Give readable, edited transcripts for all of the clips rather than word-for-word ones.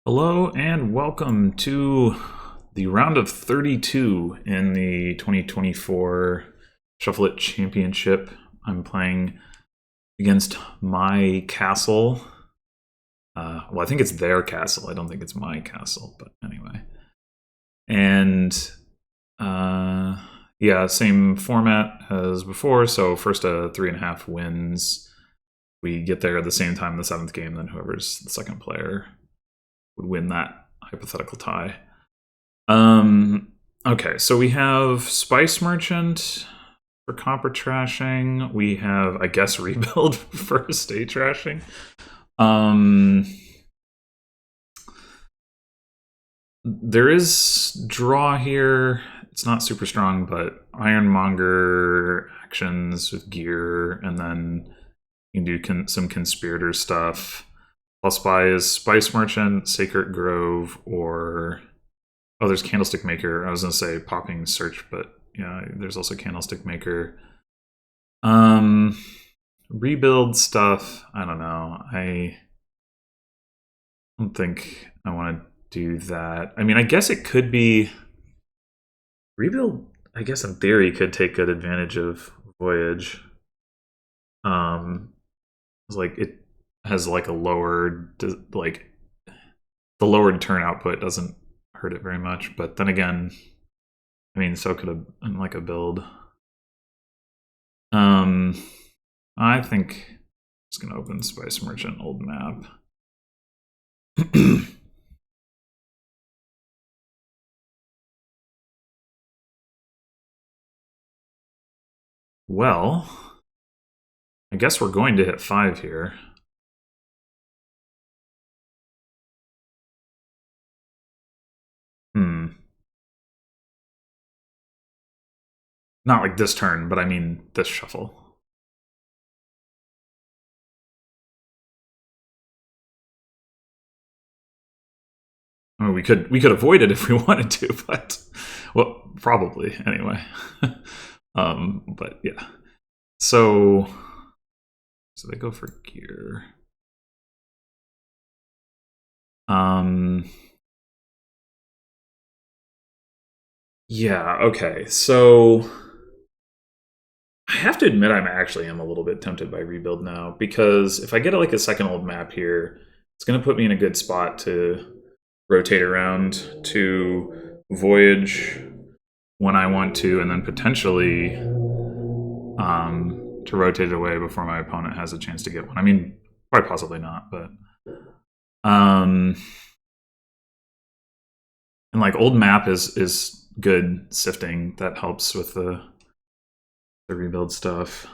Hello and welcome to the round of 32 in the 2024 Shuffleit Championship. I'm playing against MyCaastl. Well, I think it's their castle. I don't think it's my castle, but anyway. And yeah, same format as before. So first 3.5 wins. We get there at the same time in the 7th game, then whoever's the second player would win that hypothetical tie. Okay, so we have Spice Merchant for copper trashing. We have, I guess, Rebuild for estate trashing. There is draw here. It's not super strong, but Ironmonger actions with gear, and then you can do some conspirator stuff. Plus buy is Spice Merchant, Sacred Grove, or there's Candlestick Maker. I was gonna say Popping Search, but yeah, there's also Candlestick Maker. Rebuild stuff. I don't know. I don't think I want to do that. I mean, I guess it could be Rebuild. I guess in theory could take good advantage of Voyage. Like it has like a lowered, like the lowered turn output doesn't hurt it very much, but then again, I mean, so could a like a build. I think I'm just gonna open Spice Merchant old map. Well, I guess we're going to hit 5 here. Not like this turn, but I mean this shuffle. I mean, we could avoid it if we wanted to, but well, probably anyway. But yeah. So they go for gear. Yeah, okay. So I have to admit I am a little bit tempted by Rebuild now, because if I get like a second old map here, it's going to put me in a good spot to rotate around to Voyage when I want to, and then potentially to rotate it away before my opponent has a chance to get one. I mean, quite possibly not, but and like old map is good sifting. That helps with the rebuild stuff.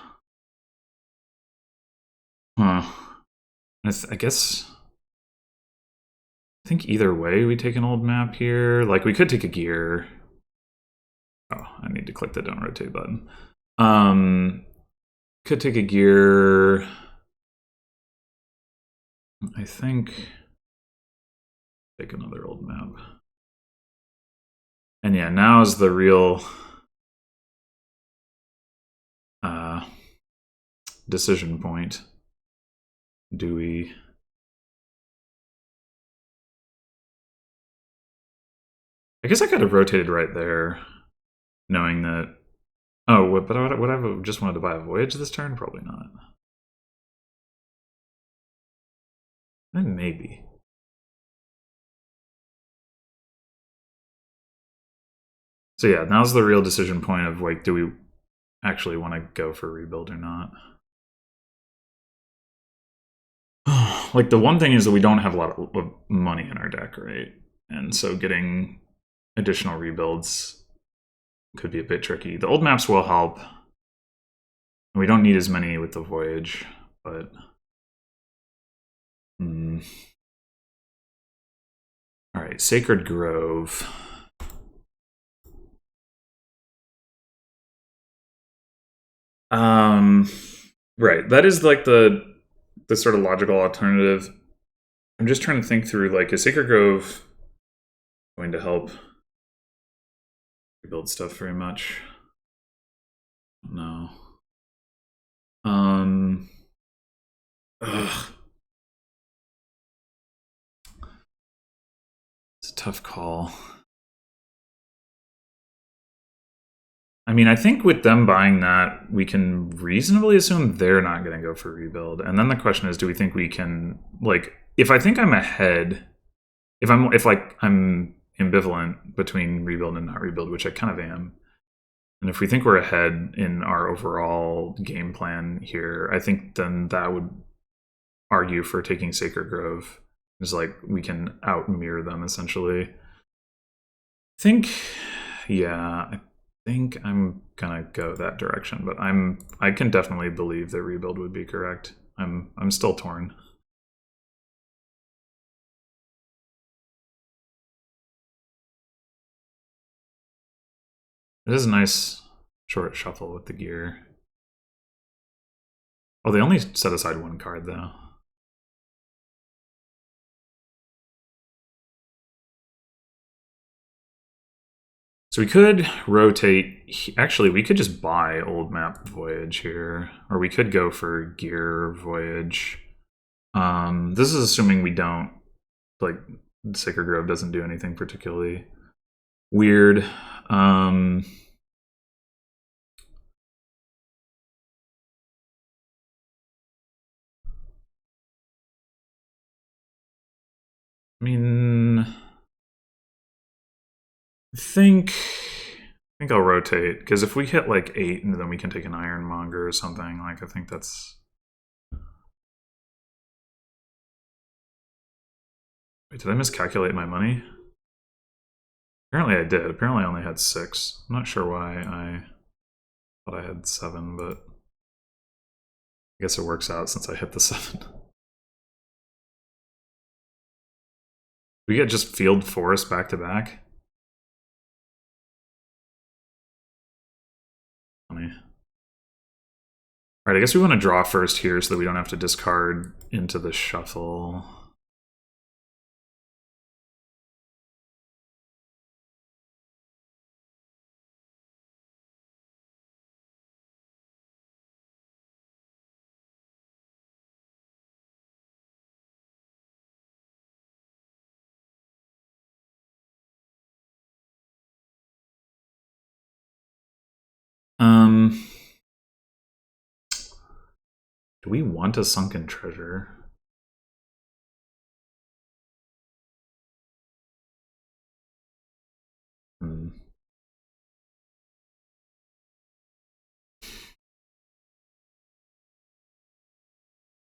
Huh. I guess I think either way we take an old map here. Like we could take a gear. Oh, I need to click the don't rotate button. Could take a gear. I think take another old map. And yeah, now is the real decision point. Do we? I guess I could have rotated right there, knowing that. Oh, but would I have just wanted to buy a Voyage this turn? Probably not. Maybe. So yeah, now's the real decision point of like, do we actually want to go for Rebuild or not? Like the one thing is that we don't have a lot of money in our deck, right? And so getting additional rebuilds could be a bit tricky. The old maps will help. We don't need as many with the Voyage, but all right, Sacred Grove. Right, that is like the sort of logical alternative. I'm just trying to think through, like, is Sacred Grove going to help rebuild stuff very much? No. Ugh. a tough call. I mean, I think with them buying that, we can reasonably assume they're not going to go for rebuild. And then the question is, do we think we can, like, if I think I'm ahead, if I'm ambivalent between rebuild and not rebuild, which I kind of am, and if we think we're ahead in our overall game plan here, I think then that would argue for taking Sacred Grove. It's like we can out mirror them essentially. I think, yeah, I think I'm gonna go that direction, but I can definitely believe that rebuild would be correct. I'm still torn. It is a nice short shuffle with the gear. Oh, they only set aside one card though. So we could rotate. Actually, we could just buy Old Map Voyage here, or we could go for Gear Voyage. This is assuming we don't, like, Sacred Grove doesn't do anything particularly weird. I mean, I think I'll rotate, because if we hit like 8, and then we can take an Ironmonger or something. Like, I think that's. Wait, did I miscalculate my money? Apparently I did. Apparently I only had 6. I'm not sure why I thought I had 7, but I guess it works out since I hit the 7. We get just Field Forest back to back. Funny. Alright, I guess we want to draw first here so that we don't have to discard into the shuffle. Do we want a Sunken Treasure? Hmm.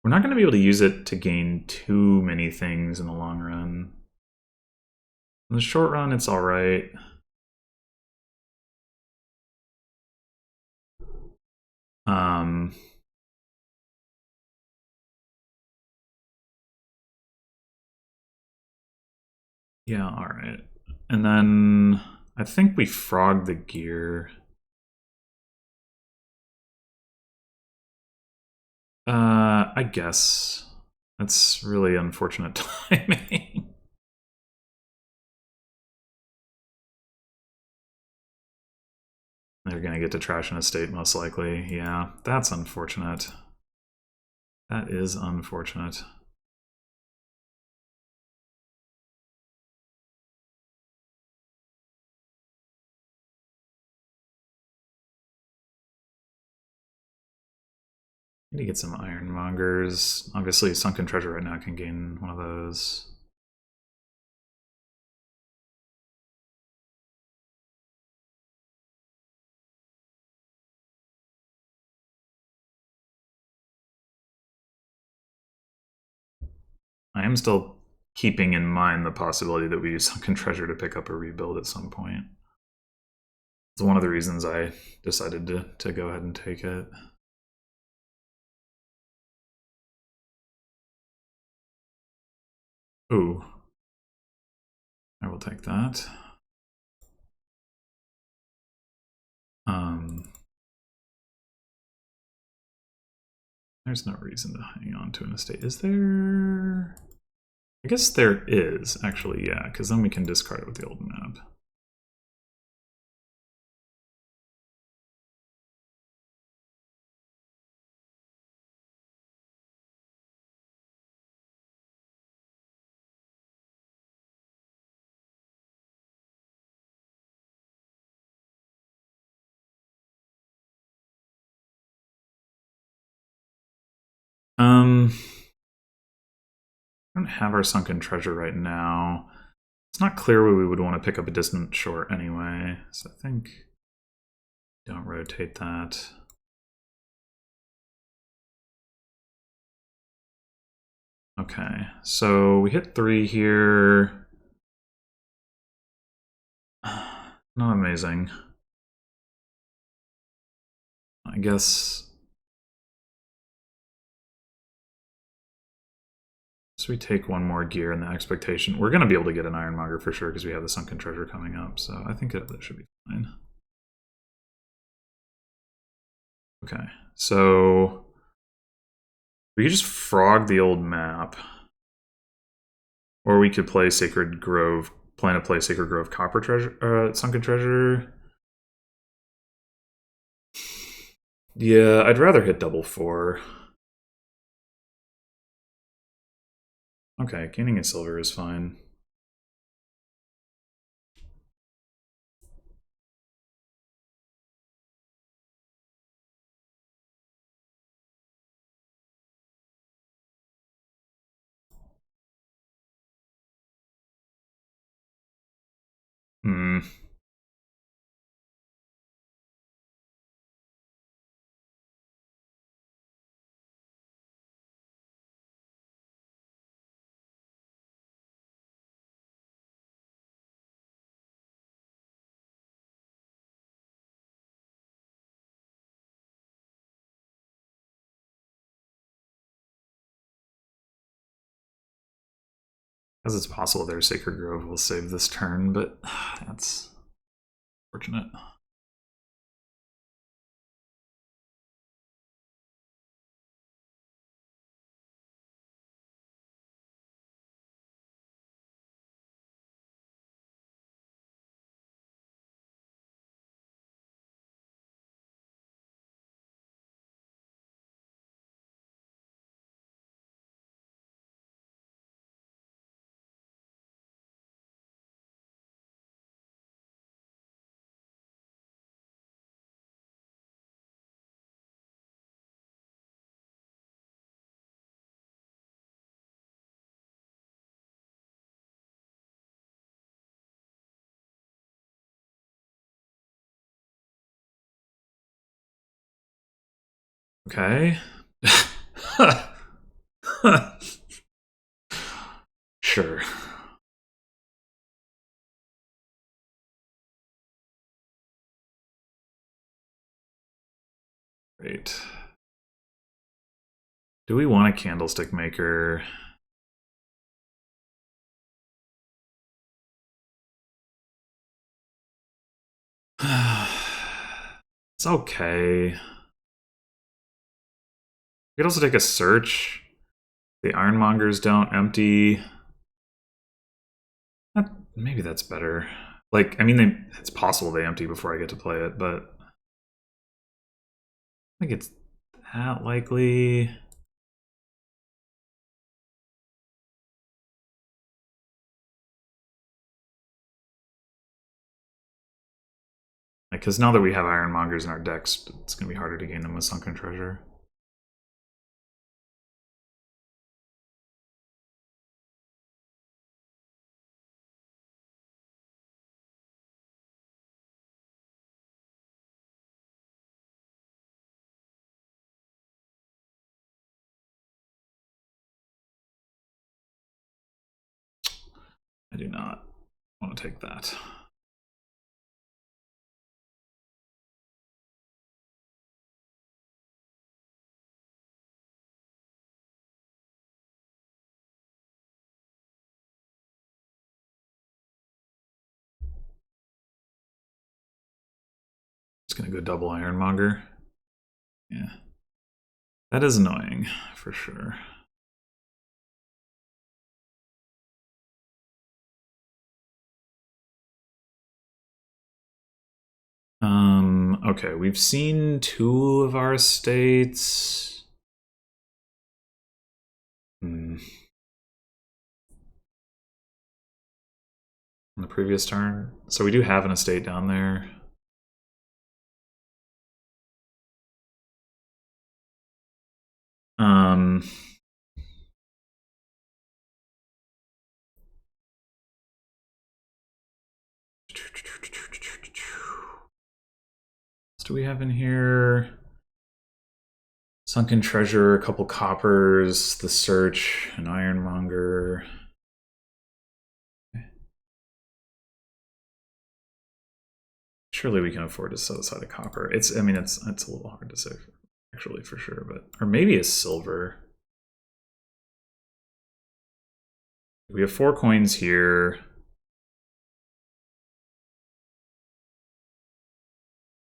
We're not going to be able to use it to gain too many things in the long run. In the short run, it's alright. Yeah, alright. And then I think we frog the gear. I guess. That's really unfortunate timing. They're gonna get to trash an estate most likely. Yeah, that's unfortunate. That is unfortunate. Need to get some Ironmongers. Obviously, Sunken Treasure right now can gain one of those. I am still keeping in mind the possibility that we use Sunken Treasure to pick up a rebuild at some point. It's one of the reasons I decided to go ahead and take it. Ooh. I will take that. There's no reason to hang on to an estate. Is there? I guess there is, actually, yeah, because then we can discard it with the old map. I don't have our sunken treasure right now. It's not clear where we would want to pick up a distant short anyway, so I think don't rotate that. Okay, so we hit 3 here. Not amazing. I guess. So we take one more gear in the expectation. We're going to be able to get an ironmonger for sure because we have the sunken treasure coming up, so I think that should be fine. Okay, so we could just frog the old map. Or we could play Sacred Grove, plan to play Sacred Grove Copper Treasure, Sunken Treasure. Yeah, I'd rather hit double 4. Okay, gaining a silver is fine. Hmm. As it's possible their Sacred Grove will save this turn, but that's fortunate. Okay. Sure. Great. Do we want a candlestick maker? It's okay. We could also take a search. The ironmongers don't empty. Maybe that's better. Like, I mean, it's possible they empty before I get to play it, but I think it's that likely. Because now that we have ironmongers in our decks, it's going to be harder to gain them with sunken treasure. I do not want to take that. It's going to go double ironmonger. Yeah. That is annoying, for sure. Okay, we've seen 2 of our estates. On the previous turn. So we do have an estate down there. What do we have in here? Sunken Treasure, a couple coppers, The Search, an Ironmonger. Surely we can afford to set aside a copper. I mean, it's a little hard to say, actually, for sure, but or maybe a silver. We have 4 coins here.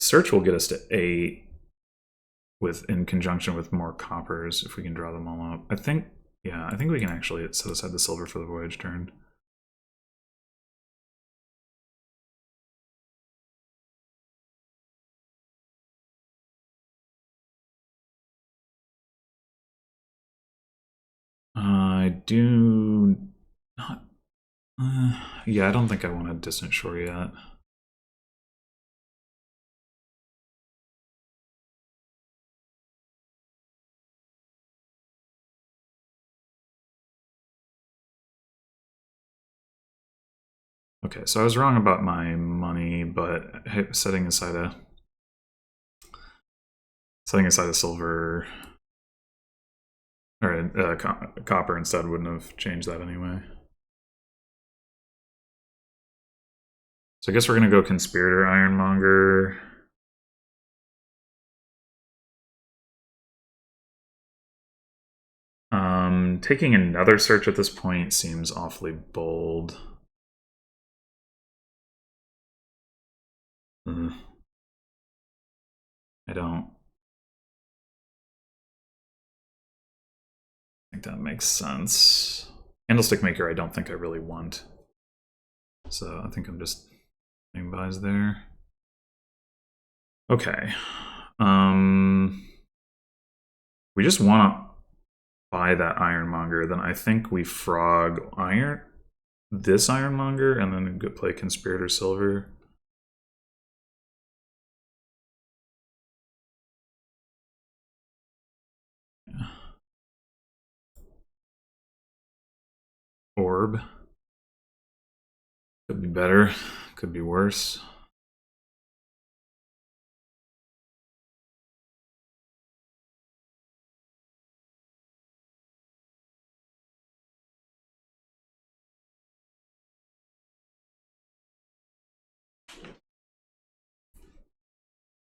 Search will get us to 8 in conjunction with more coppers if we can draw them all up. I think we can actually set aside the silver for the voyage turn. I do not. Yeah, I don't think I want a distant shore yet. Okay, so I was wrong about my money, but setting aside a silver or a copper instead wouldn't have changed that anyway. So I guess we're gonna go Conspirator, Ironmonger. Taking another search at this point seems awfully bold. I don't think that makes sense. Candlestick Maker I don't think I really want. So I think I'm just putting buys there. Okay. We just want to buy that Ironmonger, then I think we frog this Ironmonger and then go play Conspirator Silver. Yeah. Orb. Could be better, could be worse.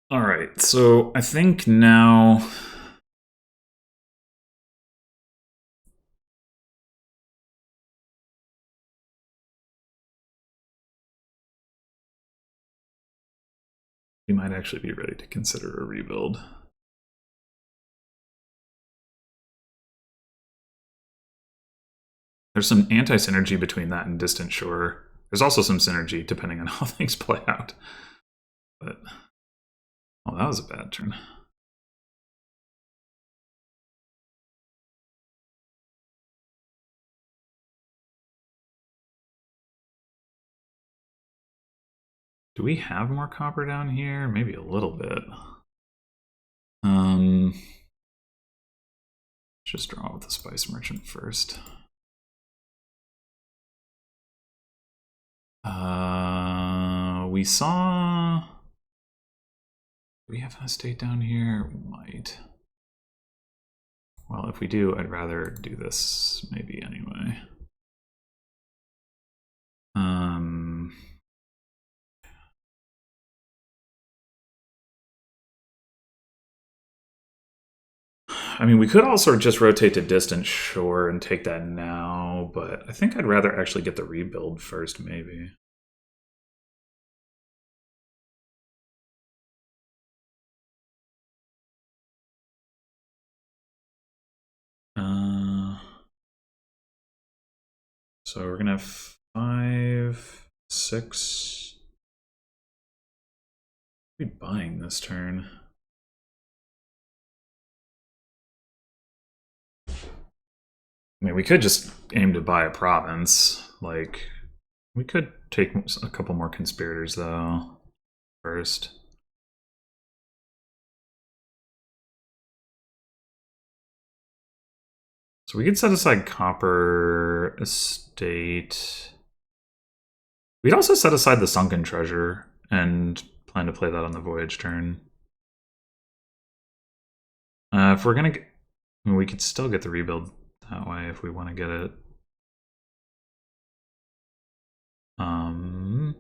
All right, so I think now we might actually be ready to consider a rebuild. There's some anti-synergy between that and Distant Shore. There's also some synergy depending on how things play out. But, oh, that was a bad turn. Do we have more copper down here? Maybe a little bit. Let's just draw with the Spice Merchant first. We saw... Do we have an estate down here? We might. Well, if we do, I'd rather do this maybe anyway. I mean, we could also just rotate to Distant Shore and take that now, but I think I'd rather actually get the rebuild first, maybe. So we're gonna have 5, 6. We'll be buying this turn. I mean, we could just aim to buy a province. Like, we could take a couple more conspirators, though, first. So we could set aside Copper Estate. We'd also set aside the Sunken Treasure and plan to play that on the Voyage turn. If we're gonna get, I mean, we could still get the rebuild that way if we want to get it. Hmm.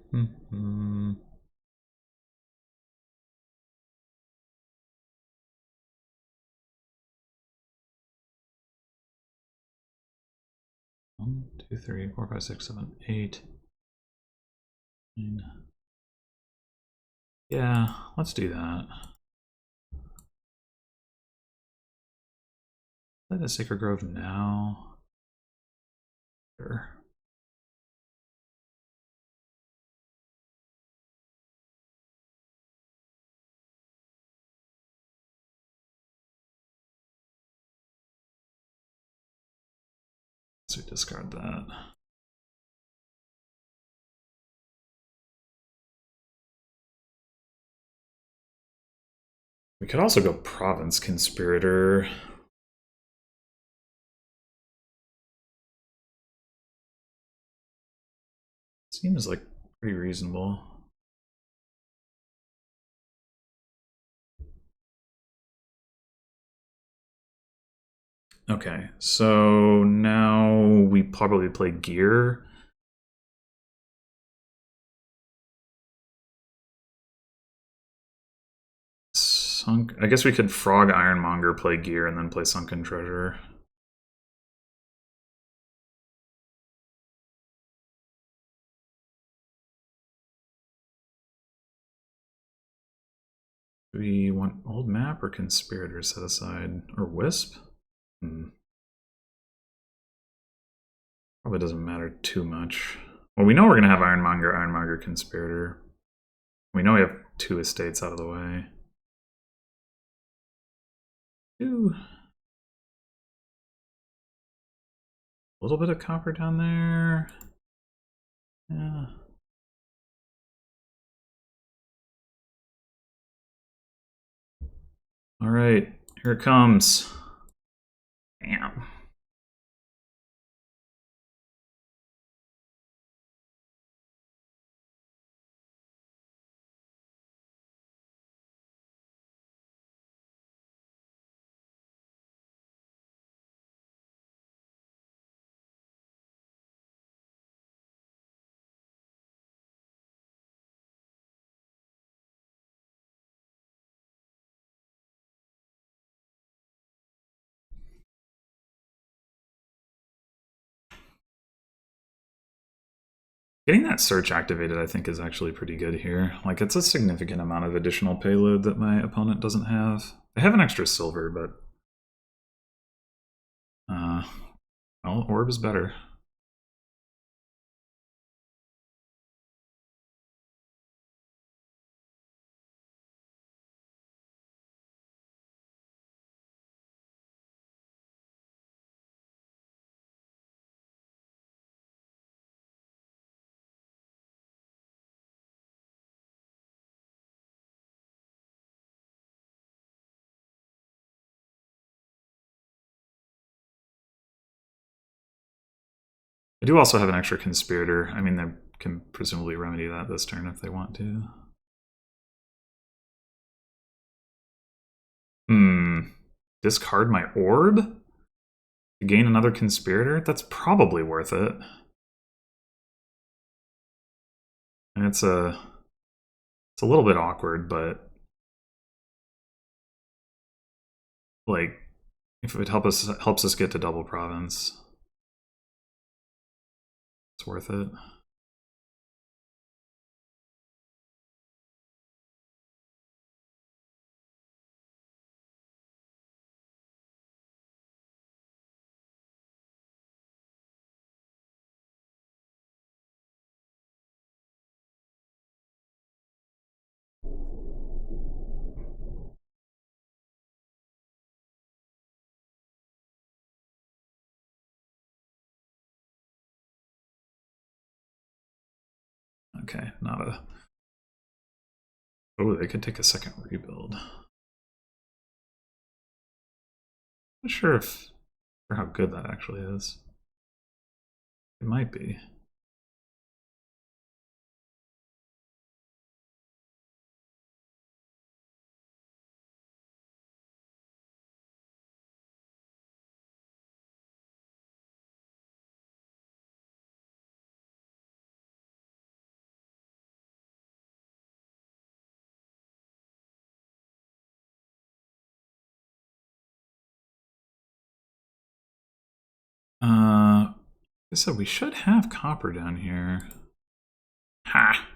1, 2, 3, 4, 5, 6, 7, 8, 9. Yeah, let's do that. Play the Sacred Grove now. Sure. So we discard that. We could also go Province Conspirator. Seems like pretty reasonable. Okay, so now we probably play Gear. I guess we could Frog Ironmonger, play Gear, and then play Sunken Treasure. Do we want Old Map or Conspirator set aside? Or Wisp? Probably doesn't matter too much. Well, we know we're going to have Ironmonger, Ironmonger, Conspirator. We know we have 2 estates out of the way. Ooh. A little bit of copper down there. Yeah. All right, here it comes. Damn. Getting that search activated, I think, is actually pretty good here. Like, it's a significant amount of additional payload that my opponent doesn't have. They have an extra silver, but... well, orb is better. I do also have an extra Conspirator. I mean, they can presumably remedy that this turn if they want to. Discard my orb? To gain another Conspirator? That's probably worth it. And it's a little bit awkward, but... like, if it helps us get to double province, it's worth it. Okay, not a... oh, they could take a second rebuild. Not sure if Or how good that actually is. It might be. So we should have copper down here. Ha!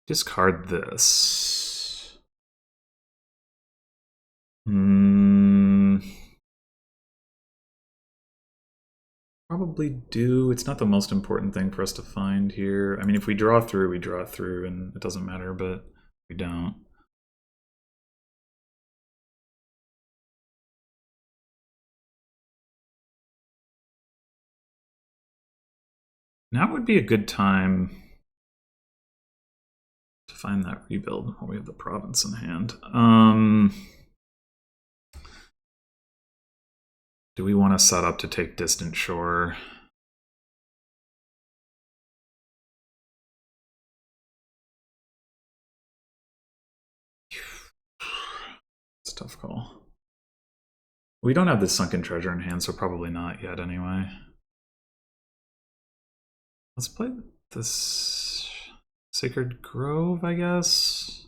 Discard this. Probably do. It's not the most important thing for us to find here. I mean, if we draw through, we draw through, and it doesn't matter, but we don't. Now would be a good time to find that rebuild while we have the province in hand. Do we want to set up to take Distant Shore? It's a tough call. We don't have the Sunken Treasure in hand, so probably not yet anyway. Let's play this Sacred Grove, I guess.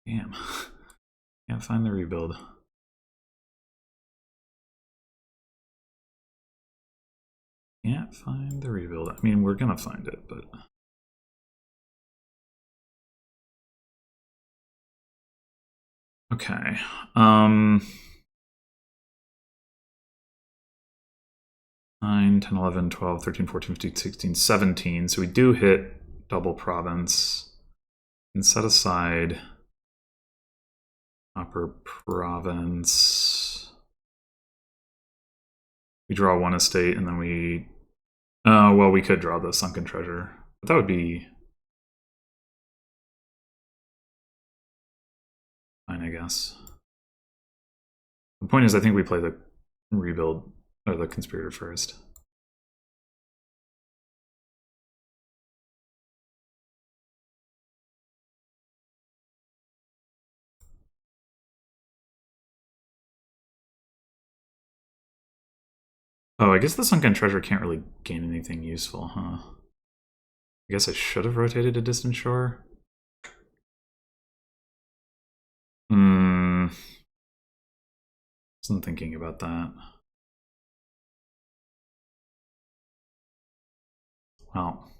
Damn. Can't find the rebuild. Can't find the rebuild. I mean, we're gonna find it, but... Okay. 9, 10, 11, 12, 13, 14, 15, 16, 17. So we do hit double province. And set aside upper province. We draw one estate and then we... well, we could draw the Sunken Treasure. But that would be... fine, I guess. The point is, I think we play the rebuild, or the Conspirator first. Oh, I guess the Sunken Treasure can't really gain anything useful, huh? I guess I should have rotated to Distant Shore. Wasn't thinking about that. Well.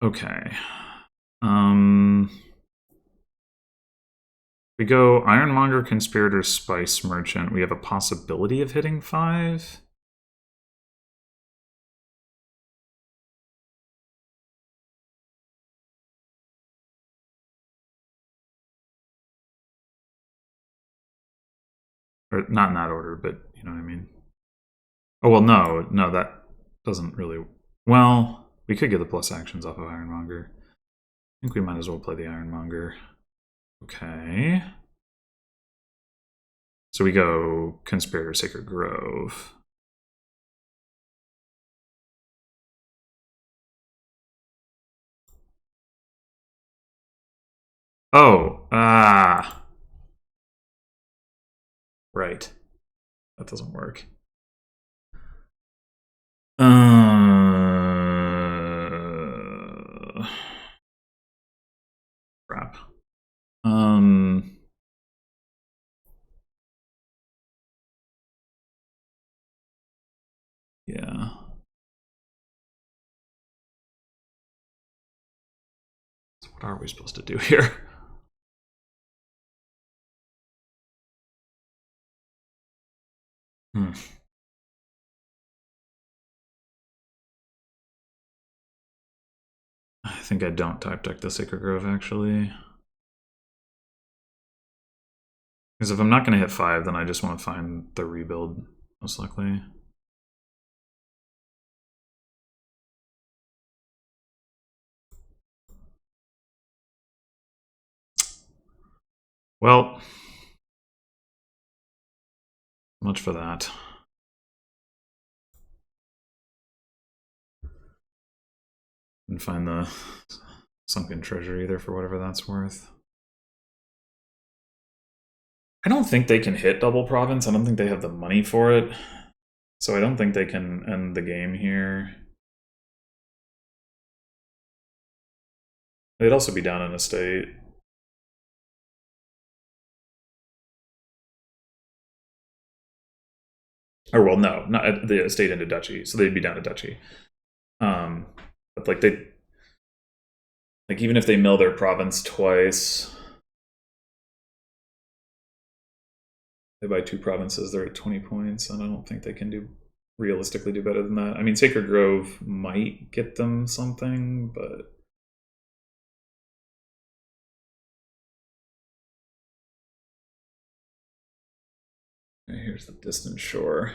Okay. We go Ironmonger, Conspirator, Spice, Merchant. We have a possibility of hitting 5. Or not in that order, but you know what I mean. Oh, well, no, that doesn't really... Well, we could get the plus actions off of Ironmonger. I think we might as well play the Ironmonger. Okay. So we go Conspirator, Sacred Grove. Oh, right. That doesn't work. Crap. What are we supposed to do here? Hmm. I think I don't type deck the Sacred Grove, actually. Because if I'm not going to hit 5, then I just want to find the rebuild, most likely. Well, much for that. And find the sunken treasure either, for whatever that's worth. I don't think they can hit double province. I don't think they have the money for it. So I don't think they can end the game here. They'd also be down in a state. Or well, no, not the estate into duchy. So they'd be down to duchy. But like even if they mill their province twice, they buy 2 provinces, they're at 20 points, and I don't think they can realistically do better than that. I mean, Sacred Grove might get them something, but here's the distant shore.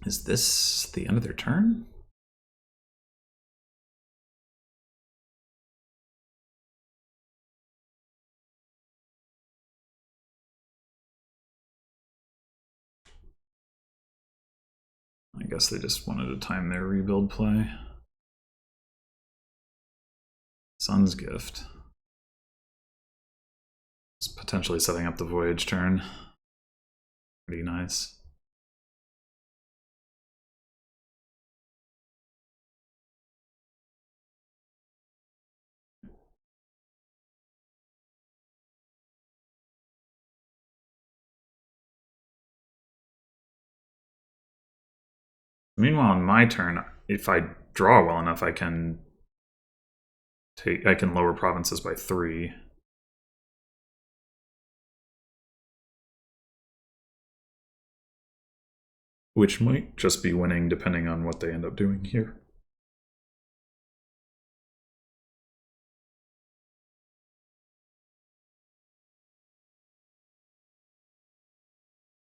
Is this the end of their turn? I guess they just wanted to time their rebuild play. Sun's Gift. It's potentially setting up the voyage turn. Pretty nice. Meanwhile, on my turn, if I draw well enough, I can lower provinces by 3. Which might just be winning depending on what they end up doing here.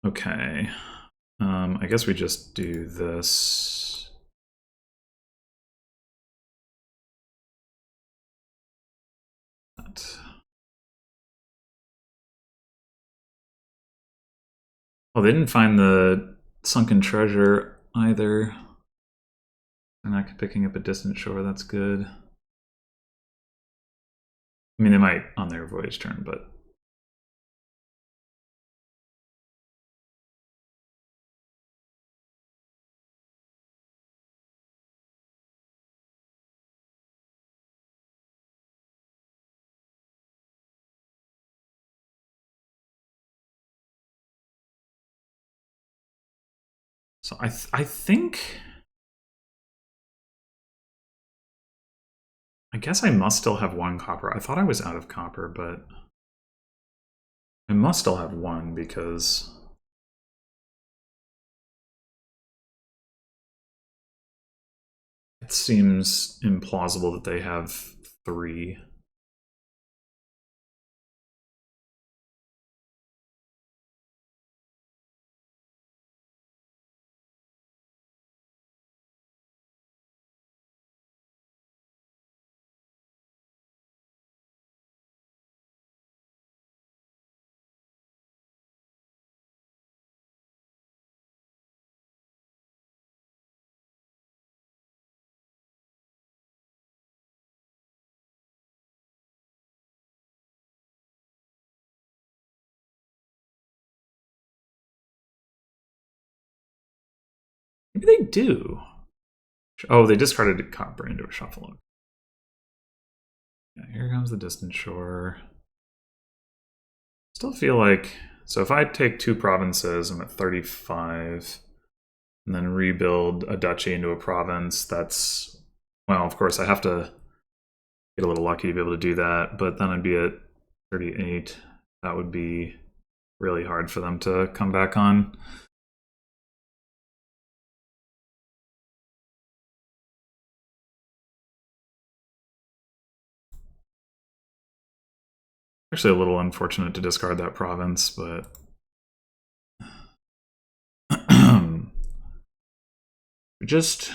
Okay. I guess we just do this. That. Oh, they didn't find the sunken treasure either. They're not picking up a distant shore, that's good. I mean, they might on their voyage turn, but... So I think... I guess I must still have 1 copper. I thought I was out of copper, but... I must still have 1 because... It seems implausible that they have 3. Maybe they do. Oh, they discarded a copper into a shuffle. Yeah, here comes the distant shore. Still feel like, so if I take 2 provinces, I'm at 35, and then rebuild a duchy into a province, that's, well, of course I have to get a little lucky to be able to do that, but then I'd be at 38. That would be really hard for them to come back on. Actually a little unfortunate to discard that province, but we just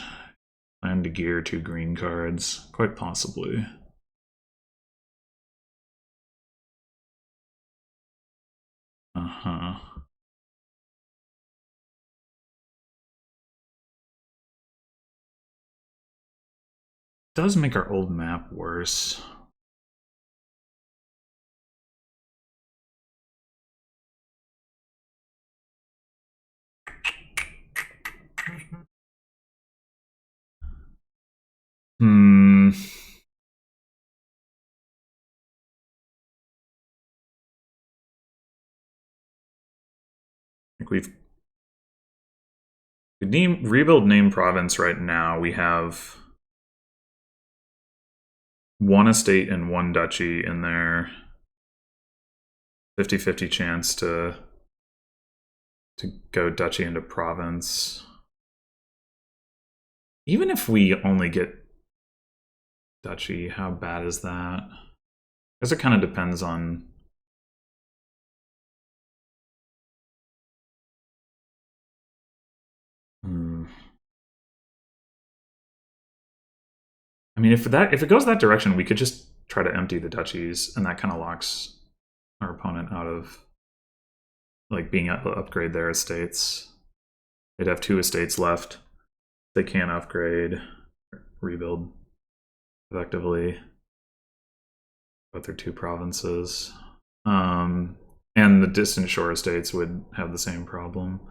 plan to gear 2 green cards, quite possibly. Does make our old map worse. Hmm. I think we rebuild name province right now. We have 1 estate and 1 duchy in there. 50-50 chance to go duchy into province. Even if we only get duchy, how bad is that? Because it kind of depends on... I mean, if it goes that direction, we could just try to empty the duchies, and that kind of locks our opponent out of like being able to upgrade their estates. They'd have 2 estates left. They can't upgrade, rebuild effectively, but they're 2 provinces. And the distant shore estates would have the same problem.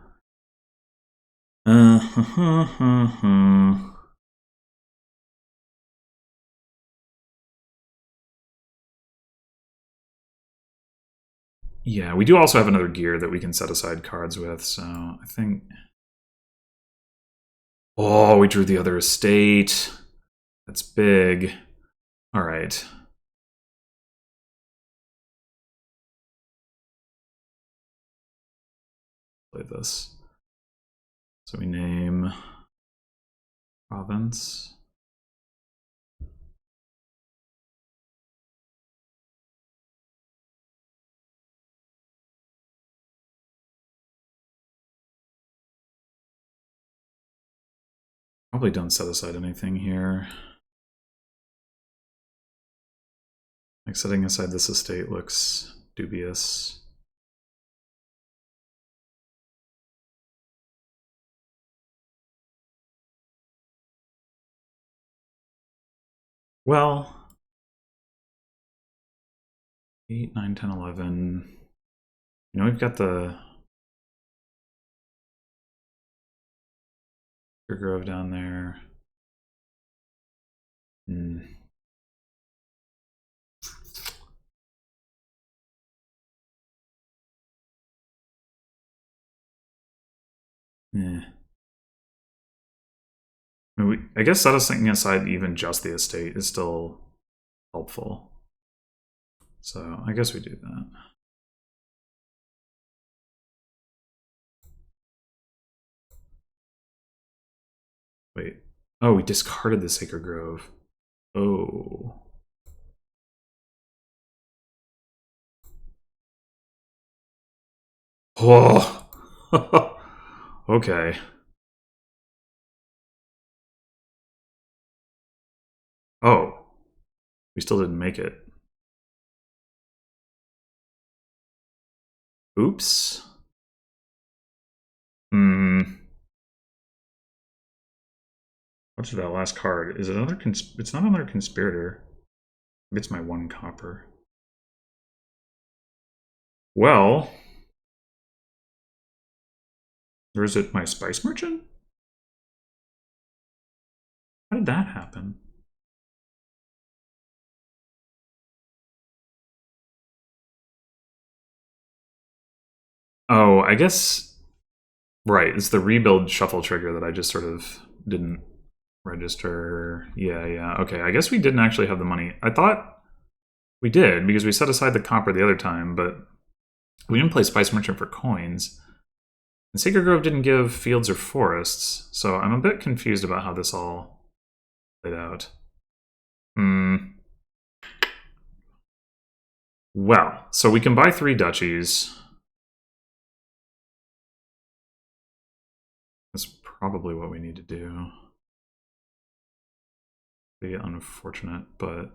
Yeah, we do also have another gear that we can set aside cards with, so I think... Oh, we drew the other estate. That's big. All right. Play this. So we name province. Probably don't set aside anything here. Like setting aside this estate looks dubious. Well, 8, 9, 10, 11. You know, we've got the Grove down there. Yeah. I guess setting aside even just the estate is still helpful. So I guess we do that. Wait. Oh, we discarded the Sacred Grove. Oh. Oh. Okay. Oh. We still didn't make it. Oops. What's that last card? Is it another it's not another conspirator. It's my 1 copper. Well, or is it my spice merchant? How did that happen? Oh, I guess, right. It's the rebuild shuffle trigger that I just sort of didn't register. Yeah, yeah. Okay, I guess we didn't actually have the money. I thought we did because we set aside the copper the other time, but we didn't play Spice Merchant for coins. And Sacred Grove didn't give fields or forests, so I'm a bit confused about how this all played out. Hmm. Well, so we can buy 3 duchies. That's probably what we need to do. Be unfortunate, but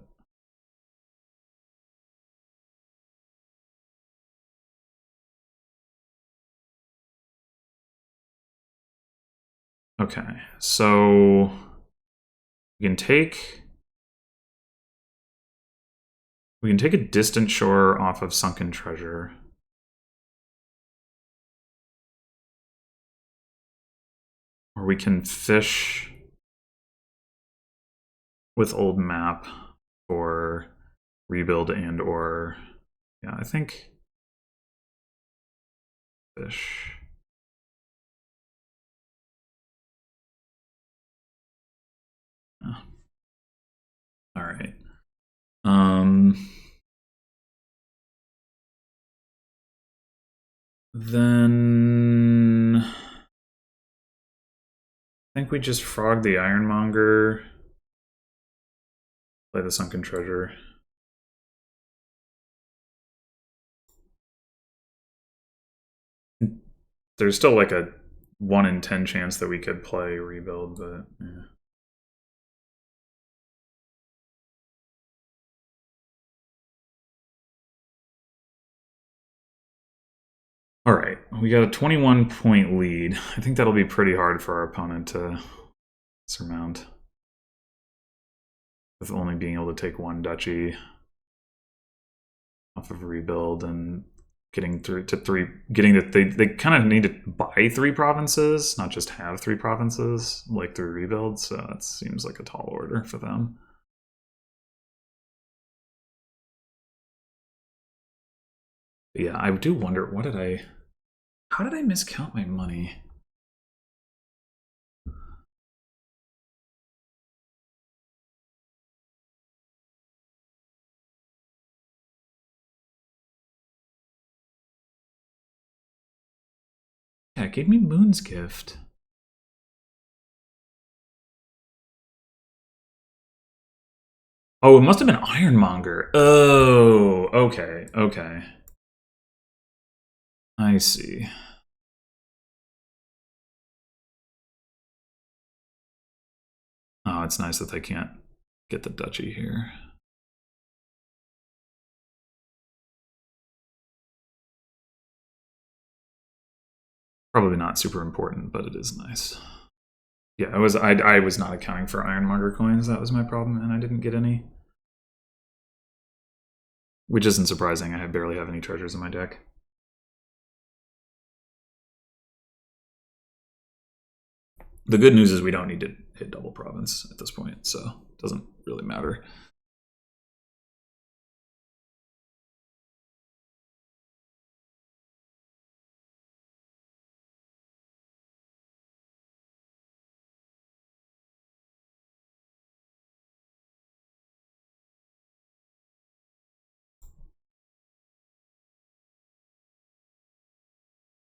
okay. So we can take a distant shore off of Sunken Treasure. Or we can fish with old map for rebuild and or yeah, I think fish. Oh. All right. Then I think we just frog the Ironmonger, play the Sunken Treasure. There's still like a 1 in 10 chance that we could play rebuild, but yeah. All right, we got a 21-point lead. I think that'll be pretty hard for our opponent to surmount, with only being able to take 1 duchy off of rebuild and getting through to 3. Getting that they kind of need to buy 3 provinces, not just have 3 provinces like through rebuild. So that seems like a tall order for them. But yeah, I do wonder how did I miscount my money? Yeah, it gave me Moon's Gift. Oh, it must have been Ironmonger. Oh, okay, okay. I see. Oh, it's nice that they can't get the duchy here. Probably not super important, but it is nice. Yeah, I was not accounting for Ironmonger coins. That was my problem, and I didn't get any. Which isn't surprising. I barely have any treasures in my deck. The good news is we don't need to hit double province at this point, so it doesn't really matter.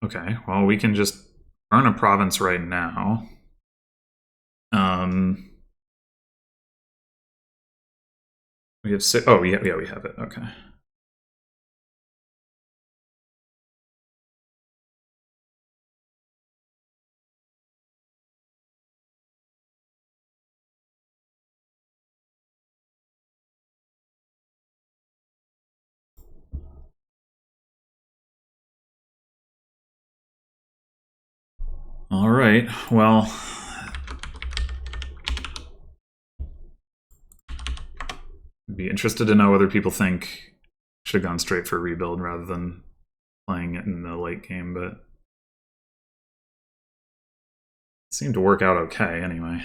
Okay, well, we can just earn a province right now. We have 6. Oh, yeah, we have it. Okay. All right. Well, I'd be interested to know whether people think should have gone straight for rebuild rather than playing it in the late game, but it seemed to work out okay anyway.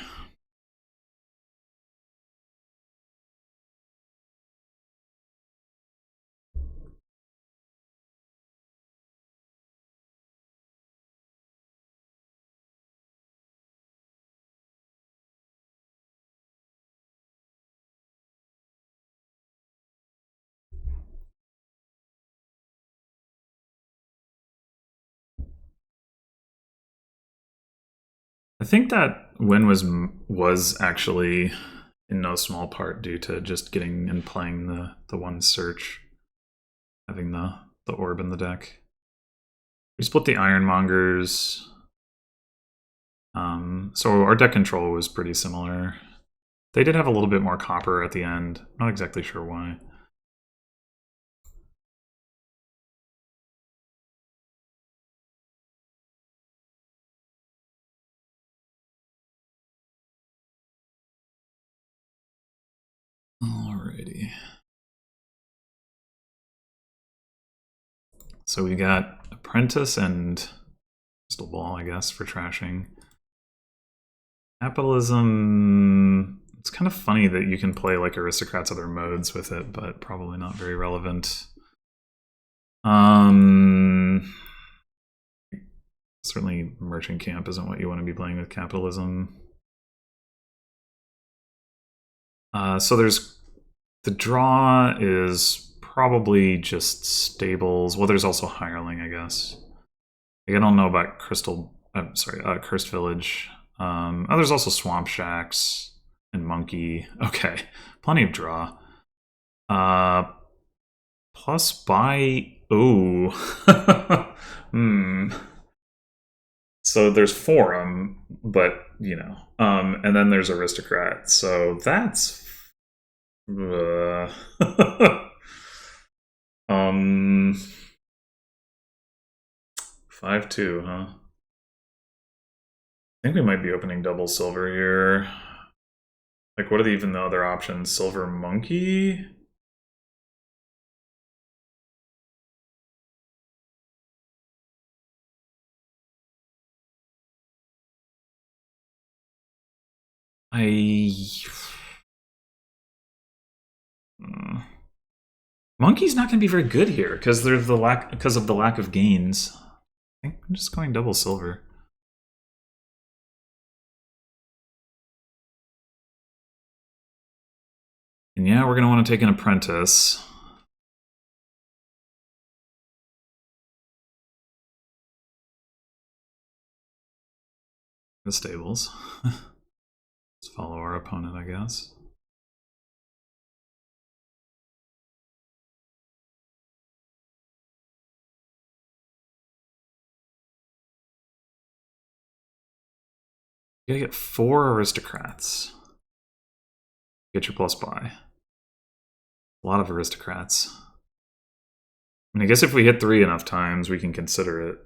I think that win was actually in no small part due to just getting and playing the one search, having the orb in the deck. We split the Ironmongers. So our deck control was pretty similar. They did have a little bit more copper at the end. Not exactly sure why. Alrighty. So we got Apprentice and Crystal Ball, I guess, for trashing. Capitalism. It's kind of funny that you can play like Aristocrats other modes with it, but probably not very relevant. Certainly Merchant Camp isn't what you want to be playing with Capitalism. So there's the draw is probably just stables. Well, there's also Hireling, I guess. Like, I don't know about Cursed Village. There's also Swamp Shacks and Monkey. Okay, plenty of draw. Plus buy. Ooh. So there's Forum, but you know, and then there's Aristocrat. So that's 5-2, huh? I think we might be opening double silver here. Like, what are even the other options? Silver Monkey? Monkey's not going to be very good here because of the lack of gains. I think I'm just going double silver. And yeah, we're going to want to take an Apprentice. The stables. Let's follow our opponent, I guess. You gotta get 4 Aristocrats. Get your plus buy. A lot of Aristocrats. I mean, I guess if we hit 3 enough times, we can consider it.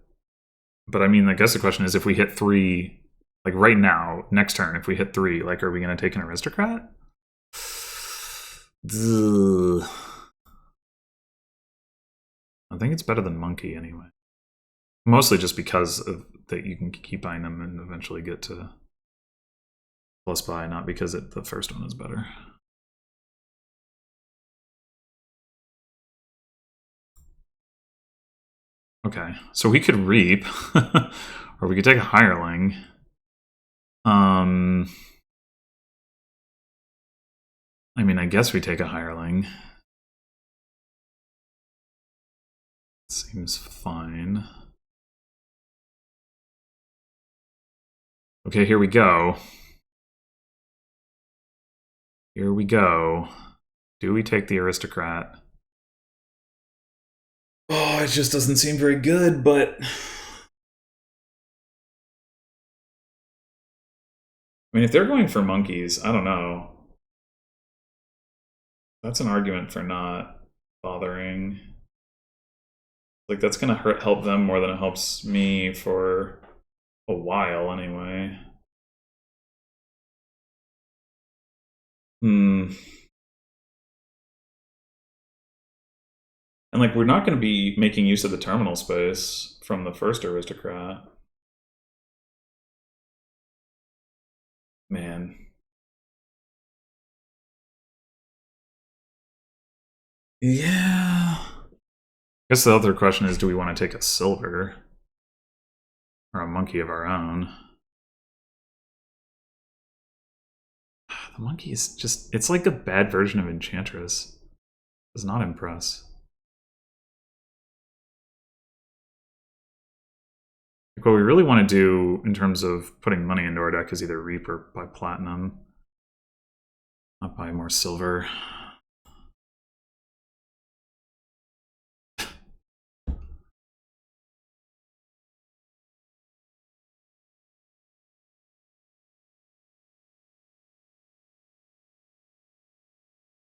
But I mean, I guess the question is if we hit 3, like right now, next turn, if we hit 3, like, are we going to take an Aristocrat? Ugh. I think it's better than Monkey anyway. Mostly just because of that you can keep buying them and eventually get to plus buy, not because the first one is better. Okay, so we could reap, or we could take a hireling. I mean, I guess we take a hireling. Seems fine. Okay, here we go. Here we go. Do we take the Aristocrat? Oh, it just doesn't seem very good, but... I mean, if they're going for monkeys, I don't know. That's an argument for not bothering. Like, that's gonna help them more than it helps me for a while, anyway. And, like, we're not gonna be making use of the terminal space from the first Aristocrat. Man. Yeah. I guess the other question is, do we want to take a silver? Or a monkey of our own? The monkey is just... It's like a bad version of Enchantress. Does not impress. What we really want to do in terms of putting money into our deck is either Reap or buy Platinum. Not buy more silver.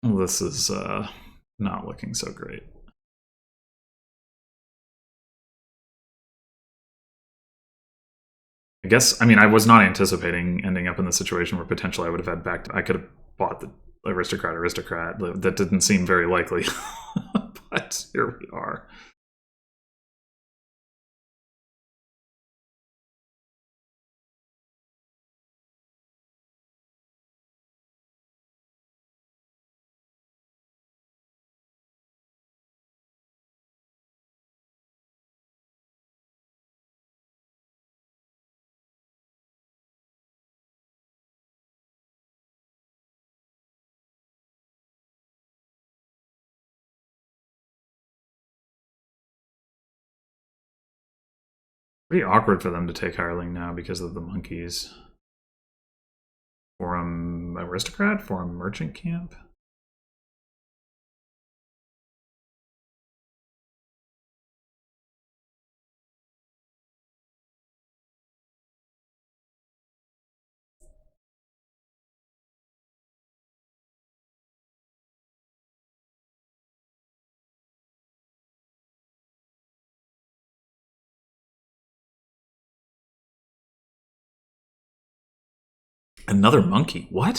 Well, this is not looking so great. I guess, I mean, I was not anticipating ending up in the situation where potentially I would have had I could have bought the aristocrat. That didn't seem very likely. But here we are. Pretty awkward for them to take hireling now because of the monkeys. Forum aristocrat? Forum merchant camp? Another monkey? What?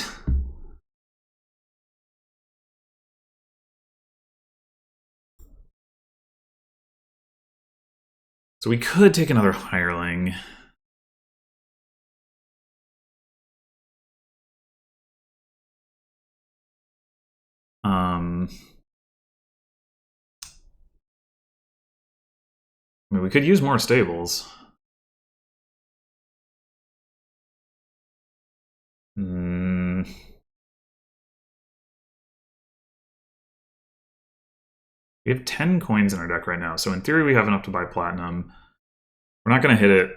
So we could take another hireling. I mean, we could use more stables. We have 10 coins in our deck right now, so in theory we have enough to buy platinum. We're not going to hit it.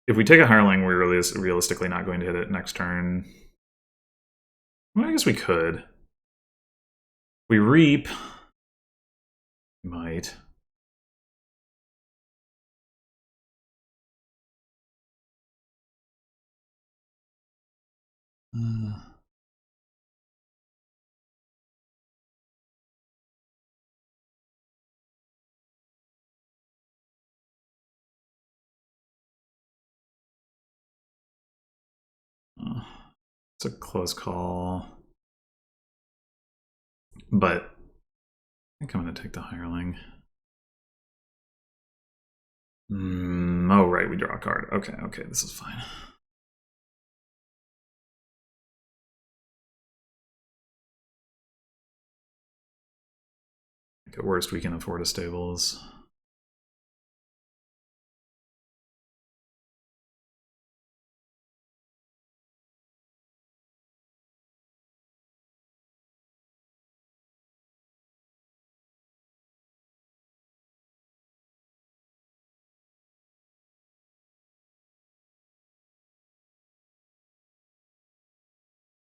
If we take a hireling, we're realistically not going to hit it next turn. Well, I guess we could. We reap. We might. It's a close call. But I think I'm going to take the hireling. Oh, right, we draw a card. Okay, this is fine. At worst, we can afford a stables.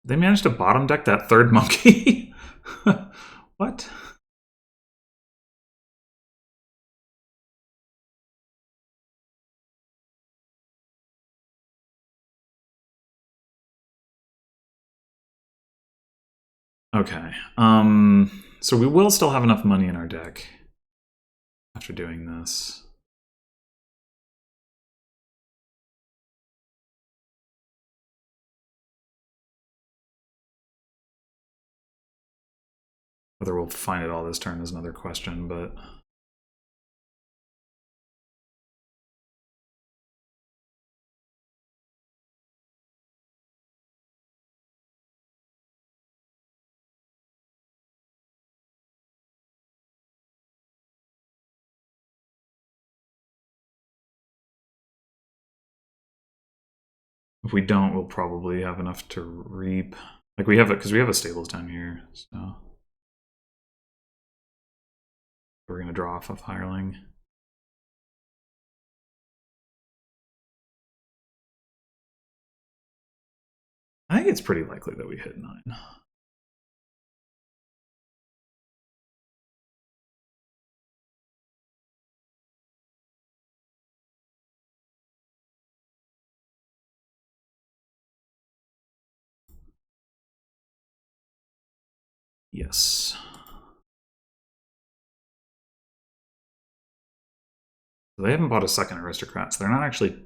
They managed to bottom deck that third monkey? What? Okay. So we will still have enough money in our deck after doing this. Whether we'll find it all this turn is another question, but if we don't, we'll probably have enough to reap. Like we have it because we have a stables down here, so we're gonna draw off of hireling. I think it's pretty likely that we hit 9. Yes. They haven't bought a second aristocrat, so they're not actually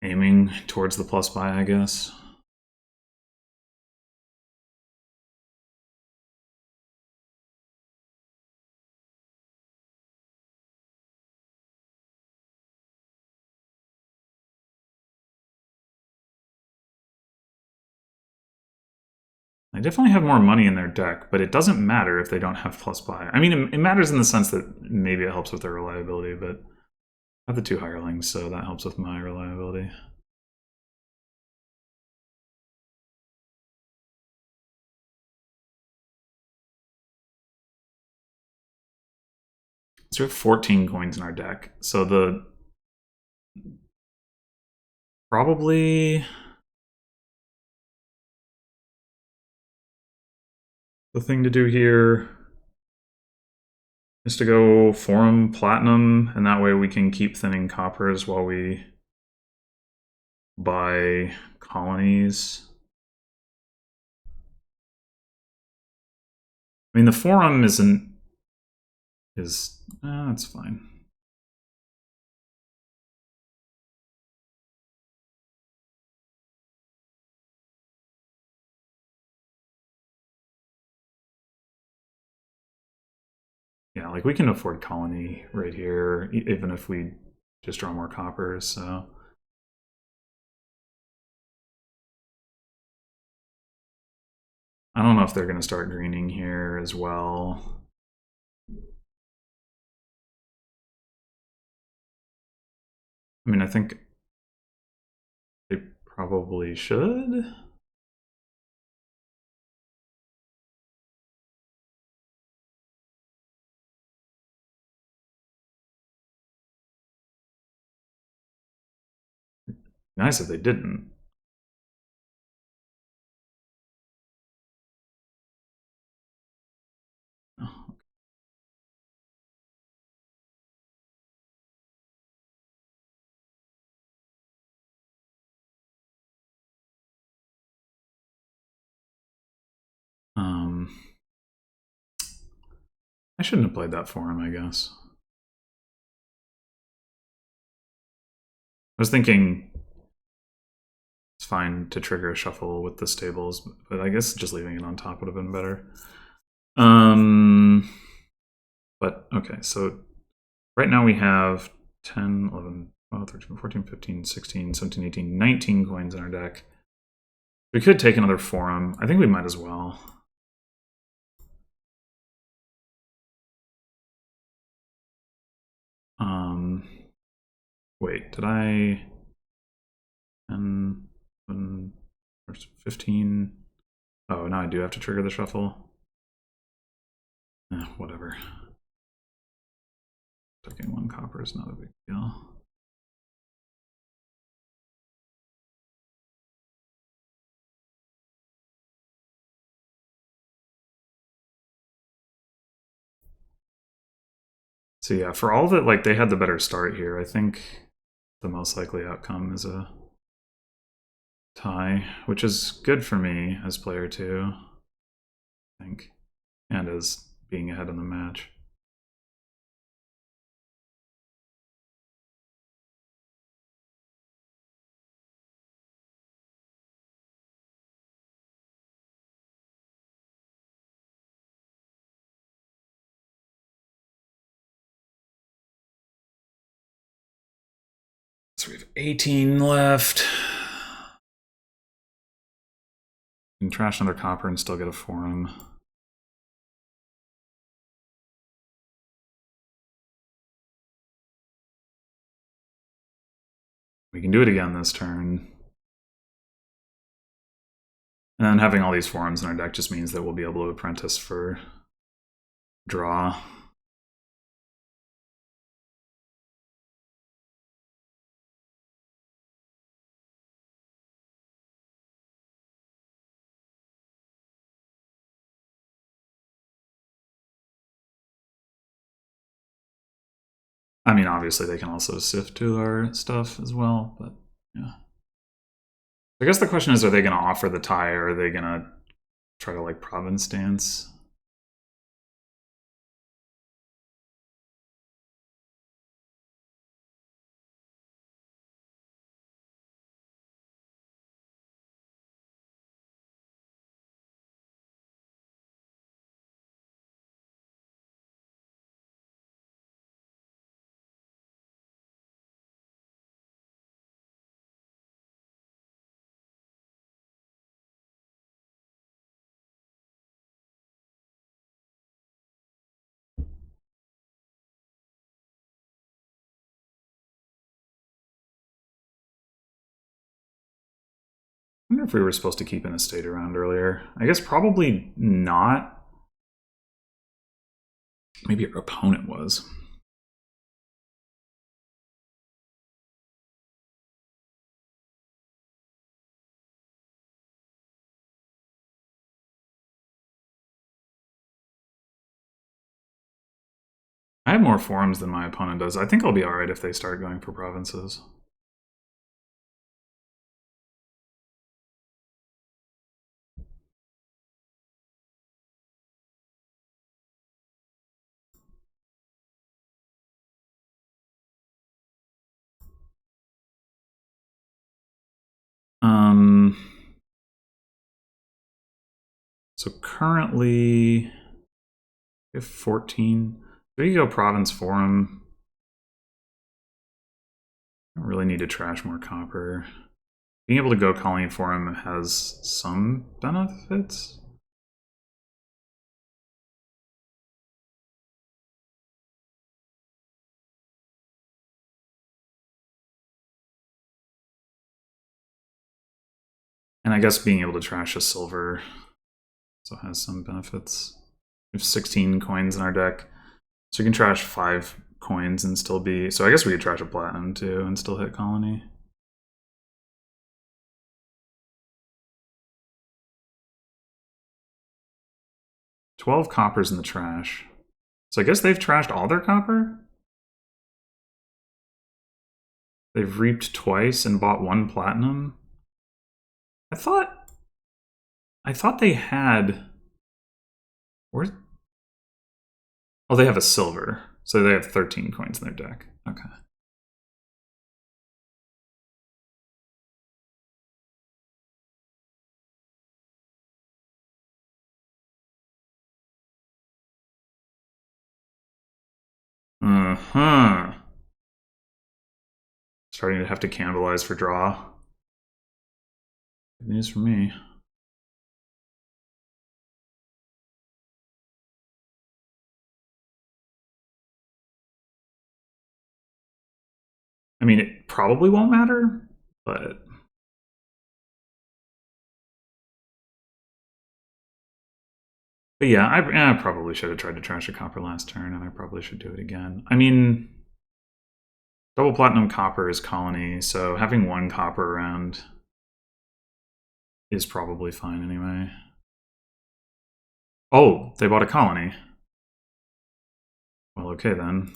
aiming towards the plus buy, I guess. They definitely have more money in their deck, but it doesn't matter if they don't have plus buy. I mean, it matters in the sense that maybe it helps with their reliability, but I have the 2 hirelings, so that helps with my reliability. So we have 14 coins in our deck. So probably the thing to do here is to go Forum Platinum, and that way we can keep thinning coppers while we buy colonies. I mean, the Forum that's fine. Yeah, like we can afford colony right here, even if we just draw more coppers, so. I don't know if they're going to start greening here as well. I mean, I think they probably should. Nice if they didn't. Oh. I shouldn't have played that for him, I guess. I was thinking it's fine to trigger a shuffle with the stables, but I guess just leaving it on top would have been better. But okay, so right now we have 10, 11, 12, 13, 14, 15, 16, 17, 18, 19 coins in our deck. We could take another Forum. I think we might as well. Wait, did I... 10, 15... Oh, now I do have to trigger the shuffle. Whatever. Taking 1 copper is not a big deal. So yeah, for all that, like, they had the better start here, I think the most likely outcome is a tie, which is good for me as player 2, I think, and as being ahead in the match. So we have 18 left. We can trash another copper and still get a Forum. We can do it again this turn. And then having all these Forums in our deck just means that we'll be able to apprentice for draw. I mean, obviously they can also sift to our stuff as well, but yeah. I guess the question is, are they going to offer the tie, or are they going to try to like province dance? I wonder if we were supposed to keep an estate around earlier. I guess probably not. Maybe our opponent was. I have more forums than my opponent does. I think I'll be alright if they start going for provinces. So currently, we have 14. There you go, province forum. I don't really need to trash more copper. Being able to go colony forum has some benefits. And I guess being able to trash a silver also has some benefits. We have 16 coins in our deck. So we can trash 5 coins and still be... So I guess we could trash a platinum too and still hit colony. $12 coppers in the trash. So I guess they've trashed all their copper? They've reaped twice and bought 1 platinum? I thought they had... Where's... Oh, they have a silver. So they have 13 coins in their deck. Okay. Uh-huh. Starting to have to cannibalize for draw. Good news for me. I mean, it probably won't matter, but... But yeah, I probably should have tried to trash a copper last turn, and I probably should do it again. I mean, double platinum copper is colony, so having 1 copper around is probably fine anyway. Oh, they bought a colony. Well, okay then.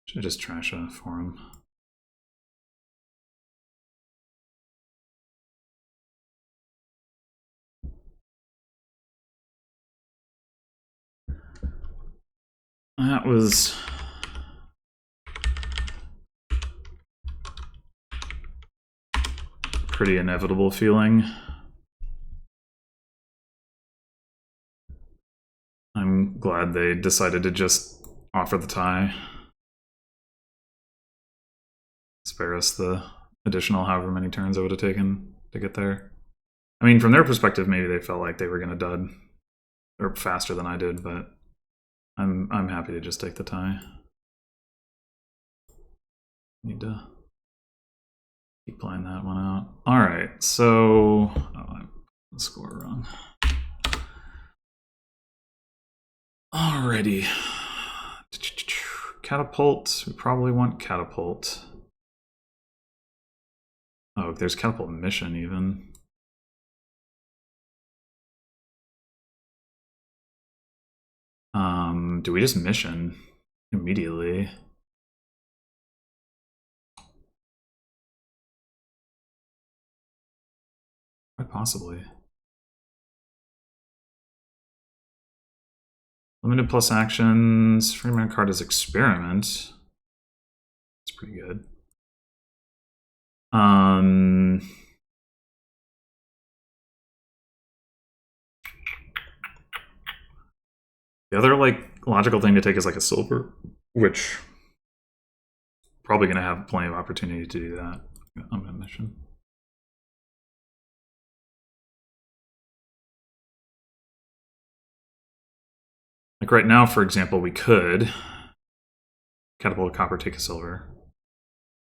Should just trash a forum. That was... pretty inevitable feeling. I'm glad they decided to just offer the tie. Spare us the additional however many turns it would have taken to get there. I mean, from their perspective, maybe they felt like they were going to dud or faster than I did, but I'm happy to just take the tie. Need to keep playing that one out. All right, so I score wrong. Alrighty, catapult. We probably want catapult. Oh, there's catapult mission even. Do we just mission immediately? Quite possibly. Limited plus actions. Free mana card is experiment. It's pretty good. The other like logical thing to take is like a silver, which probably gonna have plenty of opportunity to do that. I'm gonna mission. Like right now, for example, we could catapult a copper, take a silver.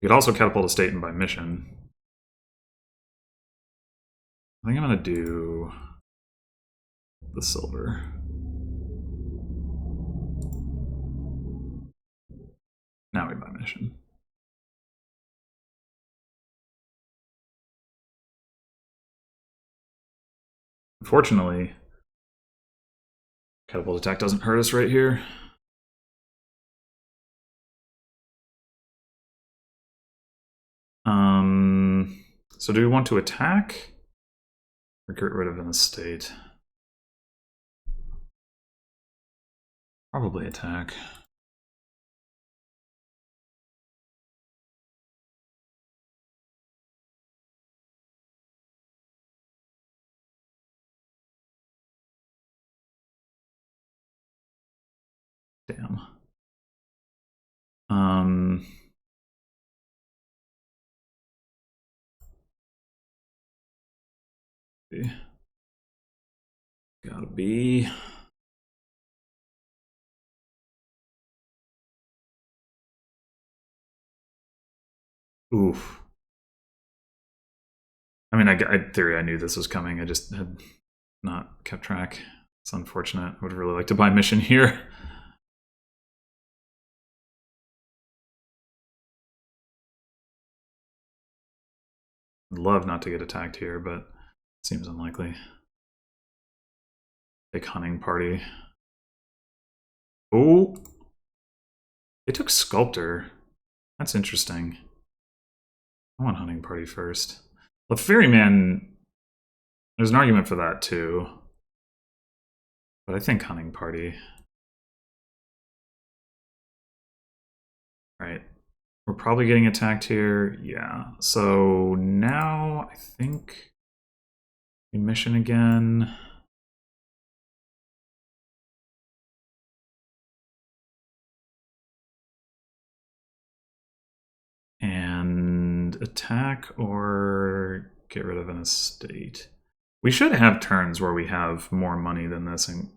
We could also catapult a state and buy mission. I think I'm gonna do the silver. Now we buy mission. Unfortunately, catapult attack doesn't hurt us right here. So do we want to attack or get rid of an estate? Probably attack. Damn. Gotta be. Oof. I mean, in theory, I knew this was coming. I just had not kept track. It's unfortunate. I would really like to buy mission here. I'd love not to get attacked here, but it seems unlikely. Big hunting party. Oh, they took sculptor. That's interesting. I want hunting party first. Well, ferryman. There's an argument for that too, but I think hunting party. All right, we're probably getting attacked here. Yeah. So now I think we mission again. And attack or get rid of an estate. We should have turns where we have more money than this and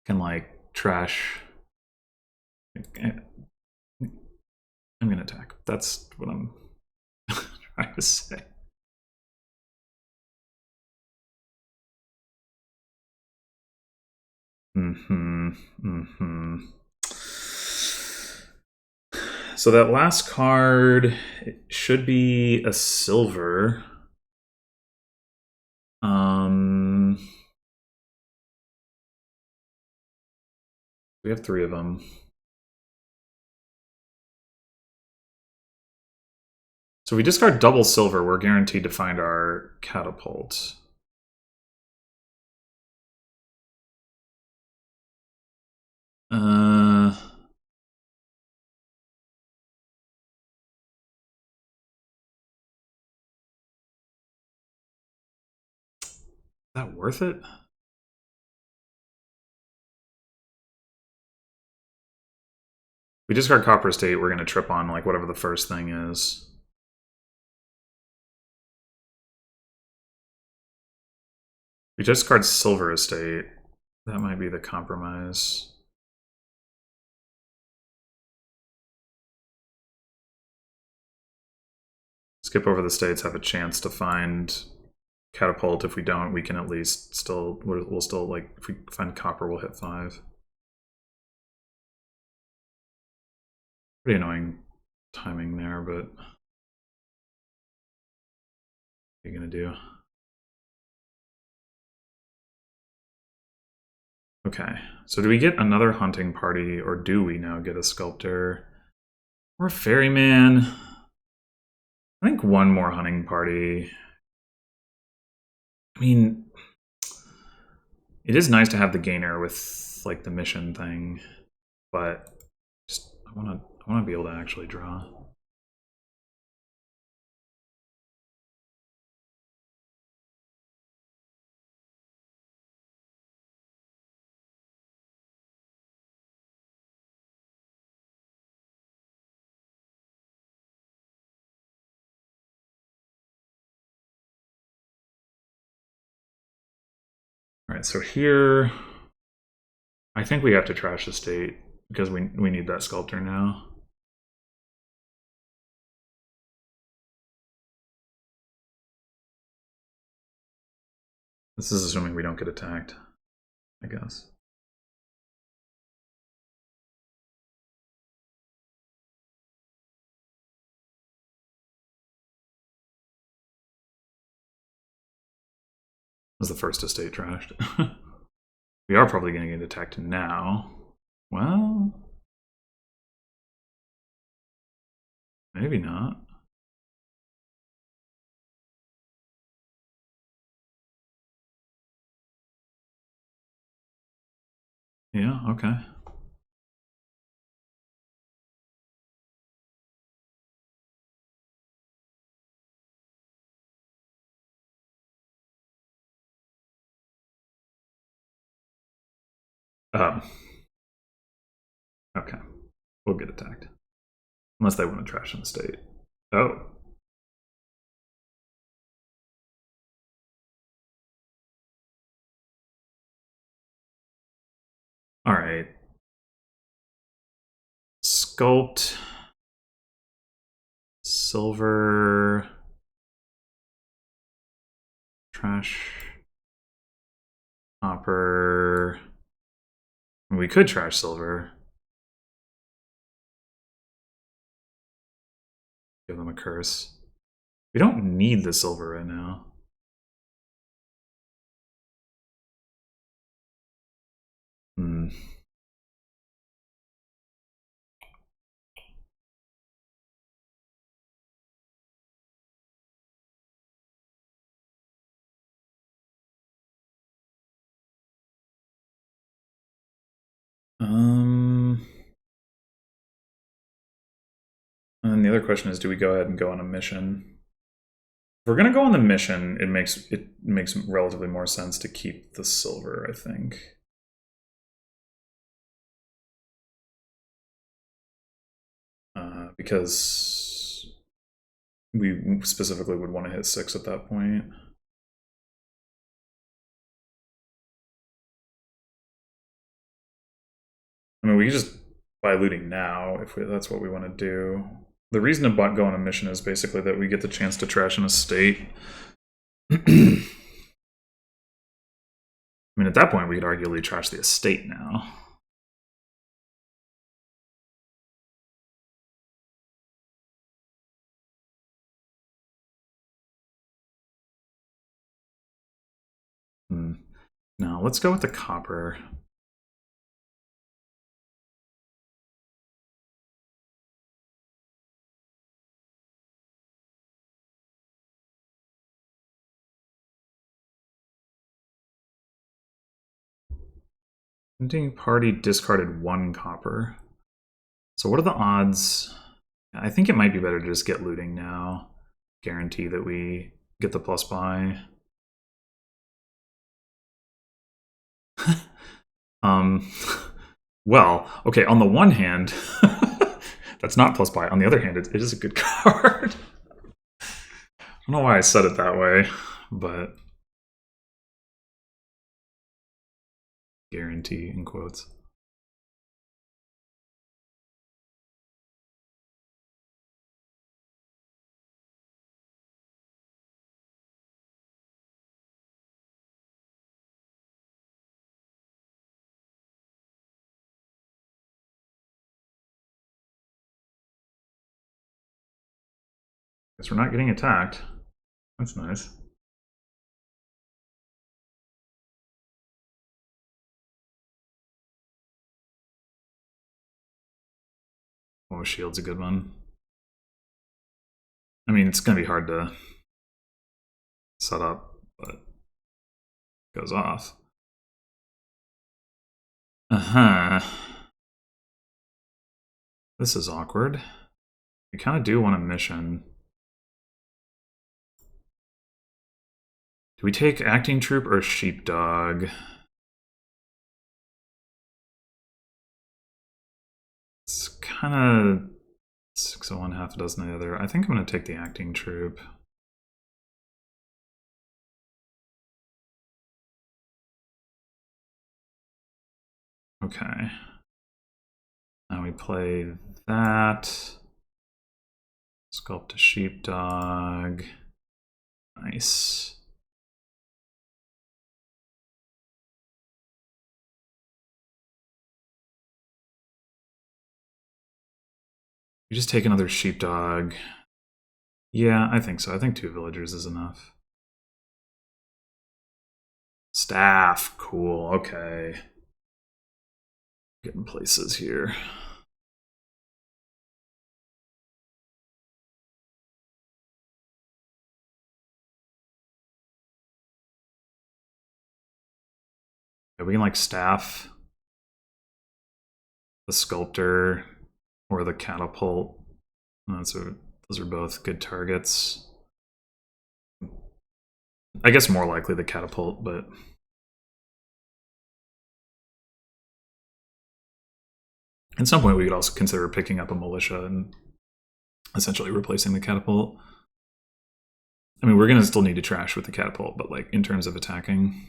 can like trash. I'm gonna attack. That's what I'm trying to say. So that last card should be a silver. We have 3 of them. So we discard double silver, we're guaranteed to find our catapult. Is that worth it? We discard copper estate, we're going to trip on like whatever the first thing is. We discard silver estate. That might be the compromise. Skip over the states, have a chance to find catapult. If we don't, we can at least still, we'll still like, if we find copper, we'll hit 5. Pretty annoying timing there, but what are you gonna do? Okay, so do we get another hunting party, or do we now get a sculptor? Or a ferryman? I think one more hunting party. I mean, it is nice to have the gainer with like the mission thing, but just I wanna be able to actually draw. All right, so here, I think we have to trash the state because we need that sculptor now. This is assuming we don't get attacked, I guess. Was the first estate trashed? We are probably going to get attacked now. Well, maybe not. Yeah, okay. Um, okay. We'll get attacked. Unless they want to trash in the state. Oh. Alright. Sculpt. Silver. Trash. Copper. We could trash silver. Give them a curse. We don't need the silver right now. Hmm. And the other question is, do we go ahead and go on a mission? If we're gonna go on the mission, it makes relatively more sense to keep the silver, I think. Because we specifically would want to hit 6 at that point. I mean, we could just buy looting now if that's what we want to do. The reason to go on a mission is basically that we get the chance to trash an estate. I mean, at that point, we could arguably trash the estate now. Now, let's go with the copper. Hunting party discarded 1 copper. So what are the odds? I think it might be better to just get looting now. Guarantee that we get the plus buy. Well, okay, on the one hand, that's not plus buy. On the other hand, it is a good card. I don't know why I said it that way, but guarantee in quotes. Guess we're not getting attacked. That's nice. Oh, shield's a good one. I mean, it's gonna be hard to set up, but it goes off. This is awkward. We kind of do want a mission. Do we take acting troop or sheepdog? It's kind of 6 of one, half a dozen of the other. I think I'm going to take the acting troop. Okay. Now we play that. Sculpt a sheepdog. Nice. You just take another sheepdog. Yeah, I think so. I think 2 villagers is enough. Staff. Cool. Okay. Getting places here. Yeah, we can like staff the sculptor or the catapult. Those are both good targets. I guess more likely the catapult, but at some point we could also consider picking up a militia and essentially replacing the catapult. I mean, we're gonna still need to trash with the catapult, but like in terms of attacking.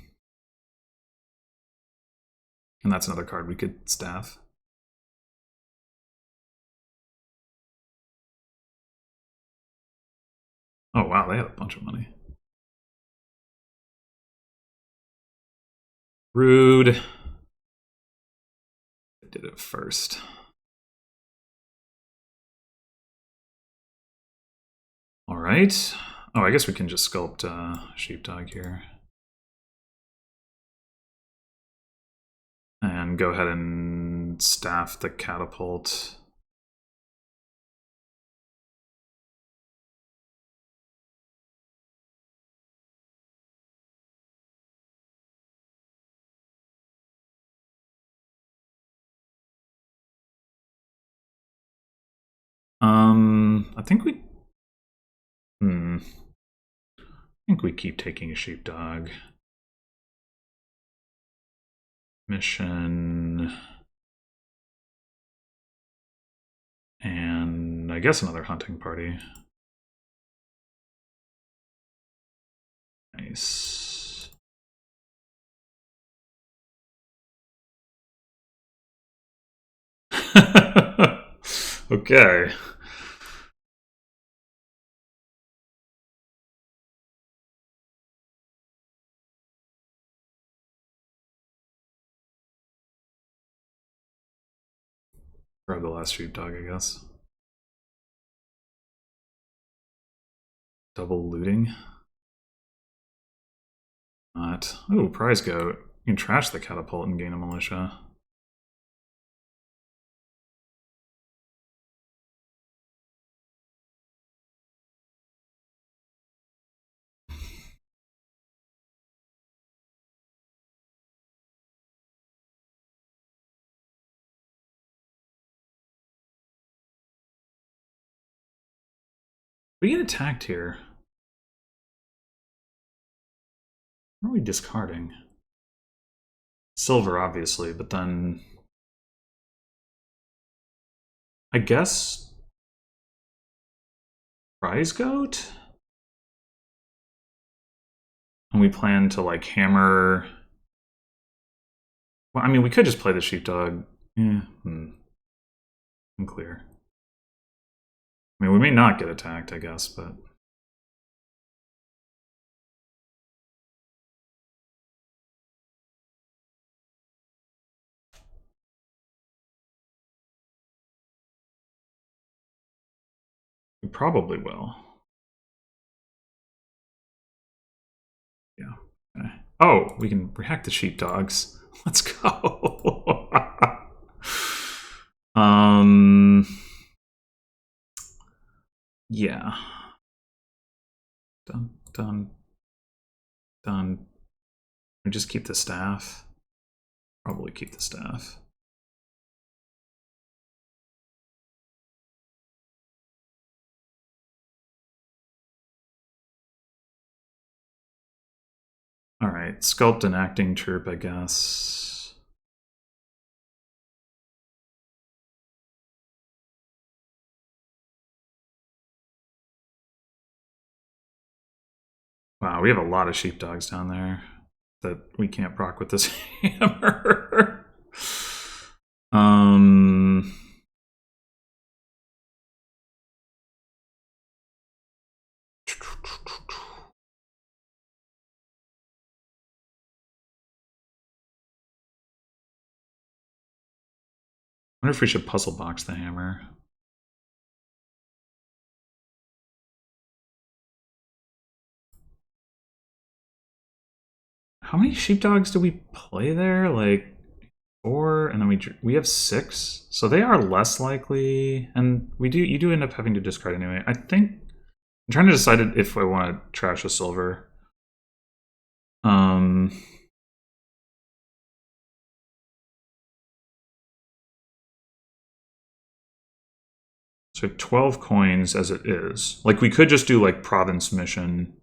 And that's another card we could staff. Oh wow, they had a bunch of money. Rude. I did it first. All right. Oh, I guess we can just sculpt sheepdog here. And go ahead and staff the catapult. I think we keep taking a sheepdog. Mission. And I guess another hunting party. Nice. Okay. Grab the last sheepdog, I guess. Double looting. Not. Oh, prize goat. You can trash the catapult and gain a militia. We get attacked here. What are we discarding? Silver, obviously, but then I guess prize goat? And we plan to like hammer. Well, I mean, we could just play the sheepdog. Yeah, unclear. I mean, we may not get attacked, I guess, but we probably will. Yeah. Okay. Oh, we can react the sheepdogs. Let's go. Yeah. Dun, dun, dun. We just keep the staff. Probably keep the staff. All right, sculpt an acting troupe, I guess. Wow, we have a lot of sheepdogs down there that we can't proc with this hammer. um, I wonder if we should puzzle box the hammer. How many sheepdogs do we play there? Like 4, and then we have 6, so they are less likely. And you do end up having to discard anyway. I think I'm trying to decide if I want to trash a silver. So 12 coins as it is. Like we could just do like province mission.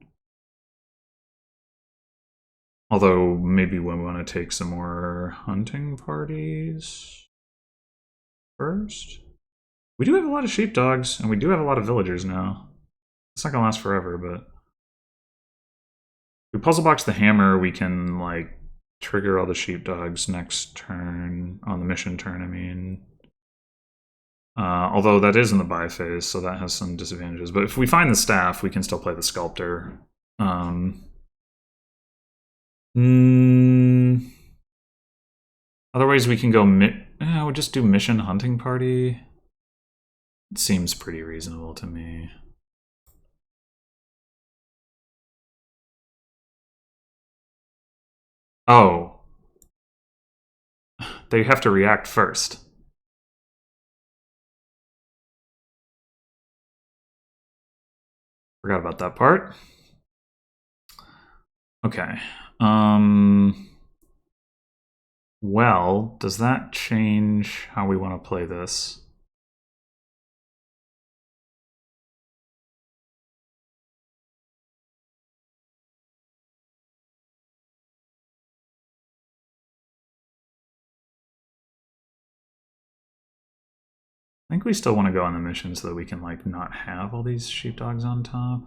Although maybe we want to take some more hunting parties first. We do have a lot of sheepdogs, and we do have a lot of villagers now. It's not gonna last forever, but if we puzzle box the hammer, we can like trigger all the sheepdogs next turn, on the mission turn, I mean. Although that is in the buy phase, so that has some disadvantages. But if we find the staff, we can still play the sculptor. Otherwise, we can go. We'll just do mission hunting party. It seems pretty reasonable to me. Oh, they have to react first. Forgot about that part. Okay. Well, does that change how we want to play this? I think we still want to go on the mission so that we can like not have all these sheepdogs on top.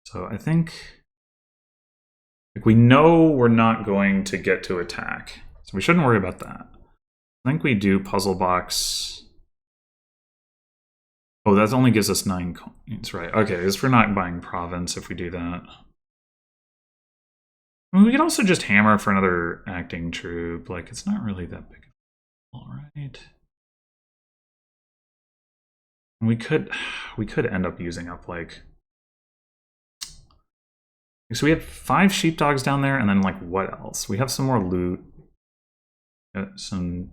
So I think like we know we're not going to get to attack, so we shouldn't worry about that. I think we do puzzle box. Oh, that only gives us 9 coins, right? Okay, because we're not buying province if we do that. I mean, we could also just hammer for another acting troupe. Like, it's not really that big. All right. We could end up using up like. So we have 5 sheepdogs down there, and then like what else? We have some more loot.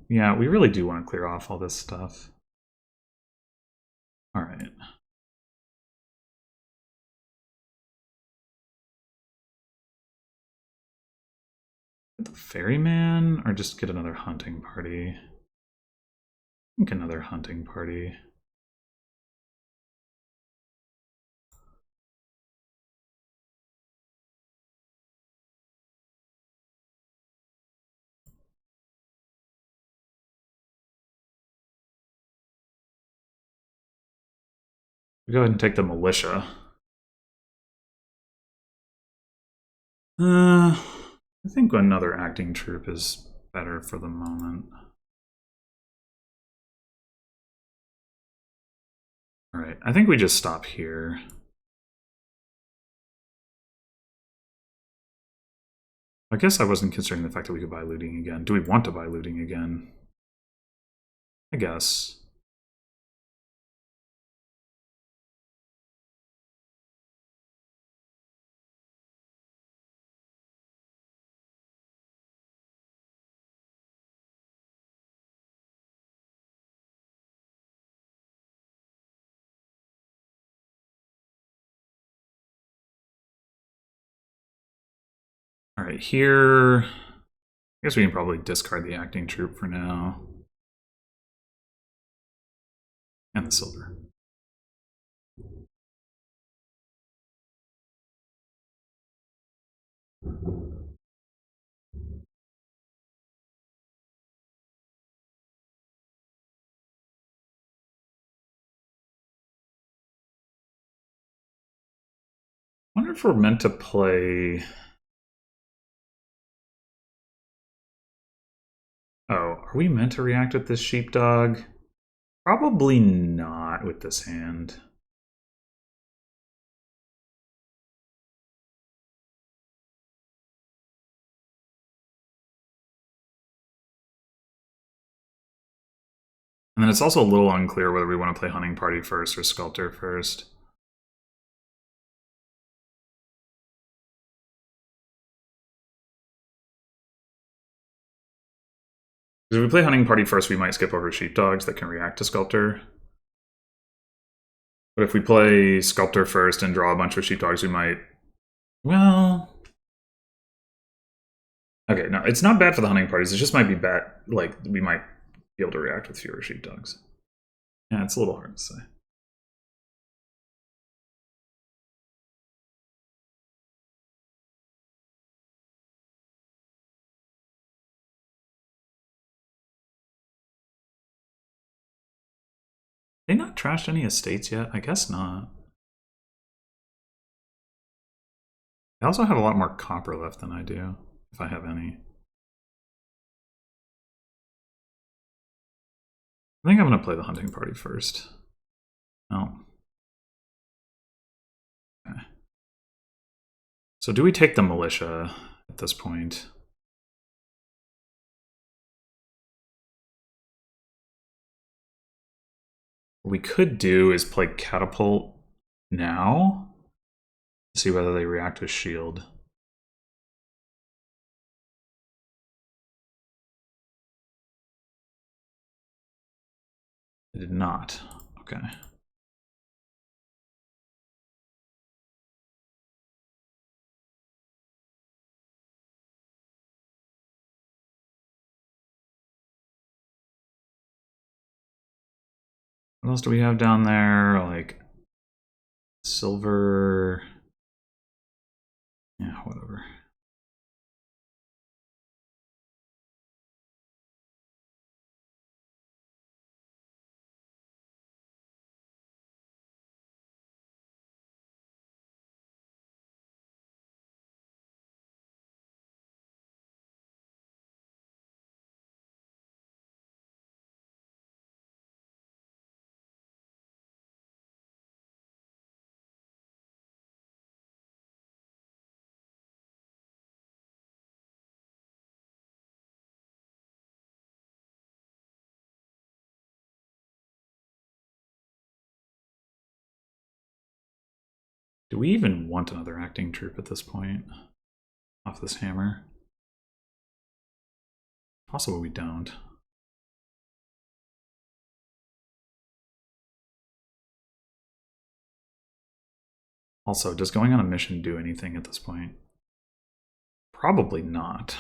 Yeah, we really do want to clear off all this stuff. All right. The ferryman, or just get another hunting party? I think another hunting party. Go ahead and take the militia. I think another acting troupe is better for the moment. All right, I think we just stop here. I guess I wasn't considering the fact that we could buy looting again. Do we want to buy looting again? I guess. right, here, I guess we can probably discard the acting troop for now. And the silver. I wonder if we're meant to play... Oh, are we meant to react with this sheepdog? Probably not with this hand. And then it's also a little unclear whether we want to play Hunting Party first or Sculptor first. Because if we play Hunting Party first, we might skip over Sheepdogs that can react to Sculptor. But if we play Sculptor first and draw a bunch of Sheepdogs, we might... Well... Okay, no, it's not bad for the Hunting Parties. It just might be bad, like, we might be able to react with fewer Sheepdogs. Yeah, it's a little hard to say. They not trashed any estates yet? I guess not. They also have a lot more copper left than I do, if I have any. I think I'm going to play the Hunting Party first. Oh. Okay. So do we take the Militia at this point? What we could do is play Catapult now. See whether they react with Shield. They did not. Okay. What else do we have down there? Like silver. Yeah, whatever. Do we even want another acting troop at this point? Off this hammer? Possible we don't. Also, does going on a mission do anything at this point? Probably not.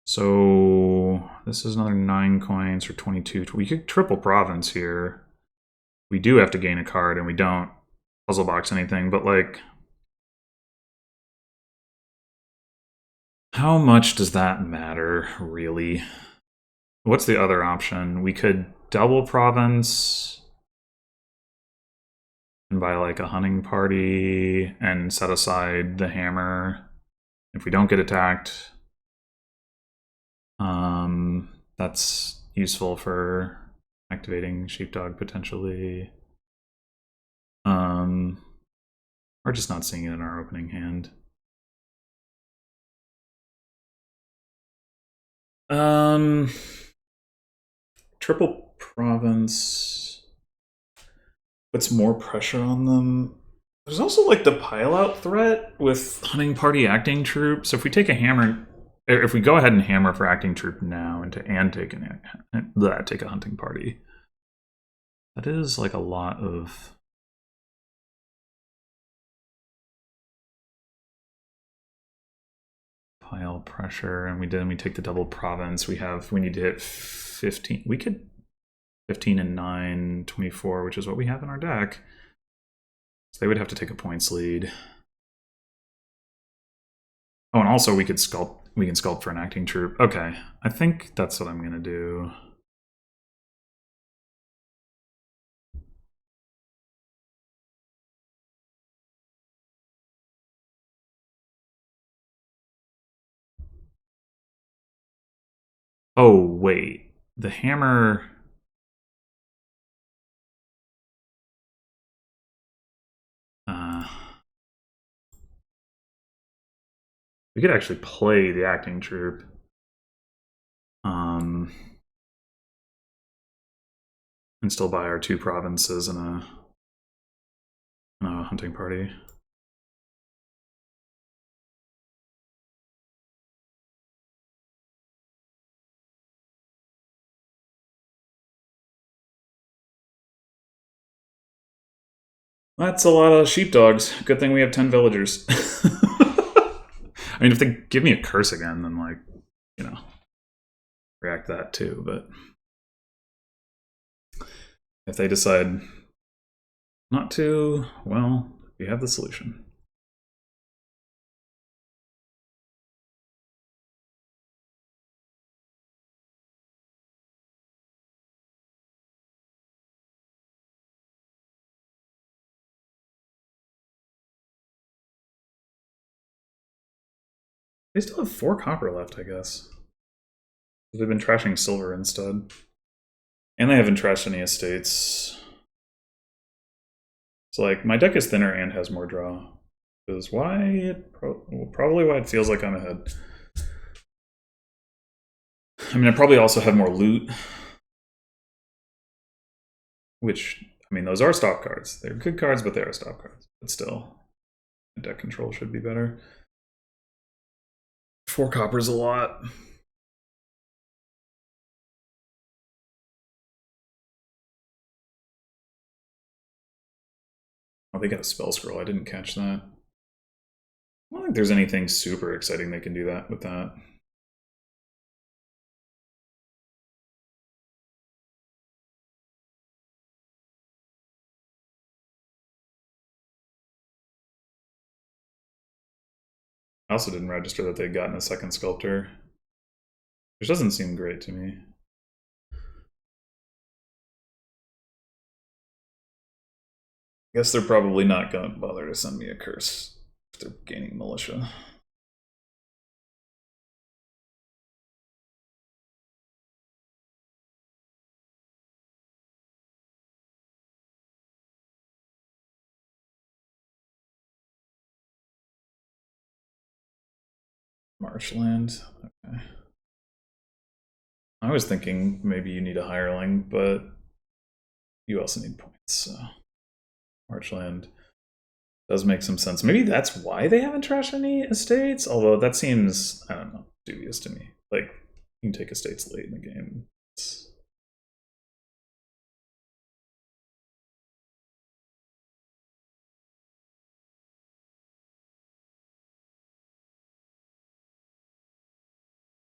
So this is another 9 coins for 22. We could triple province here. We do have to gain a card, and we don't puzzle box anything, but like, how much does that matter, really? What's the other option? We could double province and buy like a hunting party and set aside the hammer. If we don't get attacked, that's useful for activating sheepdog potentially. We're just not seeing it in our opening hand. Triple province puts more pressure on them. There's also like the pileout threat with hunting party acting troop. So if we take a hammer, if we go ahead and hammer for acting troop now and take a hunting party, That is like a lot of pile pressure, and we take the double province. We need to hit 15. We could 15 and 9, 24, which is what we have in our deck. So they would have to take a points lead. Oh, and also we can sculpt for an acting troop. Okay, I think that's what I'm gonna do. Oh, wait. The hammer... we could actually play the acting troop. And still buy our 2 provinces in a hunting party. That's a lot of sheepdogs. Good thing we have 10 villagers. I mean, if they give me a curse again, then, like, you know, react that too. But if they decide not to, well, we have the solution. They still have 4 copper left, I guess. They've been trashing silver instead. And they haven't trashed any estates. So, like, my deck is thinner and has more draw. Is why it probably why it feels like I'm ahead. I mean, I probably also have more loot. Which, I mean, those are stop cards. They're good cards, but they are stop cards. But still, deck control should be better. 4 copper's a lot. Oh, they got a spell scroll. I didn't catch that. I don't think there's anything super exciting they can do that with that. I also didn't register that they'd gotten a second sculptor, which doesn't seem great to me. I guess they're probably not going to bother to send me a curse if they're gaining militia. Marshland. Okay. I was thinking maybe you need a hireling, but you also need points, so Marshland does make some sense. Maybe that's why they haven't trashed any estates, although that seems, I don't know, dubious to me. Like, you can take estates late in the game.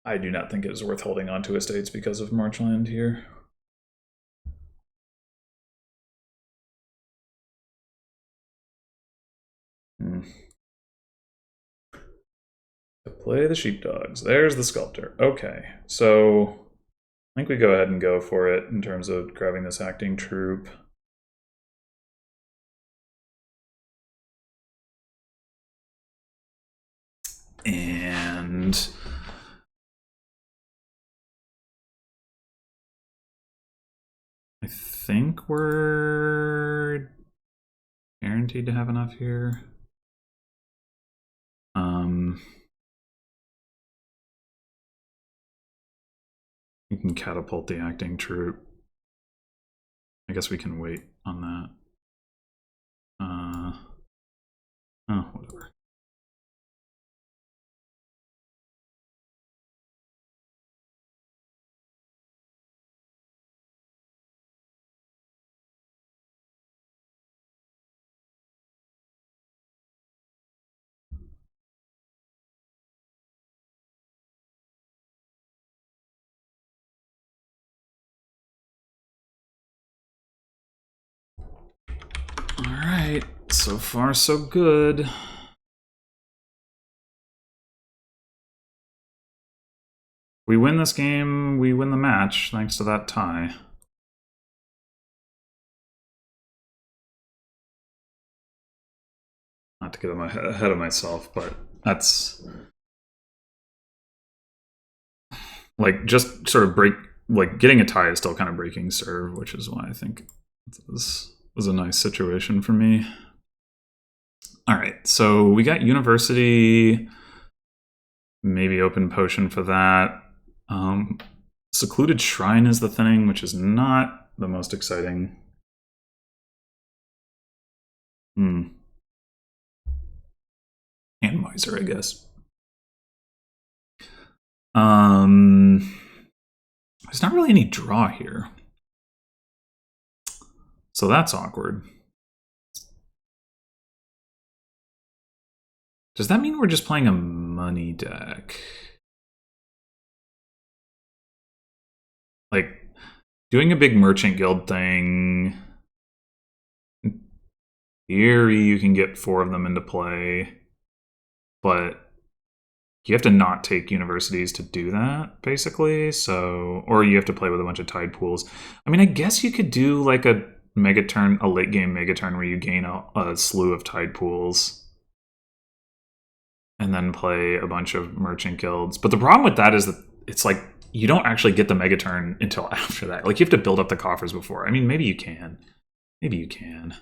I do not think it is worth holding on to estates because of Marchland here. To play the sheepdogs. There's the sculptor. Okay, so I think we go ahead and go for it in terms of grabbing this acting troop. And I think we're guaranteed to have enough here. We can catapult the acting troop. I guess we can wait on that. Oh, whatever. So far, so good. We win this game, we win the match, thanks to that tie. Not to get ahead of myself, but that's... like, just sort of like, getting a tie is still kind of breaking serve, which is why I think this was a nice situation for me. All right, so we got University, maybe Open Potion for that. Secluded Shrine is the thing, which is not the most exciting. And Miser, I guess. There's not really any draw here. So that's awkward. Does that mean we're just playing a money deck? Like, doing a big Merchant Guild thing... in theory, you can get 4 of them into play, but you have to not take universities to do that, basically. So, or you have to play with a bunch of tide pools. I mean, I guess you could do like a mega turn, a late game mega turn where you gain a slew of tide pools and then play a bunch of merchant guilds. But the problem with that is that it's like you don't actually get the mega turn until after that. Like, you have to build up the coffers before. I mean, maybe you can. Maybe you can.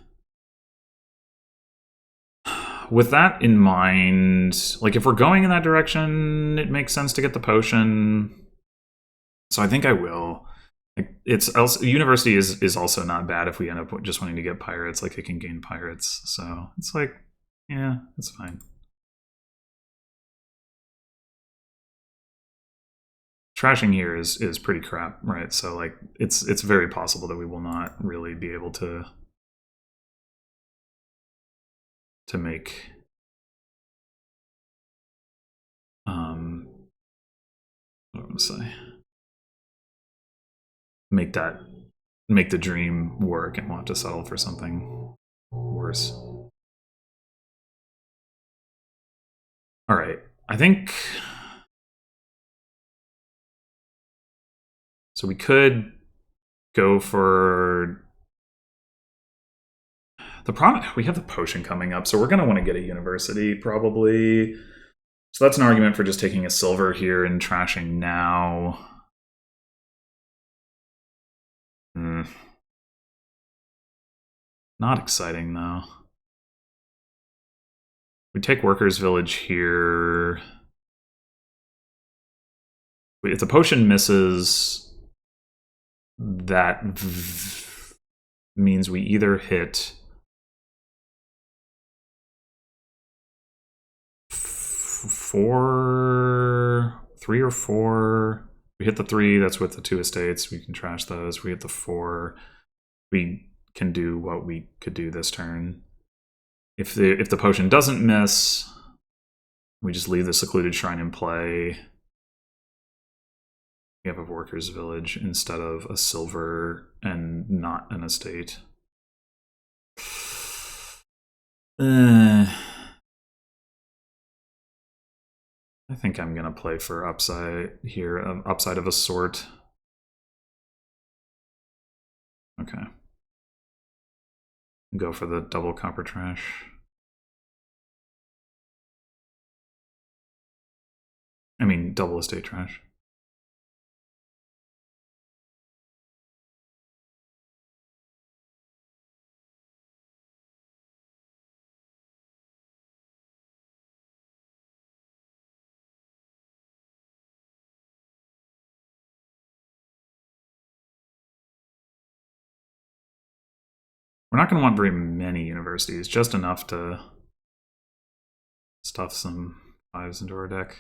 With that in mind, like, if we're going in that direction, it makes sense to get the potion. So I think I will. Like, it's also, University is also not bad if we end up just wanting to get pirates. Like, it can gain pirates. So it's like, yeah, it's fine. Trashing here is pretty crap, right? So like, it's very possible that we will not really be able to make what am I gonna say? Make the dream work and want to settle for something worse. All right, I think so. We could go for the problem. We have the potion coming up, so we're going to want to get a university probably. So that's an argument for just taking a silver here and trashing now. Not exciting, though. We take Workers' Village here. If the potion misses, that means we either hit 3 or 4. We hit the 3, that's with the 2 estates. We can trash those. We hit the 4. We can do what we could do this turn. If the potion doesn't miss, we just leave the Secluded Shrine in play. We have a Workers' Village instead of a silver and not an estate. I think I'm gonna play for upside here, upside of a sort. Okay. Go for the double copper trash. I mean, double estate trash. We're not going to want very many universities, just enough to stuff some 5s into our deck.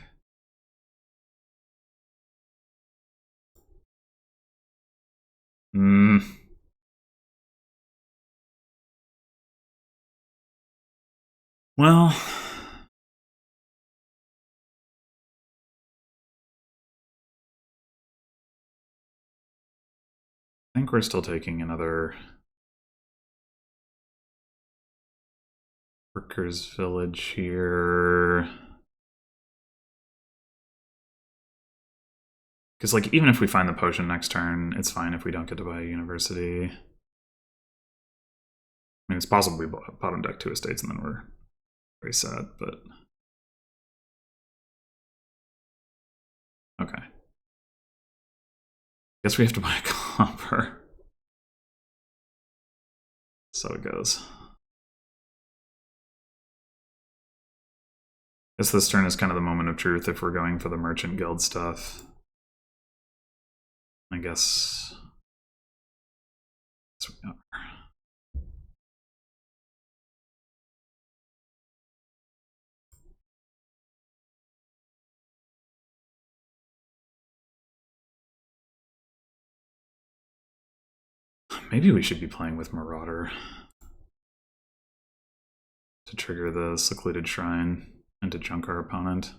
Well, I think we're still taking another Workers' village here. Because, like, even if we find the potion next turn, it's fine if we don't get to buy a university. I mean, it's possible we bottom deck 2 estates and then we're very sad, but... Okay. Guess we have to buy a copper. So it goes. Guess this turn is kind of the moment of truth if we're going for the Merchant Guild stuff. I guess... That's what we are. Maybe we should be playing with Marauder to trigger the Secluded Shrine and to junk our opponent.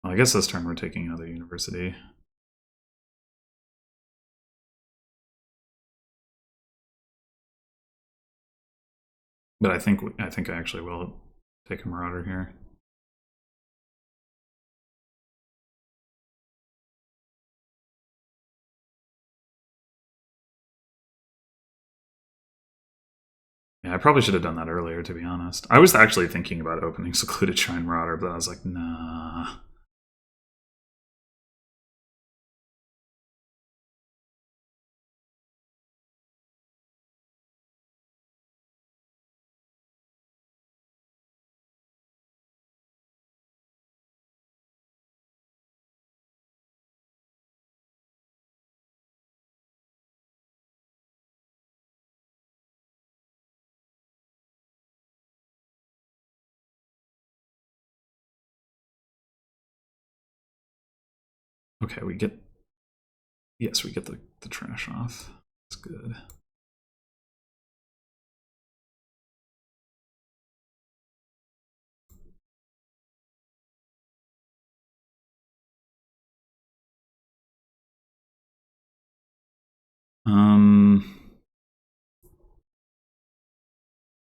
Well, I guess this turn we're taking another university. But I think I actually will take a Marauder here. Yeah, I probably should have done that earlier, to be honest. I was actually thinking about opening Secluded Shrine Marauder, but I was like, nah. Okay, we get... Yes, we get the trash off. That's good. Don't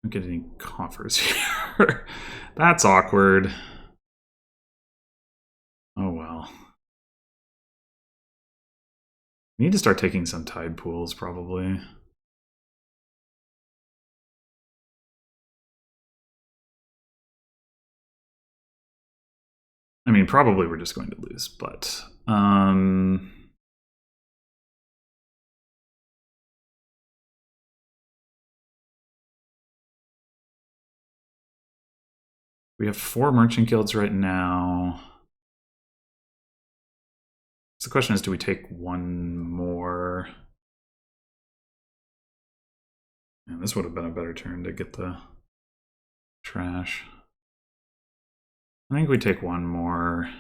get any coffers here. That's awkward. Oh well. We need to start taking some tide pools, probably. I mean, probably we're just going to lose, but... we have 4 merchant guilds right now. So the question is, do we take one more? And this would have been a better turn to get the trash. I think we take one more.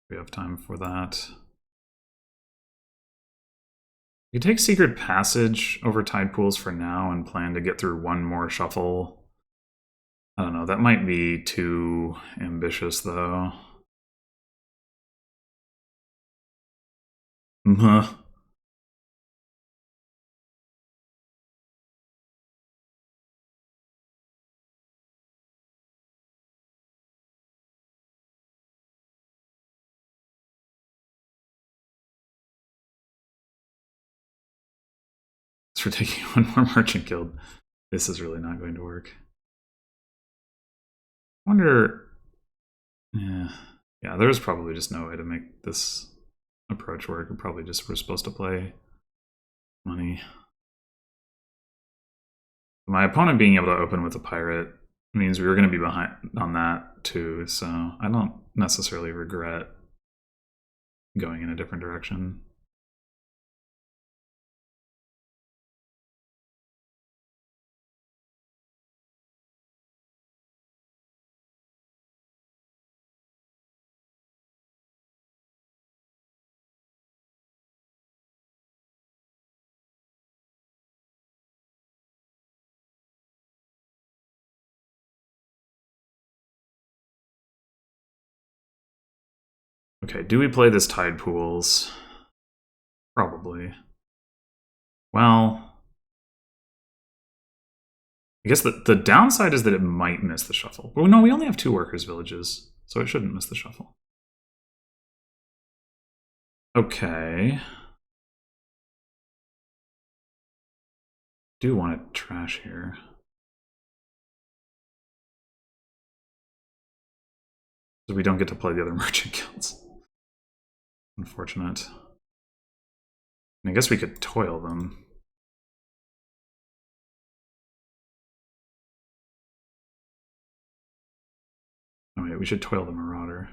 We have time for that. We could take Secret Passage over Tide Pools for now and plan to get through one more shuffle. I don't know, that might be too ambitious though. For taking one more Merchant Guild. This is really not going to work. I wonder... Yeah, there's probably just no way to make this approach work. We probably just were supposed to play money. My opponent being able to open with a pirate means we were going to be behind on that too, so I don't necessarily regret going in a different direction. Okay, do we play this Tide Pools? Probably. Well, I guess the downside is that it might miss the shuffle. But no, we only have 2 workers' villages, so it shouldn't miss the shuffle. Okay. Do want to trash here. So we don't get to play the other merchant guilds. Unfortunate. And I guess we could toil them. Oh wait, we should toil the Marauder.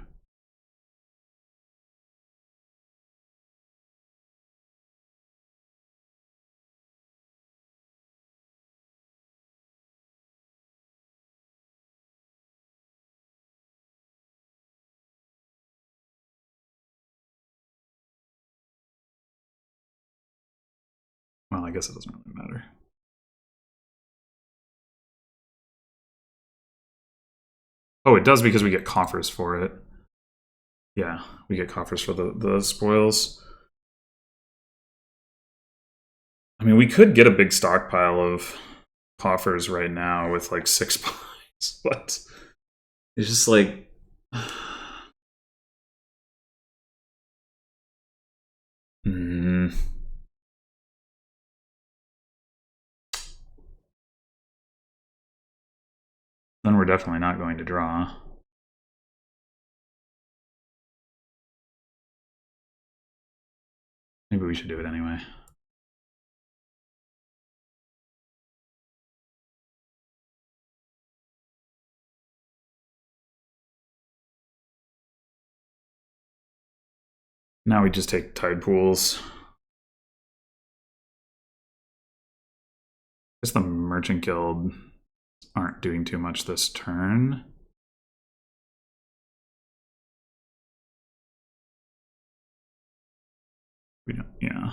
Well, I guess it doesn't really matter. Oh, it does because we get coffers for it. Yeah, we get coffers for the spoils. I mean, we could get a big stockpile of coffers right now with like 6 points, but it's just like... Hmm. Then we're definitely not going to draw. Maybe we should do it anyway. Now we just take Tide Pools. I guess the Merchant Guild aren't doing too much this turn. We don't, yeah.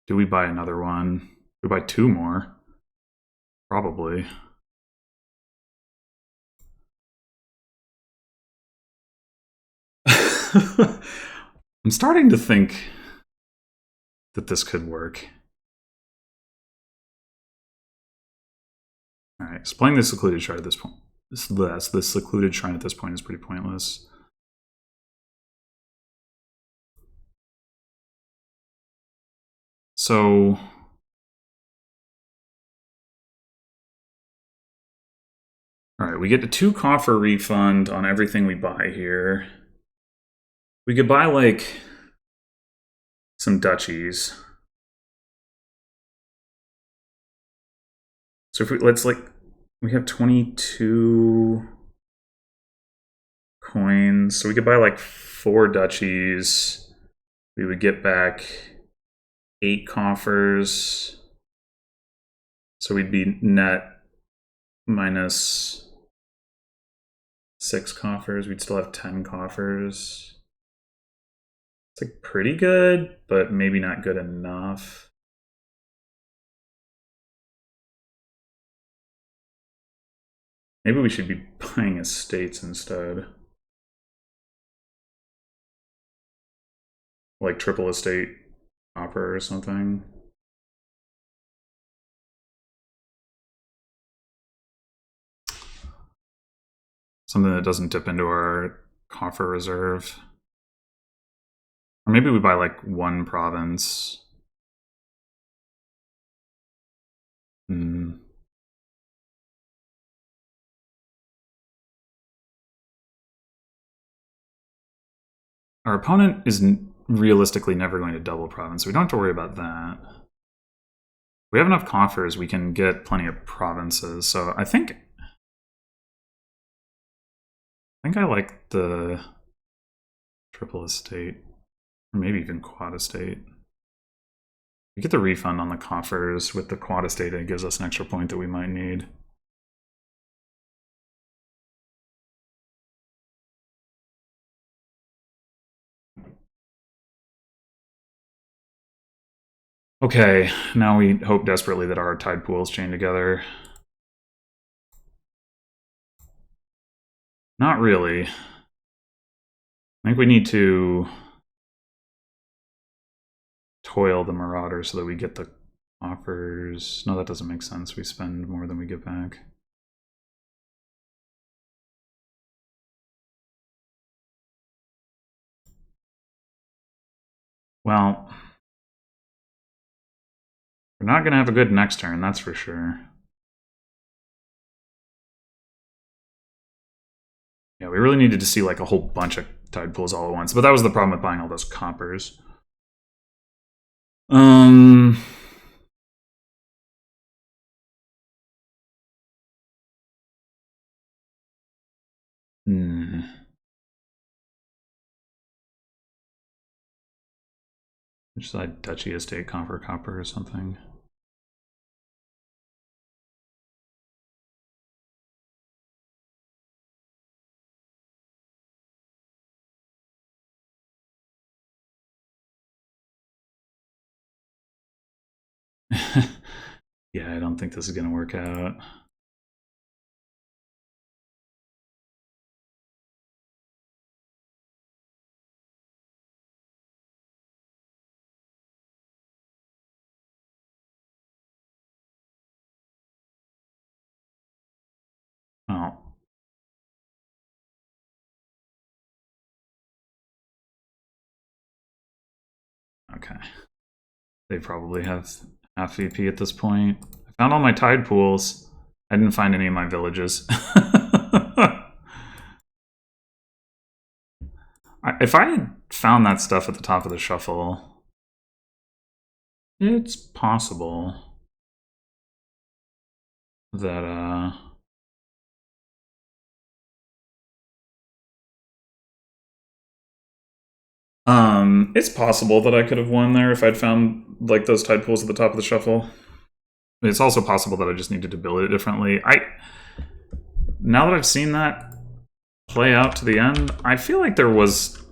Do we buy another one? Do we buy 2 more? Probably. I'm starting to think that this could work. All right, so playing the secluded shrine at this point. The secluded shrine at this point is pretty pointless. So all right, we get a 2 coffer refund on everything we buy here. We could buy like some duchies. So if we we have 22 coins, so we could buy like 4 duchies. We would get back 8 coffers. So we'd be net minus 6 coffers. We'd still have 10 coffers. It's like pretty good, but maybe not good enough. Maybe we should be buying estates instead. Like triple estate copper or something. Something that doesn't dip into our coffer reserve. Or maybe we buy like 1 province. Our opponent is realistically never going to double province, so we don't have to worry about that. If we have enough coffers, we can get plenty of provinces. So I think I like the triple estate, or maybe even quad estate. We get the refund on the coffers with the quad estate, and it gives us an extra point that we might need. Okay, now we hope desperately that our tide pools chain together. Not really. I think we need to toil the Marauder so that we get the offers. No, that doesn't make sense. We spend more than we get back. Well, we're not going to have a good next turn, that's for sure. Yeah, we really needed to see like a whole bunch of tide pools all at once, but that was the problem with buying all those coppers. Hmm. Just like Duchy Estate copper or something. Yeah, I don't think this is going to work out. Oh. Okay. They probably have half VP at this point. I found all my tide pools. I didn't find any of my villages. If I had found that stuff at the top of the shuffle, it's possible that it's possible that I could have won there if I'd found like those tide pools at the top of the shuffle. It's also possible that I just needed to build it differently. Now that I've seen that play out to the end, I feel like there was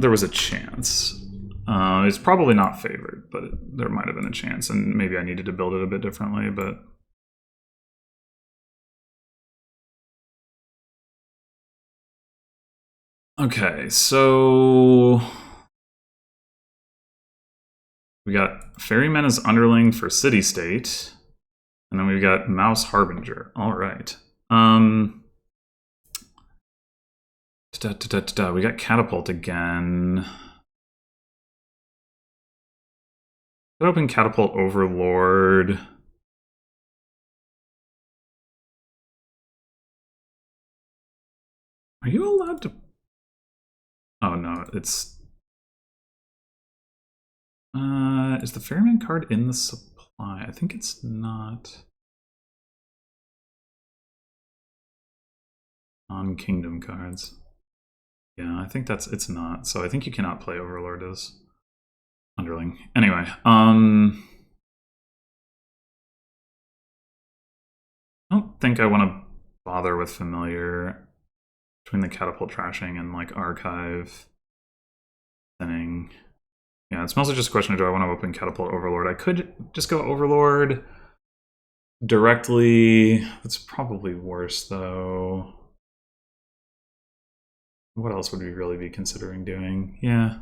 a chance. It's probably not favored, but there might have been a chance, and maybe I needed to build it a bit differently, but... Okay, so... we got Ferryman as Underling for City State, and then we've got Mouse Harbinger. All right. We got Catapult again. Open Catapult Overlord. Are you allowed to... Oh no, it's... is the Ferryman card in the supply? I think it's not. On Kingdom cards. Yeah, I think it's not. So I think you cannot play Overlord as Underling. Anyway, I don't think I want to bother with Familiar between the Catapult trashing and like Archive thinning. Yeah, it's mostly just a question of do I want to open Catapult Overlord. I could just go Overlord directly. It's probably worse though. What else would we really be considering doing? Yeah.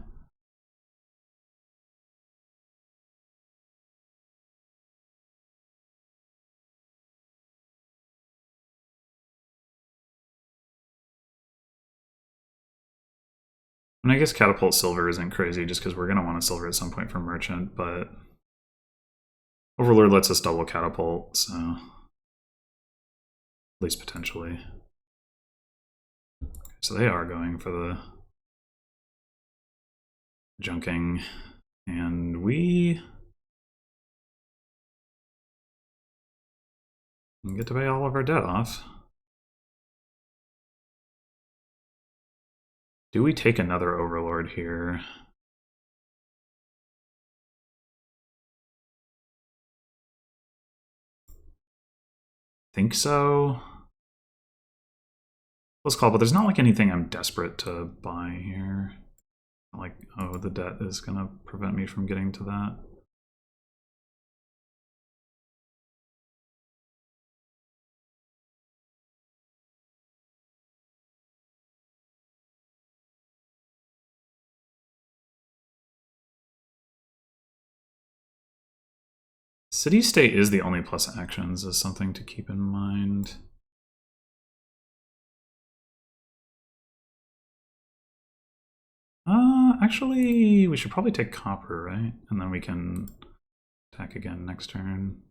I mean, I guess Catapult Silver isn't crazy just because we're going to want a Silver at some point for Merchant, but Overlord lets us double Catapult, so at least potentially. So they are going for the junking, and we get to pay all of our debt off. Do we take another Overlord here? Think so. Close call, but there's not like anything I'm desperate to buy here. Like, oh, the debt is going to prevent me from getting to that. City-state is the only plus actions, is something to keep in mind. Actually, we should probably take copper, right? And then we can attack again next turn.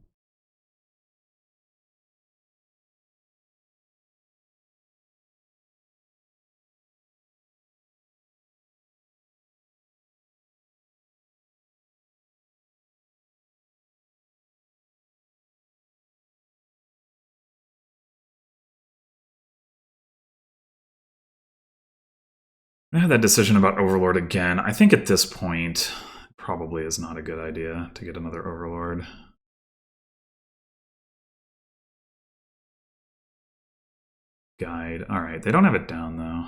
I have that decision about Overlord again. I think at this point, it probably is not a good idea to get another Overlord. Guide. All right, they don't have it down though.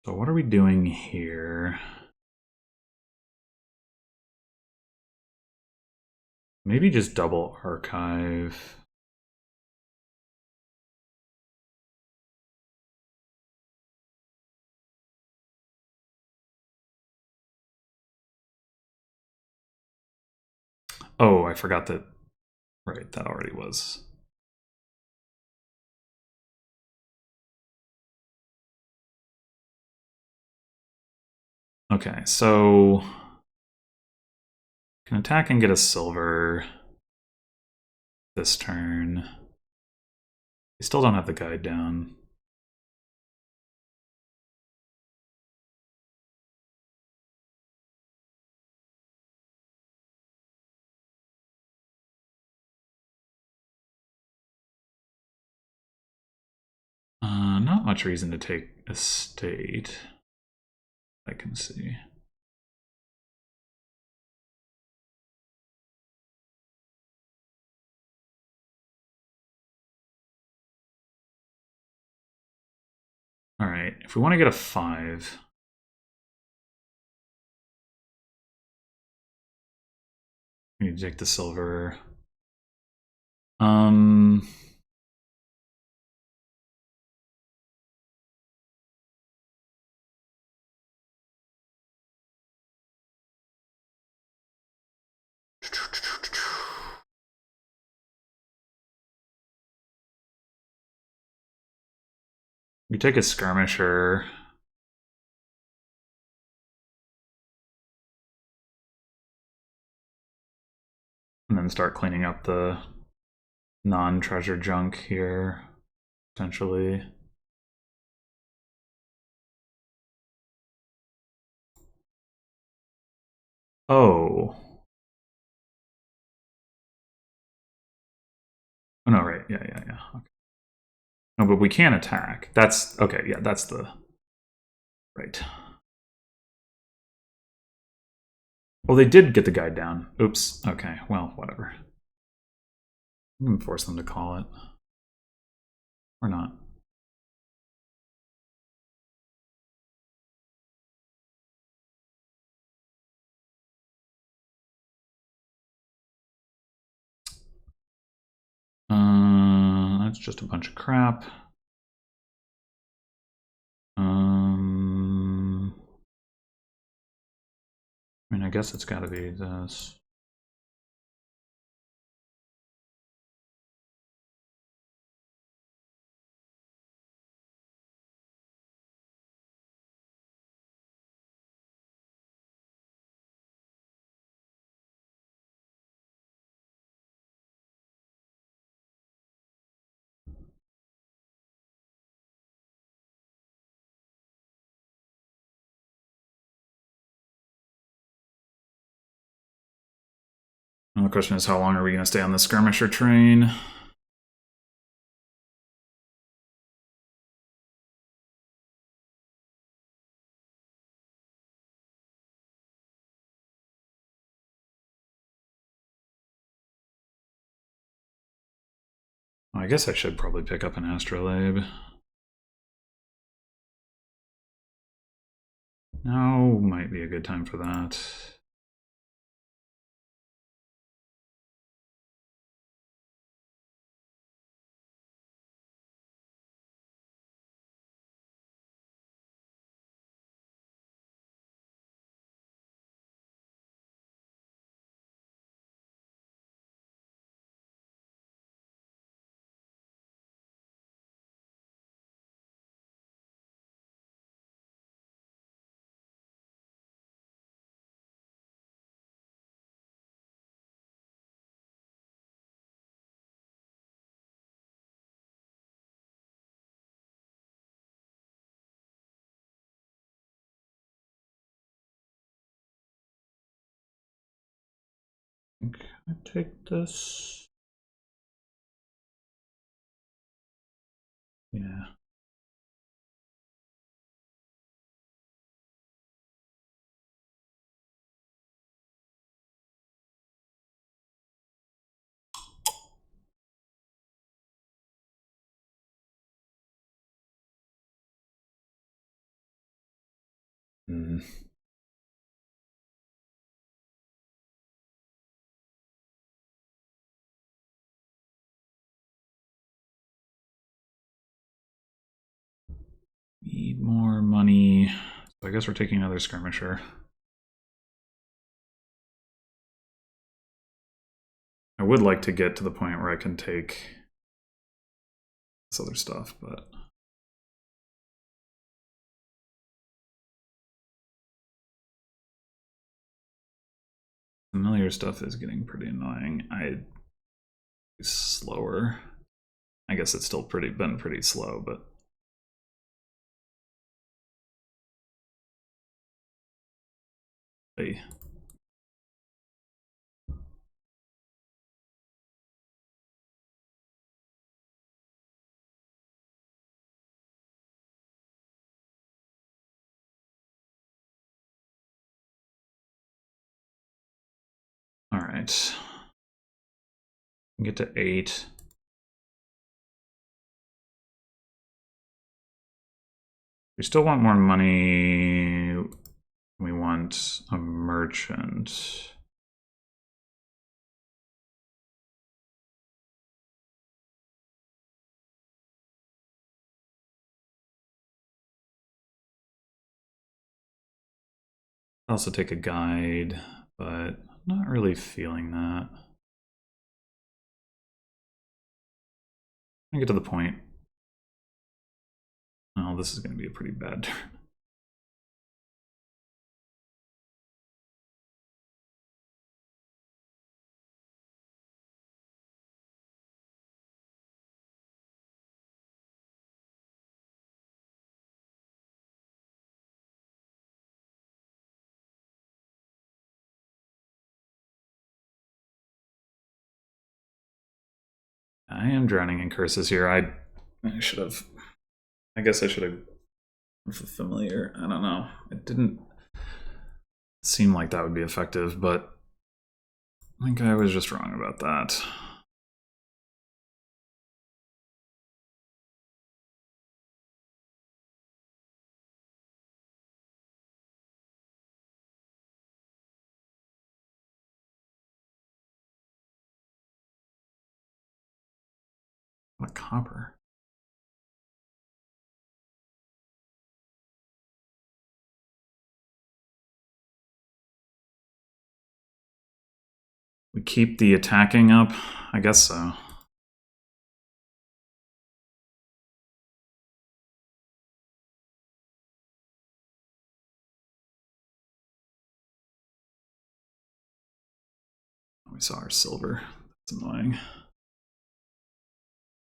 So what are we doing here? Maybe just double archive. Oh, I forgot that. Right, that already was. Okay, so can attack and get a silver this turn. We still don't have the guide down. Not much reason to take a state. I can see. All right, if we want to get a 5, we need to take the silver. We take a skirmisher. And then start cleaning up the non-treasure junk here, potentially. Oh. Oh, no, right. Yeah. Okay. No, but we can attack. That's, okay, yeah, that's the, right. Well, they did get the guide down. Oops. Okay, well, whatever. I'm going to force them to call it. Or not. That's just a bunch of crap. I mean, I guess it's got to be this. the question is, how long are we going to stay on the skirmisher train? I guess I should probably pick up an astrolabe. Now might be a good time for that. I take this. Yeah. Hmm. Need more money. So I guess we're taking another skirmisher. I would like to get to the point where I can take this other stuff, but familiar stuff is getting pretty annoying. Slower. I guess it's still been pretty slow, but hey. All right. Get to 8. We still want more money. We want a merchant. I'll also take a guide, but not really feeling that. I get to the point. Oh, this is going to be a pretty bad turn. I am drowning in curses here. I should have. I guess I should have familiar. I don't know. It didn't seem like that would be effective, but I think I was just wrong about that. What copper? We keep the attacking up? I guess so. We saw our silver. That's annoying.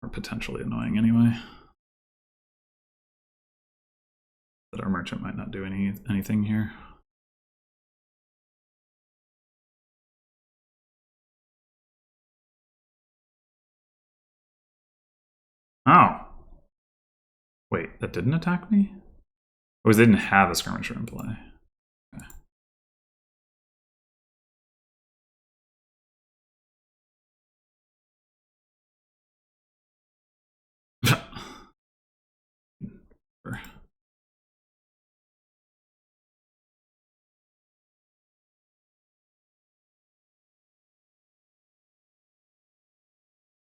Or potentially annoying anyway. But our merchant might not do anything here. Oh. Wait, that didn't attack me? Or they didn't have a skirmisher in play? Okay.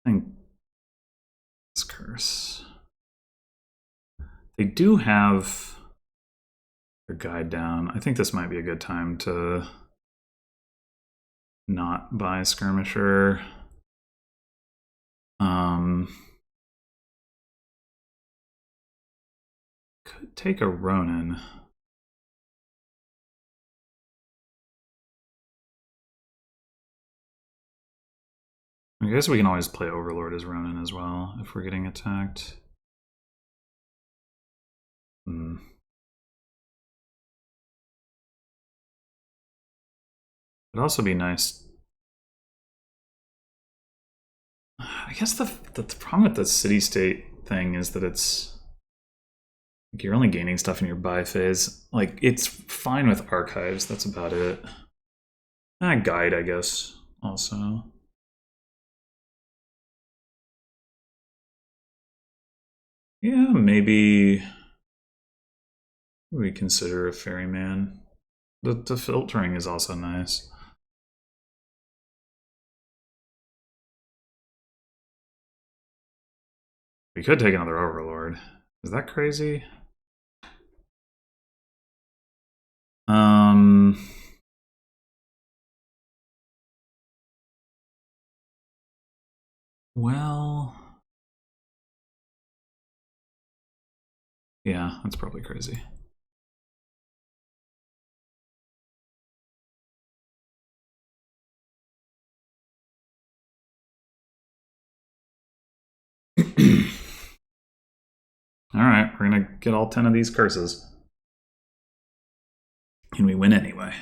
I think this curse. They do have their guide down. I think this might be a good time to not buy skirmisher. Could take a Ronin. I guess we can always play Overlord as Ronin as well if we're getting attacked. It'd also be nice. I guess the problem with the city-state thing is that it's like you're only gaining stuff in your buy phase. Like, it's fine with archives, that's about it. Guide, I guess, also. Yeah, maybe we consider a ferryman. The filtering is also nice. We could take another Overlord. Is that crazy? Well, yeah, that's probably crazy. Alright, we're gonna get all 10 of these curses. And we win anyway.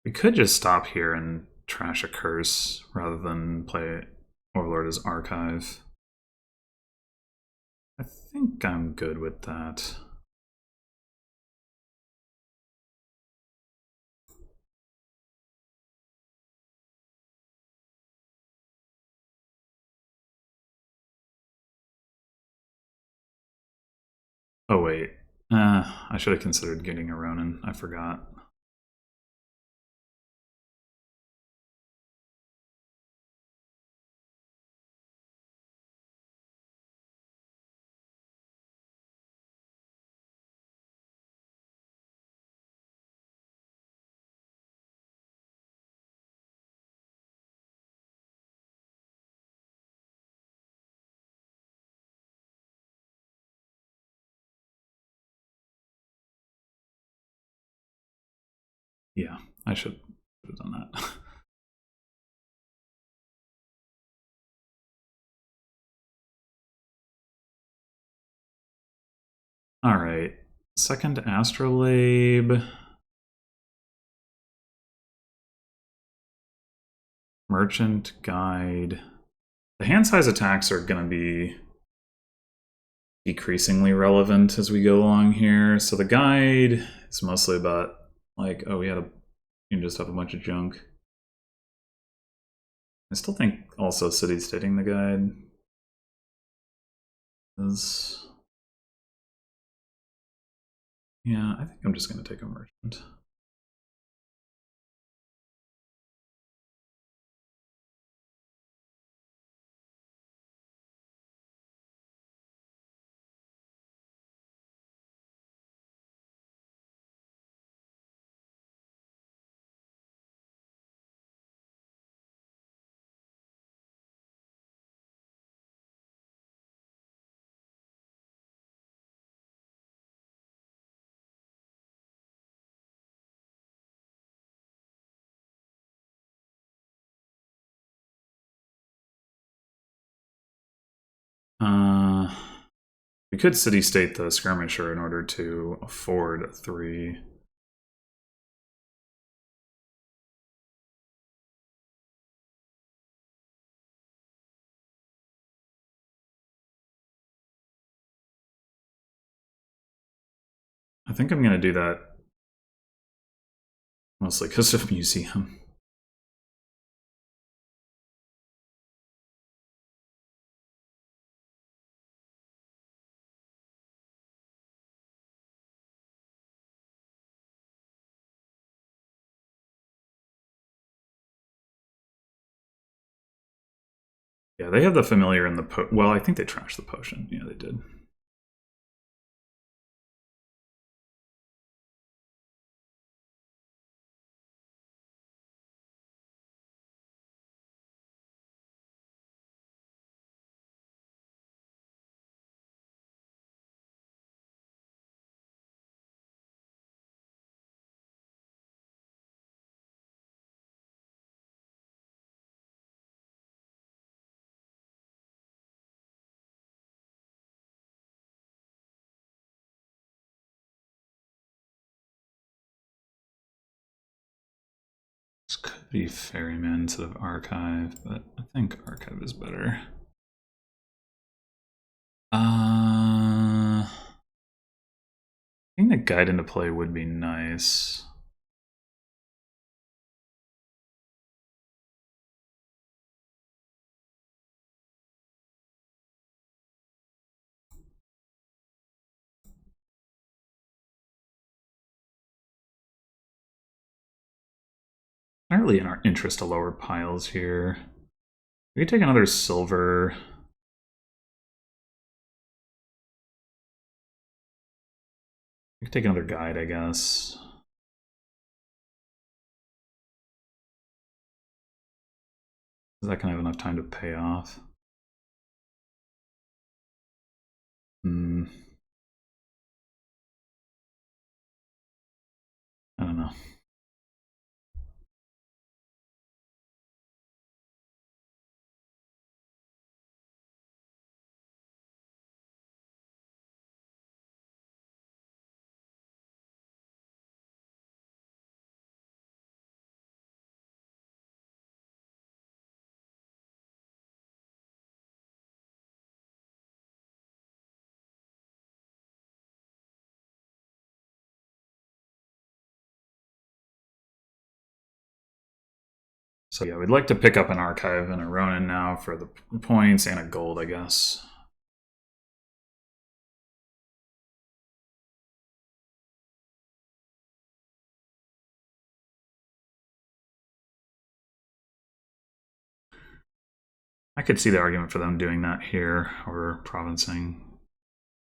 We could just stop here and trash a curse rather than play Overlord as Archive. I think I'm good with that. Oh wait, I should have considered getting a Ronin. I forgot. Yeah, I should have done that. All right, second Astrolabe. Merchant Guide. The hand size attacks are going to be decreasingly relevant as we go along here. So the guide is mostly about like, oh, you can just have a bunch of junk. I still think also city stating the guide is, yeah, I think I'm just going to take a merchant. We could city state the skirmisher in order to afford a 3. I think I'm going to do that mostly because of museum. Yeah, they have the familiar in the well, I think they trashed the potion. Yeah, they did. This could be Ferryman instead of Archive, but I think Archive is better. I think the Guide into Play would be nice. Not really in our interest to lower piles here. We could take another silver. We could take another guide, I guess. Is that gonna have enough time to pay off? Hmm. I don't know. So yeah, we'd like to pick up an Archive and a Ronin now for the points and a gold, I guess. I could see the argument for them doing that here, or provincing.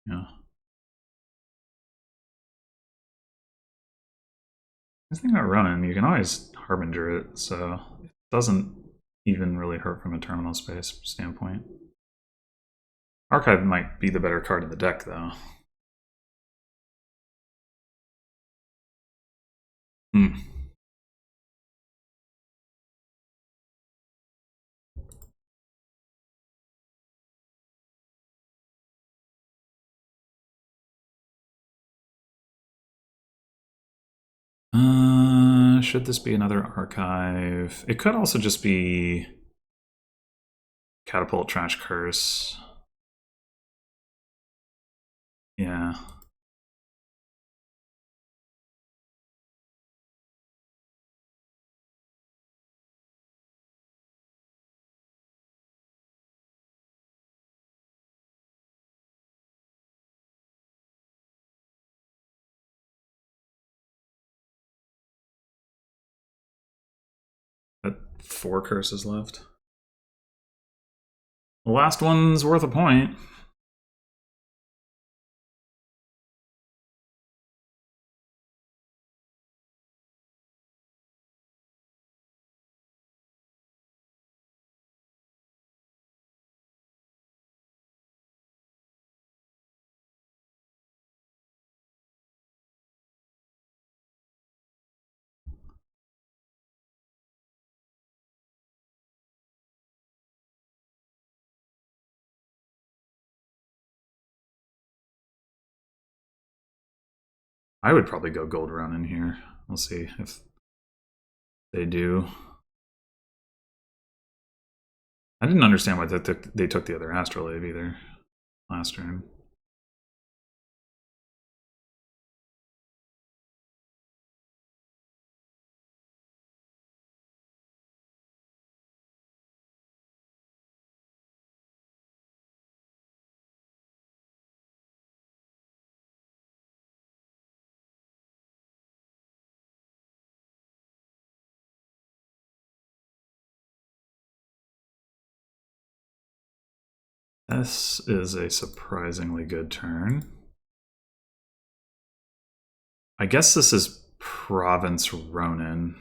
Yeah. The thing about Ronin, you can always Harbinger it, so it doesn't even really hurt from a terminal space standpoint. Archive might be the better card in the deck, though. Hmm. Should this be another Archive? It could also just be Catapult, Trash, Curse. Yeah. Got 4 curses left. The last one's worth a point. I would probably go gold run in here. We'll see if they do. I didn't understand why they took the other astrolabe either last turn. This is a surprisingly good turn. I guess this is Province Ronin.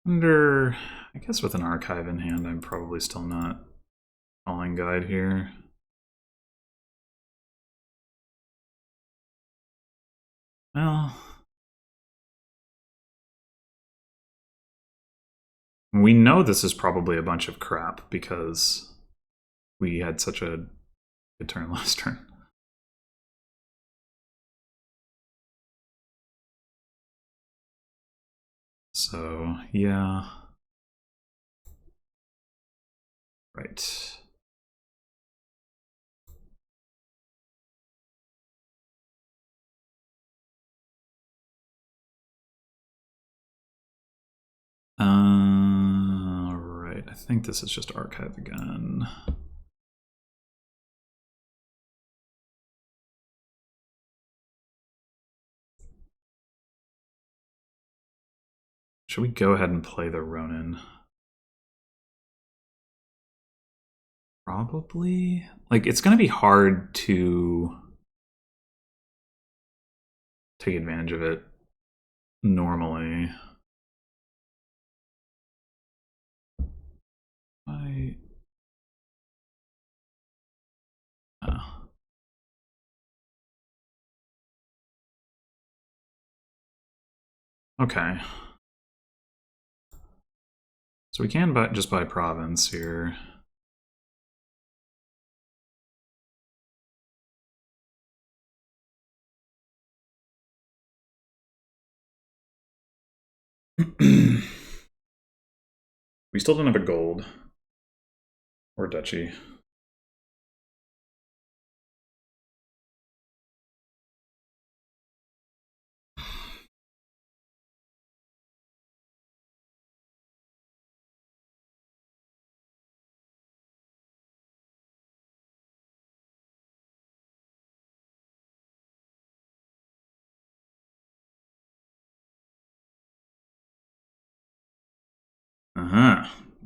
I guess with an archive in hand, I'm probably still not calling guide here. Well, we know this is probably a bunch of crap because we had such a good turn last turn. So, yeah. Right. Right. I think this is just archive again. Should we go ahead and play the Ronin? Probably. Like, it's going to be hard to take advantage of it normally. Okay. So we can just buy province here. We still don't have a gold or duchy.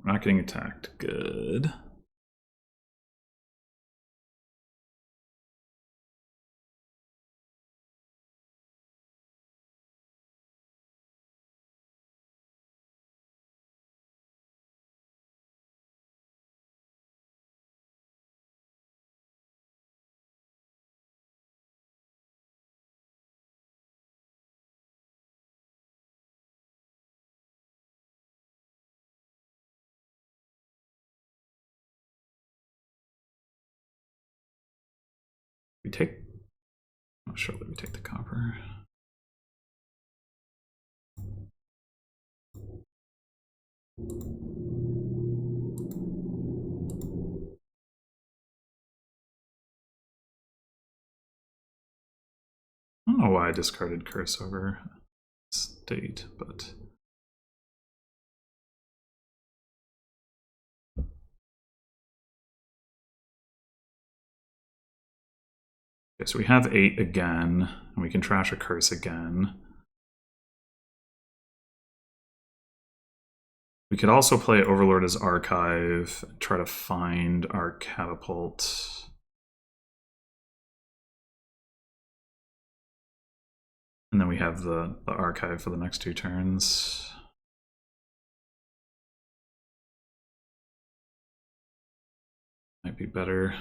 Not getting attacked. Good. We take. Oh, surely we take the copper. I don't know why I discarded curse over state, but okay, so we have 8 again, and we can trash a curse again. We could also play Overlord as Archive, try to find our catapult. And then we have the Archive for the next 2 turns. Might be better.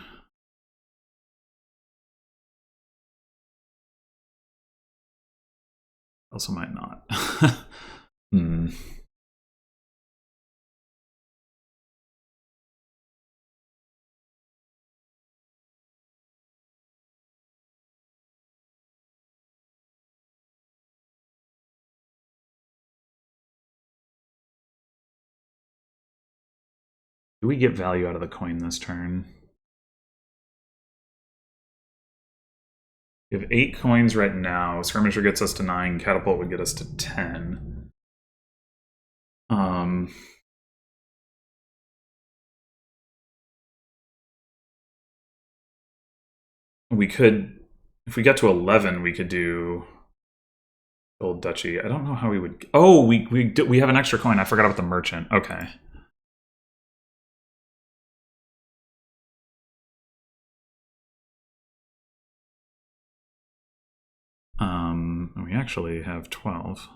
Also might not. Hmm. Do we get value out of the coin this turn? We have 8 coins right now. Skirmisher gets us to 9. Catapult would get us to 10. We could, if we get to 11, we could do Gold Duchy. I don't know how we would. Oh, we have an extra coin. I forgot about the merchant. Okay. We actually have 12.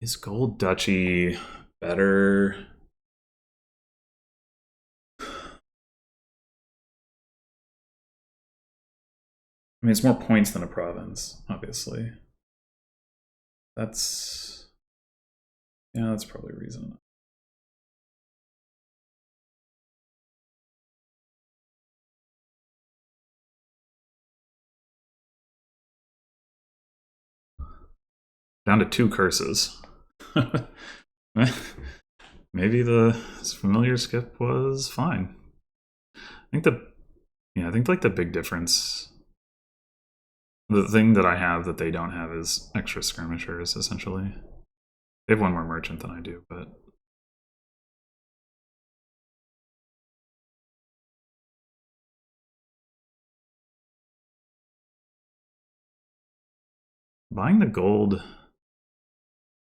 Is Gold Duchy better? I mean, it's more points than a province, obviously. That's probably a reason. Down to 2 curses. Maybe the familiar skip was fine. I think like the big difference, the thing that I have that they don't have is extra skirmishers, essentially. They have 1 more merchant than I do, but buying the gold,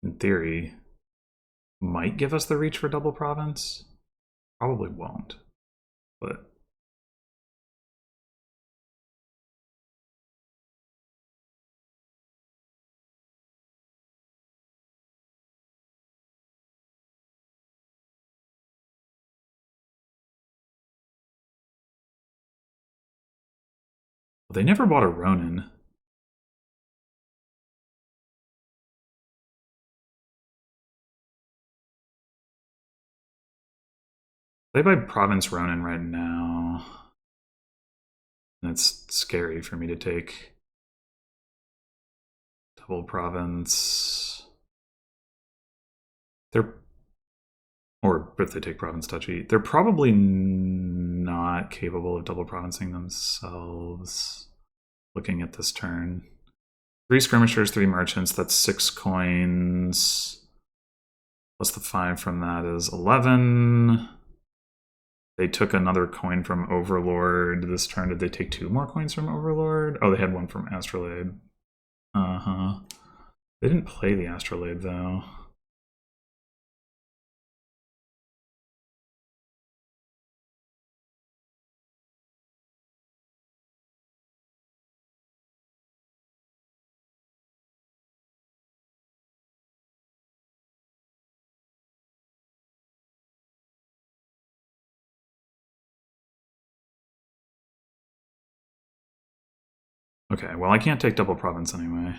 in theory, might give us the reach for double province. Probably won't, but they never bought a Ronin. They buy Province Ronin right now. And it's scary for me to take double province. Or if they take province touchy, they're probably not capable of double provincing themselves. Looking at this turn. 3 skirmishers, 3 merchants, that's 6 coins. Plus the 5 from that is 11. They took another coin from Overlord this turn. Did they take 2 more coins from Overlord? Oh, they had 1 from Astrolabe. Uh-huh. They didn't play the Astrolabe, though. Okay, well, I can't take double province anyway.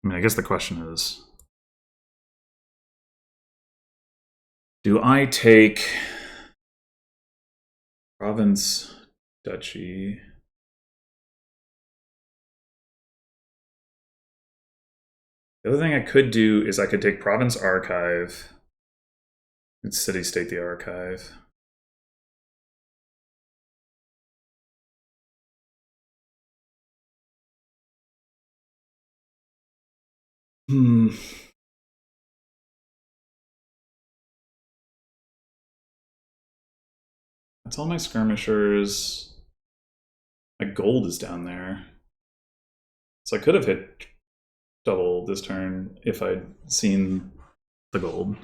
I mean, I guess the question is, do I take province duchy? The other thing I could do is I could take province archive and city state the archive. That's all my skirmishers. My gold is down there. So I could have hit double this turn if I'd seen the gold.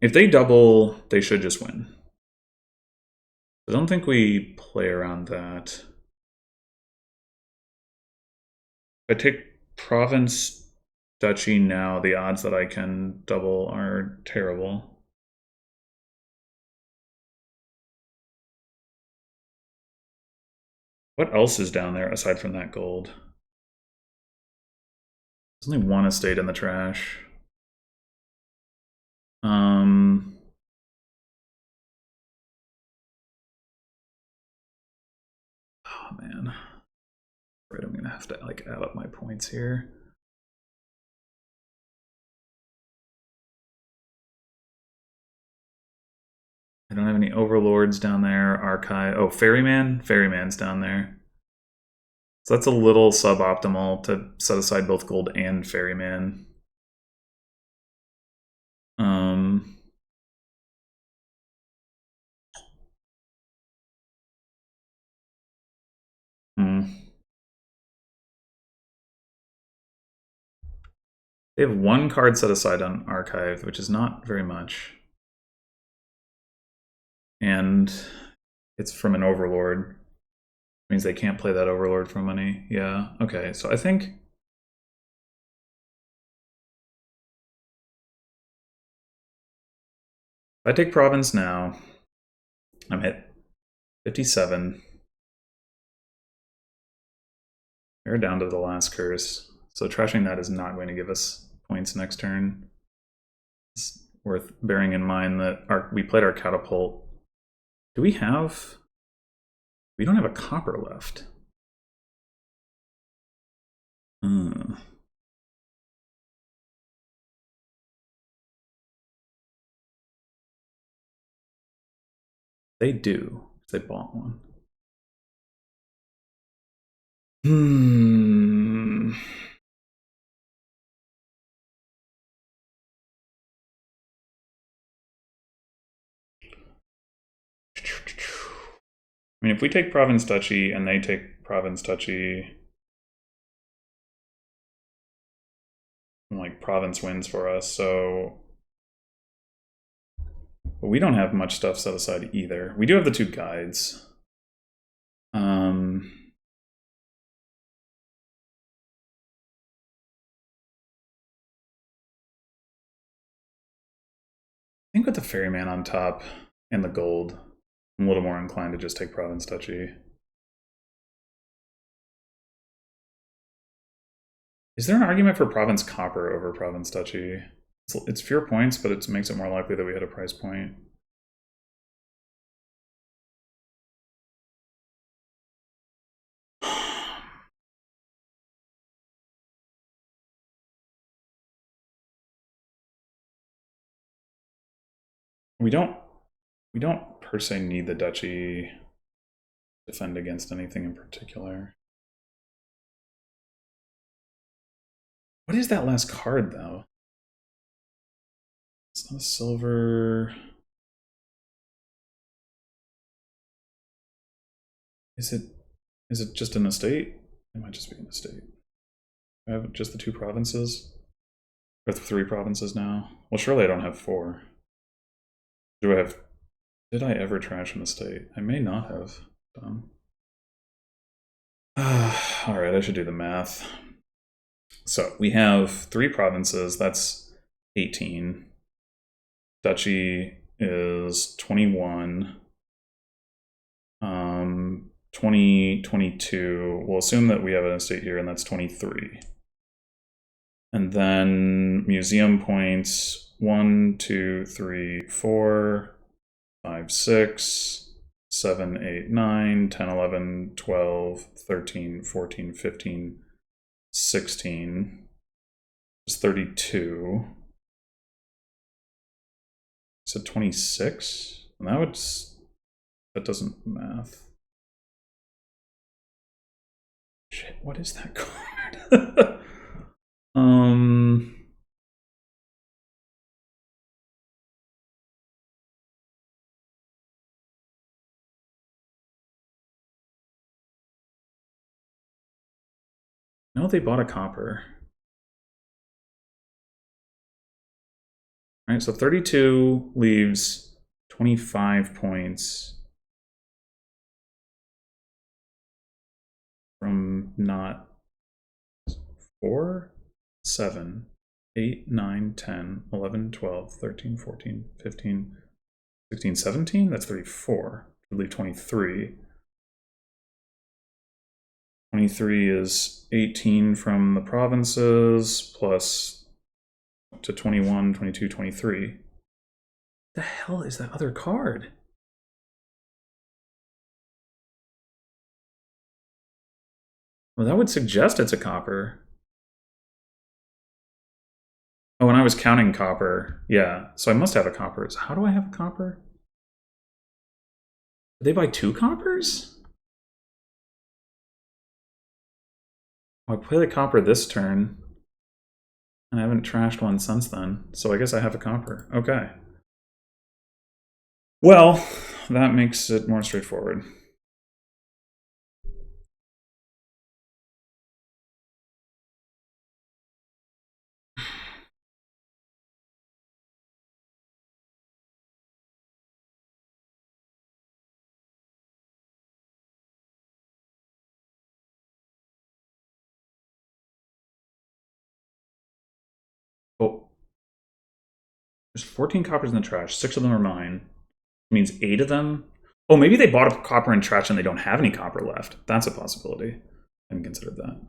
If they double, they should just win. I don't think we play around that. If I take province duchy now, the odds that I can double are terrible. What else is down there aside from that gold? There's only one estate in the trash. Oh man. Right, I'm gonna have to like add up my points here. I don't have any overlords down there. Archive. Oh, ferryman. Ferryman's down there. So that's a little suboptimal to set aside both gold and ferryman. They have one card set aside on archive, which is not very much. And it's from an overlord. Means they can't play that overlord for money. Yeah, okay. So I think if I take province now, I'm at 57. We're down to the last curse. So trashing that is not going to give us points next turn. It's worth bearing in mind that we played our catapult. Do we have... We don't have a copper left. They do. They bought one. I mean, if we take province duchy and they take province duchy, like province wins for us, so but we don't have much stuff set aside either. We do have the two guides. I think with the ferryman on top and the gold, I'm a little more inclined to just take province duchy. Is there an argument for province copper over province duchy? It's fewer points, but it makes it more likely that we hit a price point. We don't per se need the duchy to defend against anything in particular. What is that last card though? It's not a silver. Is it just an estate? It might just be an estate. I have just the two provinces? Or the three provinces now? Well, surely I don't have four. Do I have... Did I ever trash an estate? I may not have done. Alright, I should do the math. So, we have three provinces, that's 18. Duchy is 21. 20, 22. We'll assume that we have an estate here, and that's 23. And then museum points 1, 2, 3, 4, 5, 6, 7, 8, 9, 10, 11, 12, 13, 14, 15, 16. It's 32. So 26? And that doesn't math. Shit, what is that card? No, they bought a copper. All right, so 32 leaves 25 points from not 4, 7, 8, 9, 10, 11, 12, 13, 14, 15, 16, 17? That's 34. Would leave 23. 23 is 18 from the provinces plus to 21, 22, 23. The hell is that other card? Well, that would suggest it's a copper. Oh, and I was counting copper. Yeah, so I must have a copper. So how do I have a copper? Did they buy 2 coppers? Oh, I play the copper this turn. And I haven't trashed one since then. So I guess I have a copper. Okay. Well, that makes it more straightforward. Oh, there's 14 coppers in the trash. 6 of them are mine. It means 8 of them. Oh, maybe they bought a copper in trash and they don't have any copper left. That's a possibility. I haven't considered that.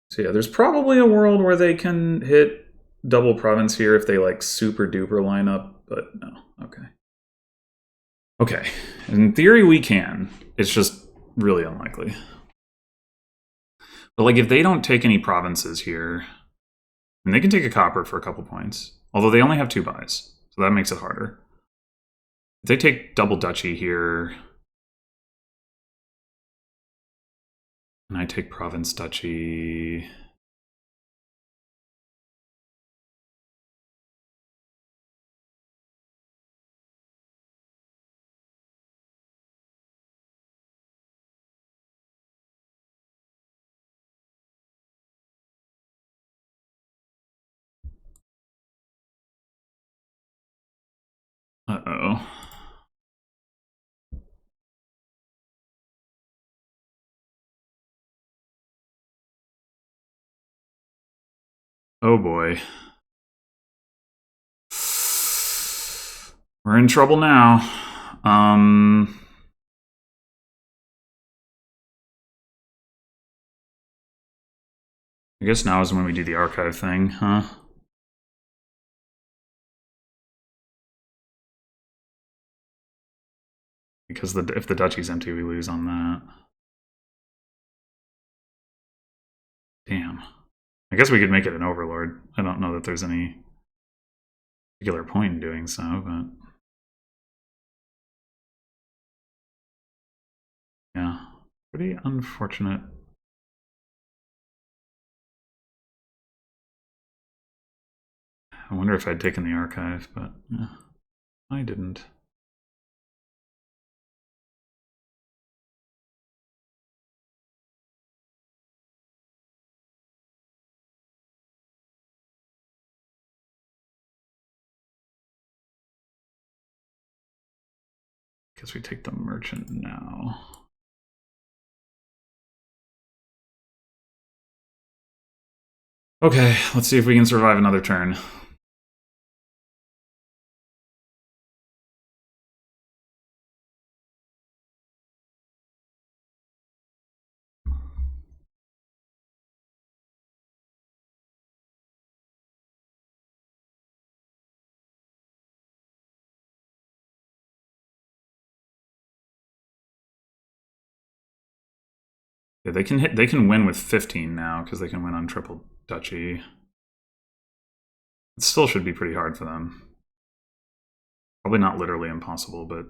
So yeah, there's probably a world where they can hit double province here if they like super duper line up, but no. Okay. Okay. In theory, we can. It's just really unlikely. But like, if they don't take any provinces here, and they can take a copper for a couple points, although they only have 2 buys, so that makes it harder. If they take double duchy here, and I take province duchy. Uh-oh. Oh boy. We're in trouble now. I guess now is when we do the archive thing, huh? Because if the duchy's empty, we lose on that. Damn. I guess we could make it an overlord. I don't know that there's any particular point in doing so, but yeah, pretty unfortunate. I wonder if I'd taken the archive, but yeah, I didn't. Guess we take the merchant now. Okay, let's see if we can survive another turn. Yeah, they can win with 15 now because they can win on triple duchy. It still should be pretty hard for them. Probably not literally impossible, but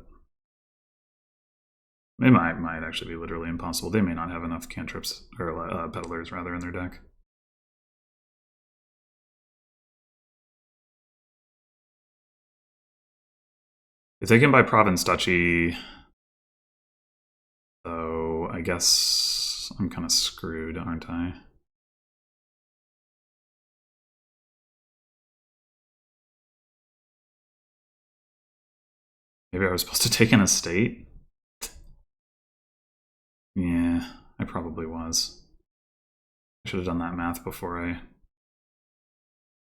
it might actually be literally impossible. They may not have enough cantrips or peddlers rather in their deck. If they can buy Province Duchy, though, I guess I'm kind of screwed, aren't I? Maybe I was supposed to take an estate? Yeah, I probably was. I should have done that math before I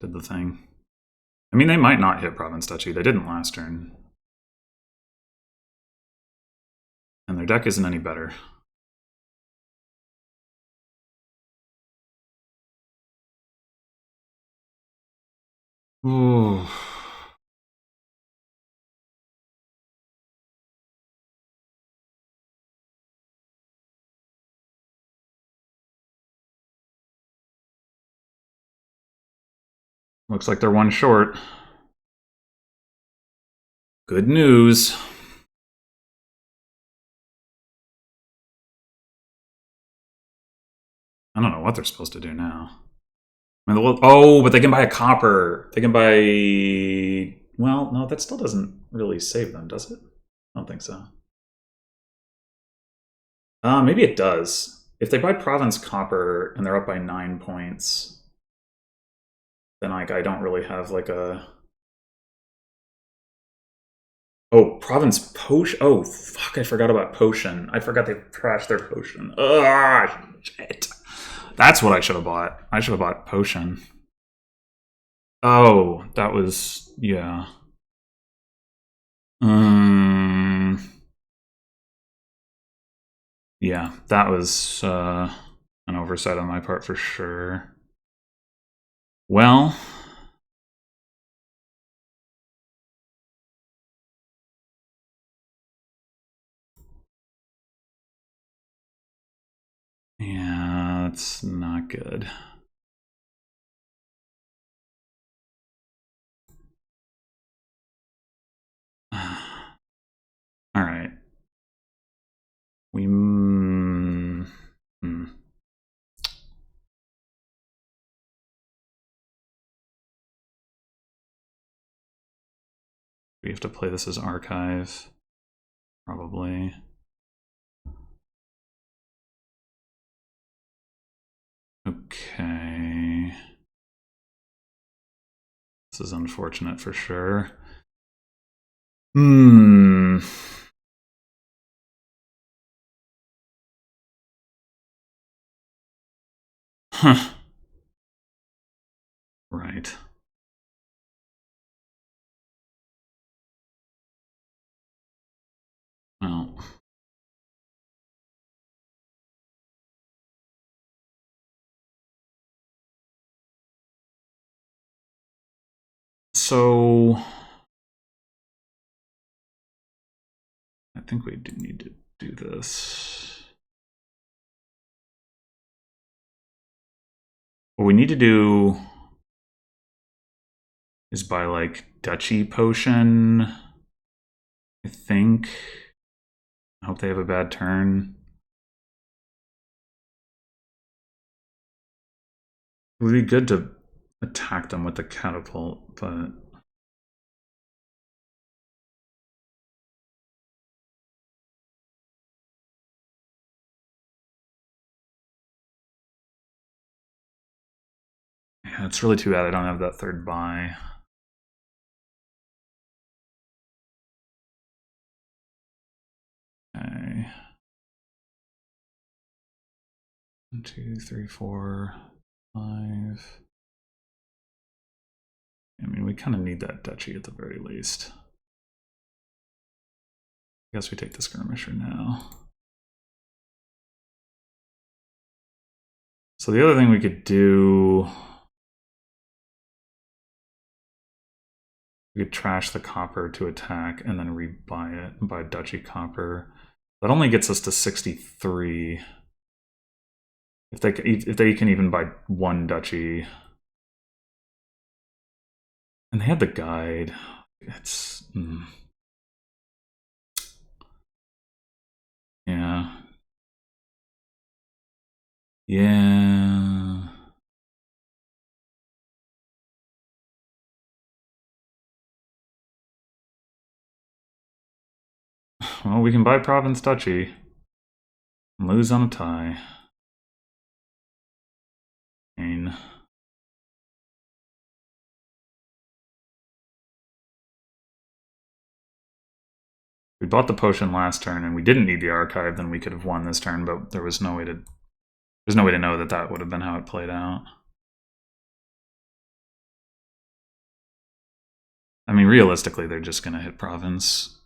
did the thing. I mean, they might not hit Province Duchy. They didn't last turn. And their deck isn't any better. Ooh. Looks like they're one short. Good news. I don't know what they're supposed to do now. I mean, oh, but they can buy a copper. They can buy... Well, no, that still doesn't really save them, does it? I don't think so. Maybe it does. If they buy Province Copper and they're up by 9 points, then like I don't really have like a... Oh, Province Potion. Oh, fuck, I forgot about Potion. I forgot they trashed their Potion. Ugh, shit. That's what I should have bought. I should have bought Potion. Oh, that was... yeah. Yeah, that was an oversight on my part for sure. Well... yeah, that's not good. All right. We we have to play this as archive, probably. Okay. This is unfortunate for sure. Huh. Right. Well. So... I think we do need to do this. What we need to do is buy like Duchy Potion, I think. I hope they have a bad turn. It would be good to attack them with the catapult, but... yeah, it's really too bad I don't have that third buy. Okay. 1, 2, 3, 4, 5. I mean, we kind of need that Duchy at the very least. I guess we take the Skirmisher now. So the other thing we could do... we could trash the copper to attack and then rebuy it and buy Duchy Copper. That only gets us to 63. If they can even buy one Duchy. And they had the guide. It's... yeah. Yeah. well, we can buy Province Duchy and lose on a tie. And we bought the potion last turn and we didn't need the archive, then we could have won this turn, but there was no way to know that that would have been how it played out. I mean, realistically, they're just going to hit Province.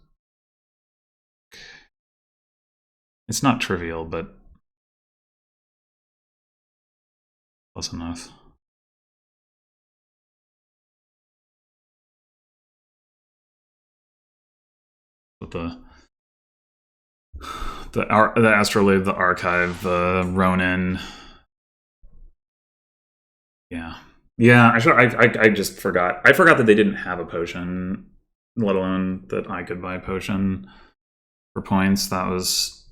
It's not trivial, but close enough. But the Astrolabe, the Archive, the Ronin. Yeah. Yeah, I just forgot. I forgot that they didn't have a potion, let alone that I could buy a potion for points. That was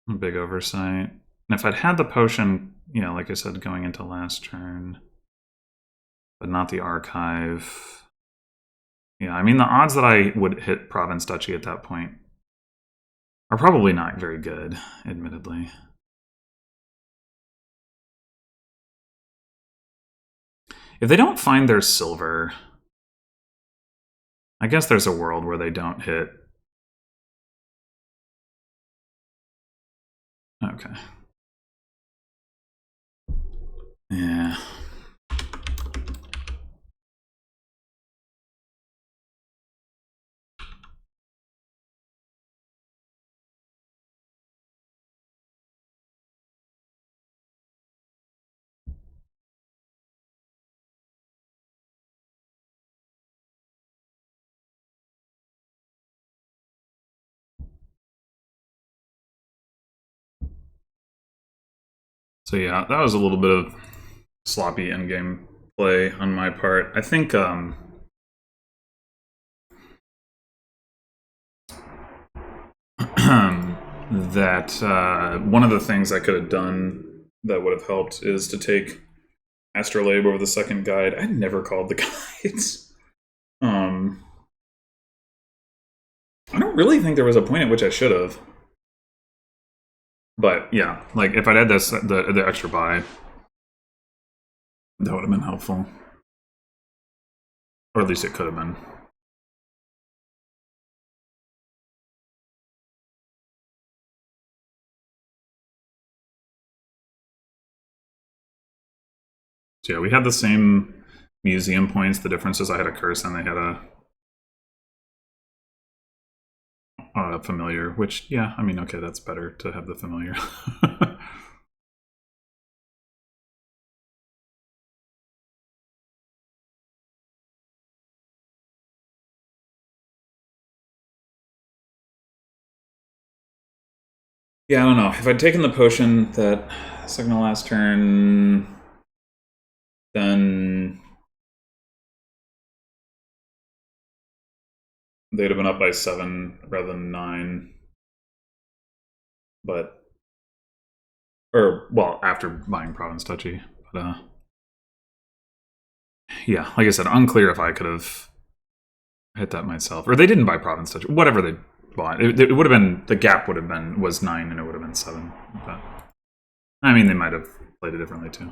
a big oversight. And if I'd had the potion, you know, like I said, going into last turn, but not the archive. Yeah, I mean, the odds that I would hit Province Duchy at that point are probably not very good, admittedly. If they don't find their silver, I guess there's a world where they don't hit. Okay. Yeah. So yeah, that was a little bit of sloppy endgame play on my part. I think that one of the things I could have done that would have helped is to take Astrolabe over the second guide. I never called the guides. I don't really think there was a point at which I should have. But yeah, like if I'd had this the extra buy, that would have been helpful. Or at least it could have been. So yeah, we had the same museum points. The difference is I had a curse and they had a familiar, which, yeah, I mean, okay, that's better to have the familiar. Yeah, I don't know. If I'd taken the potion that second to last turn, then they'd have been up by 7 rather than 9. But, or, well, after buying Province Duchy. But, yeah, like I said, unclear if I could have hit that myself. Or they didn't buy Province Duchy. Whatever they bought. It would have been, the gap would have been, was 9 and it would have been 7. But, I mean, they might have played it differently too.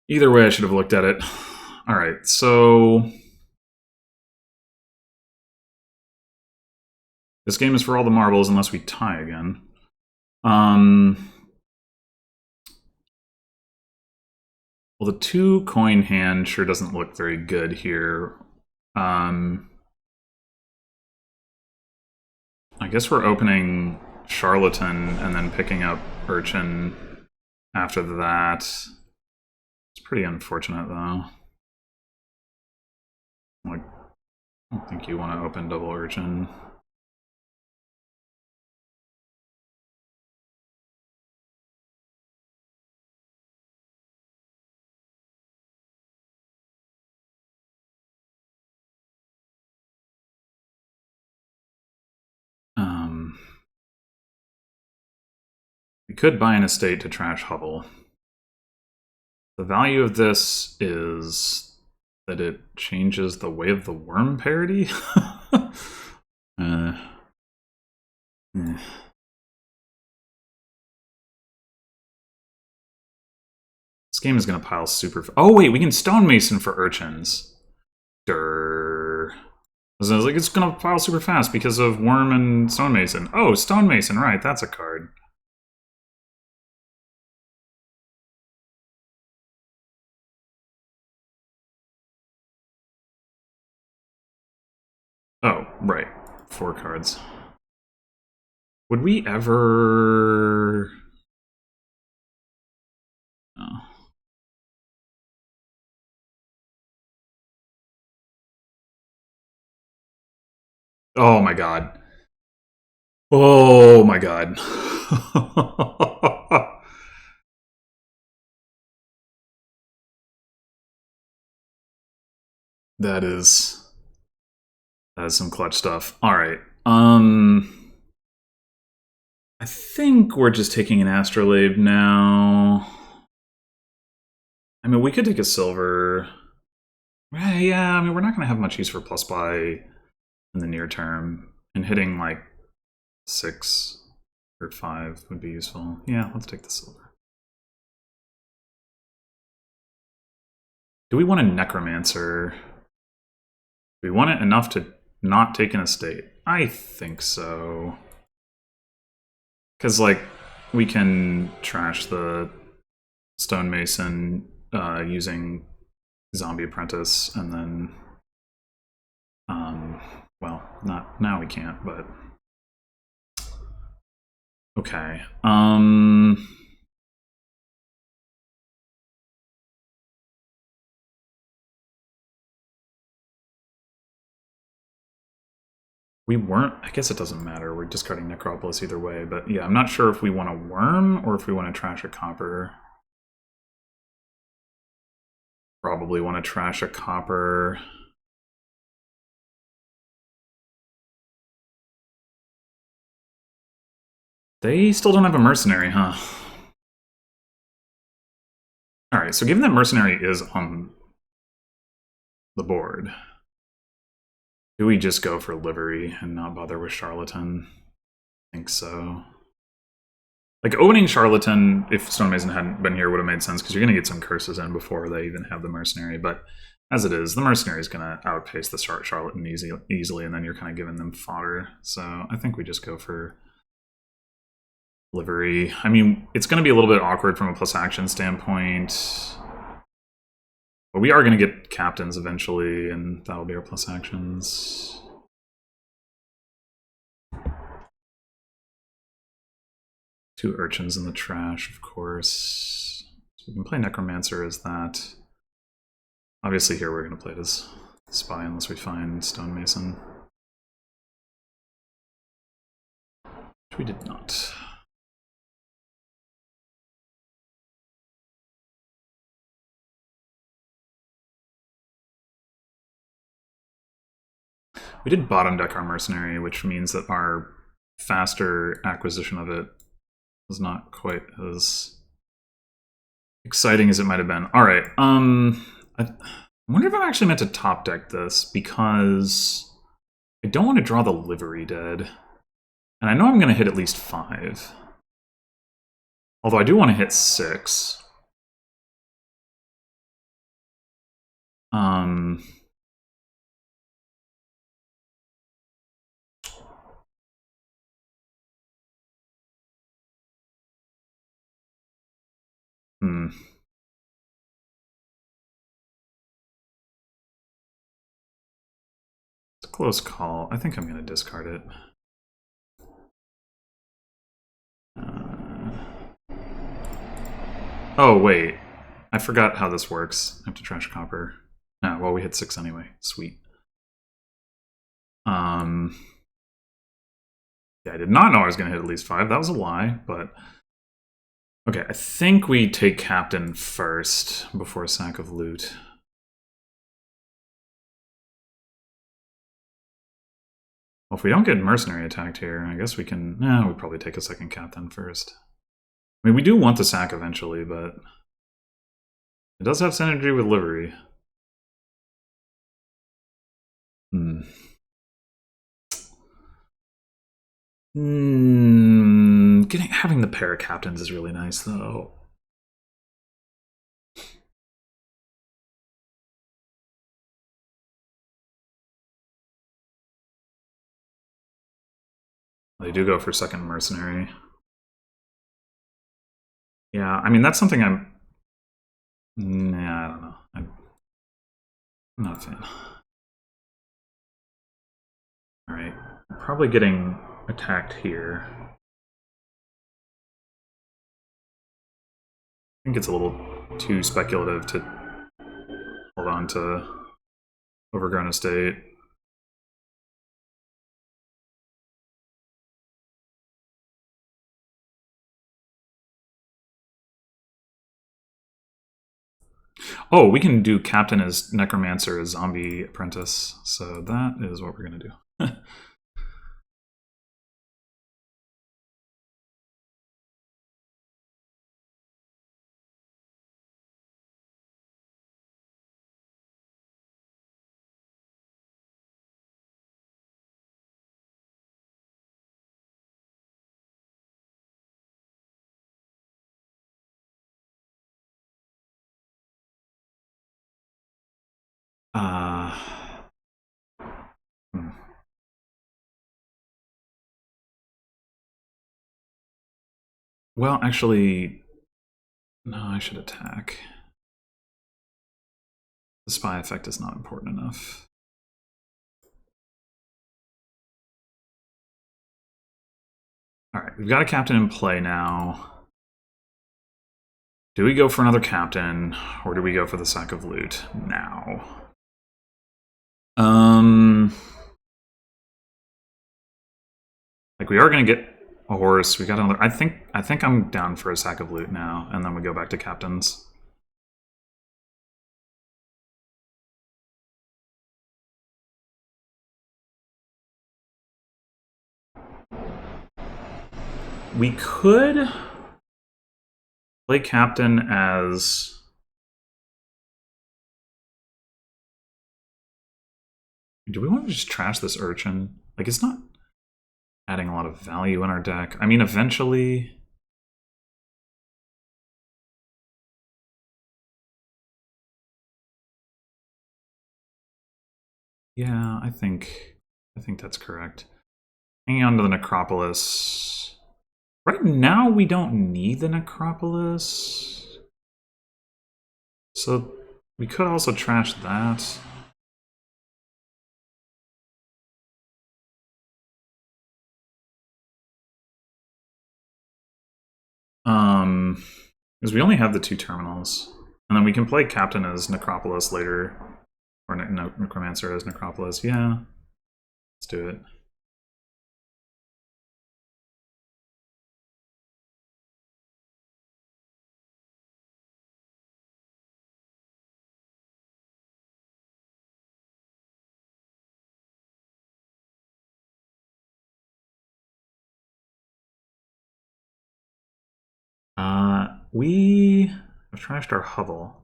Either way, I should have looked at it. All right, so this game is for all the marbles unless we tie again. Well, the 2 coin hand sure doesn't look very good here. I guess we're opening Charlatan and then picking up Urchin after that. It's pretty unfortunate, though. Like, I don't think you want to open double Urchin. We could buy an estate to trash Hubble. The value of this is that it changes the way of the worm parity. game is going to pile super... Oh, wait, we can stonemason for urchins. Durr. I was like, it's going to pile super fast because of worm and stonemason. Oh, stonemason, right, that's a card. Oh, right. 4 cards. Would we ever... Oh. Oh my god. Oh my god. That is some clutch stuff. All right. I think we're just taking an astrolabe now. I mean, we could take a silver. Yeah, I mean, we're not going to have much use for plus buy in the near term, and hitting like 6 or 5 would be useful. Yeah, let's take the silver. Do we want a necromancer? Do we want it enough to not take an estate? I think so. Because, like, we can trash the stonemason using zombie apprentice, and then, well, not now we can't, but okay. We weren't... I guess it doesn't matter. We're discarding Necropolis either way. But yeah, I'm not sure if we want a worm or if we want to trash a copper. Probably want to trash a copper. They still don't have a mercenary, huh? Alright, so given that mercenary is on the board, do we just go for livery and not bother with charlatan? I think so. Like, opening charlatan, if stonemason hadn't been here, would have made sense, because you're going to get some curses in before they even have the mercenary, but as it is, the mercenary is going to outpace the charlatan easily, and then you're kind of giving them fodder. So I think we just go for livery. I mean, it's going to be a little bit awkward from a plus action standpoint, but we are going to get captains eventually, and that'll be our plus actions. Two urchins in the trash, of course. So we can play necromancer as that. Obviously here we're going to play it as spy unless we find stonemason. Which we did not. We did bottom deck our mercenary, which means that our faster acquisition of it was not quite as exciting as it might have been. All right. I wonder if I'm actually meant to top deck this, because I don't want to draw the livery dead. And I know I'm going to hit at least 5. Although I do want to hit 6. It's a close call. I think I'm going to discard it. Oh, wait. I forgot how this works. I have to trash copper. No, well, we hit 6 anyway. Sweet. Yeah, I did not know I was going to hit at least 5. That was a lie, but... Okay, I think we take captain first before sack of loot. Well, if we don't get mercenary attacked here, I guess we can... No, we probably take a second captain first. I mean, we do want the sack eventually, but... It does have synergy with livery. Having the pair of captains is really nice, though. They do go for second mercenary. Yeah, I mean, that's something I'm... Nah, I don't know. I'm not a fan. Alright, probably getting attacked here. I think it's a little too speculative to hold on to overgrown estate. Oh, we can do Captain as Necromancer as Zombie Apprentice, so that is what we're going to do. Hmm. Well, actually, no, I should attack. The spy effect is not important enough. Alright, we've got a captain in play now. Do we go for another captain, or do we go for the sack of loot now? Like, we are going to get a horse. We got another... I think I'm down for a sack of loot now, and then we go back to captains. We could play captain as... Do we want to just trash this urchin? Like, it's not adding a lot of value in our deck. I mean, eventually... Yeah, I think that's correct. Hanging on to the Necropolis. Right now, we don't need the Necropolis. So, we could also trash that. Because we only have the 2 terminals. And then we can play Captain as Necropolis later. Or Necromancer as Necropolis. Yeah. Let's do it. We have trashed our hovel.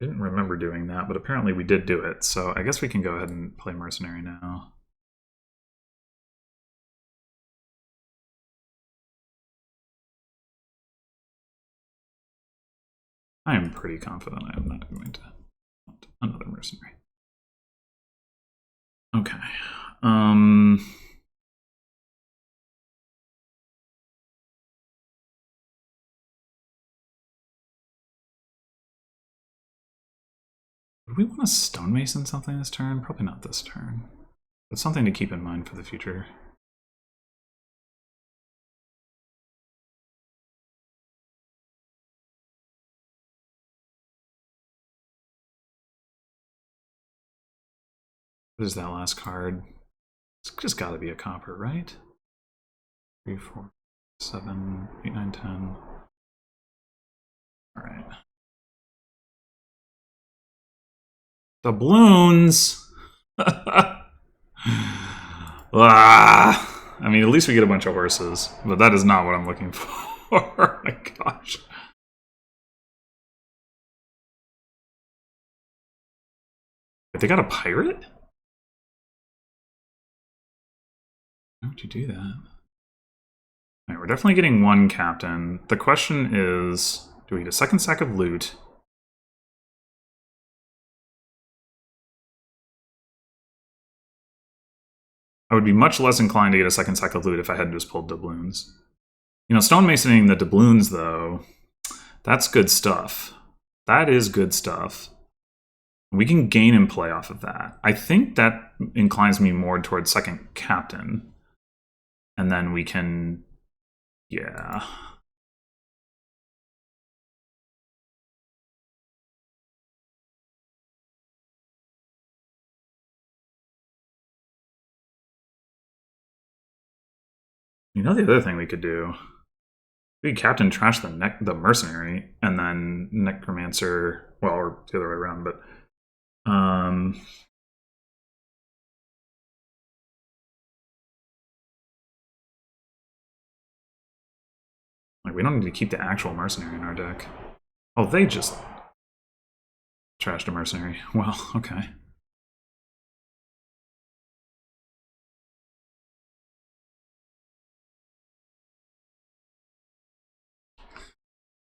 Didn't remember doing that, but apparently we did do it, so I guess we can go ahead and play Mercenary now. I am pretty confident I am not going to want another Mercenary. Okay. Would we want to stonemason something this turn? Probably not this turn. But something to keep in mind for the future. What is that last card? It's just got to be a copper, right? 3, 4, 7, 8, 9, 10. Alright. Doubloons! I mean, at least we get a bunch of horses, but that is not what I'm looking for. Oh my gosh. They got a pirate? Why would you do that? Alright, we're definitely getting 1 captain. The question is, do we get a second sack of loot? I would be much less inclined to get a second cycle of loot if I had just pulled doubloons. You know, stonemasoning the doubloons, though, that's good stuff. That is good stuff. We can gain and play off of that. I think that inclines me more towards second captain. And then we can... yeah. You know the other thing we could do? We could captain trash the mercenary, and then necromancer... well, or the other way around, but... like, we don't need to keep the actual mercenary in our deck. Oh, they just trashed a mercenary. Well, okay.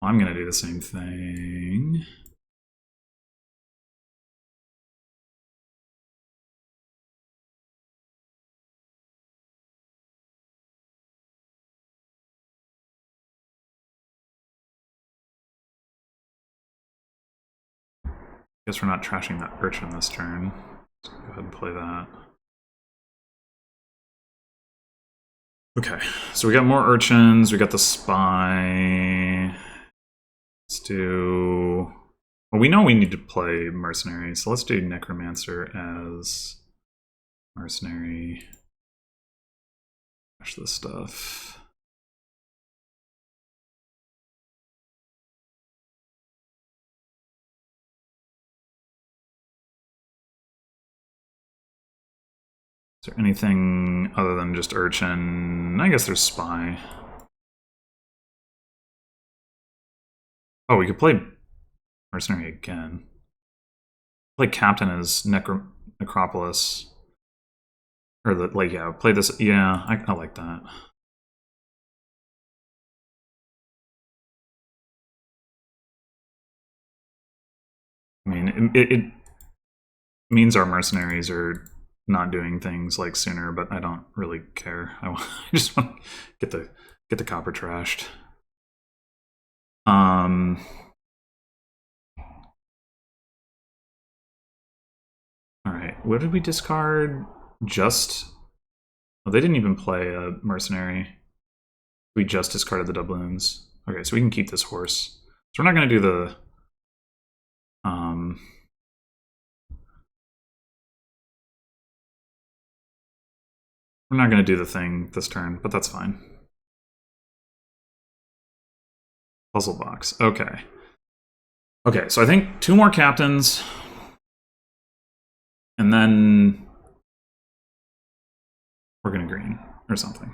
I'm going to do the same thing. Guess we're not trashing that urchin this turn. Let's go ahead and play that. Okay, so we got more urchins, we got the spy. Let's do... well, we know we need to play mercenary, so let's do necromancer as mercenary. Trash this stuff. Is there anything other than just urchin? I guess there's spy. Oh, we could play mercenary again. Play captain as necropolis. Or the, like, yeah, play this. Yeah, I like that. I mean, it means our mercenaries are not doing things like sooner, but I don't really care. I just want to get the copper trashed. All right, what did we discard? Just... oh, they didn't even play a mercenary. We just discarded the doubloons. Okay, so we can keep this horse. So we're not going to do the... we're not going to do the thing this turn, but that's fine. Puzzle box. Okay. Okay, so I think 2 more captains. And then we're going to green or something.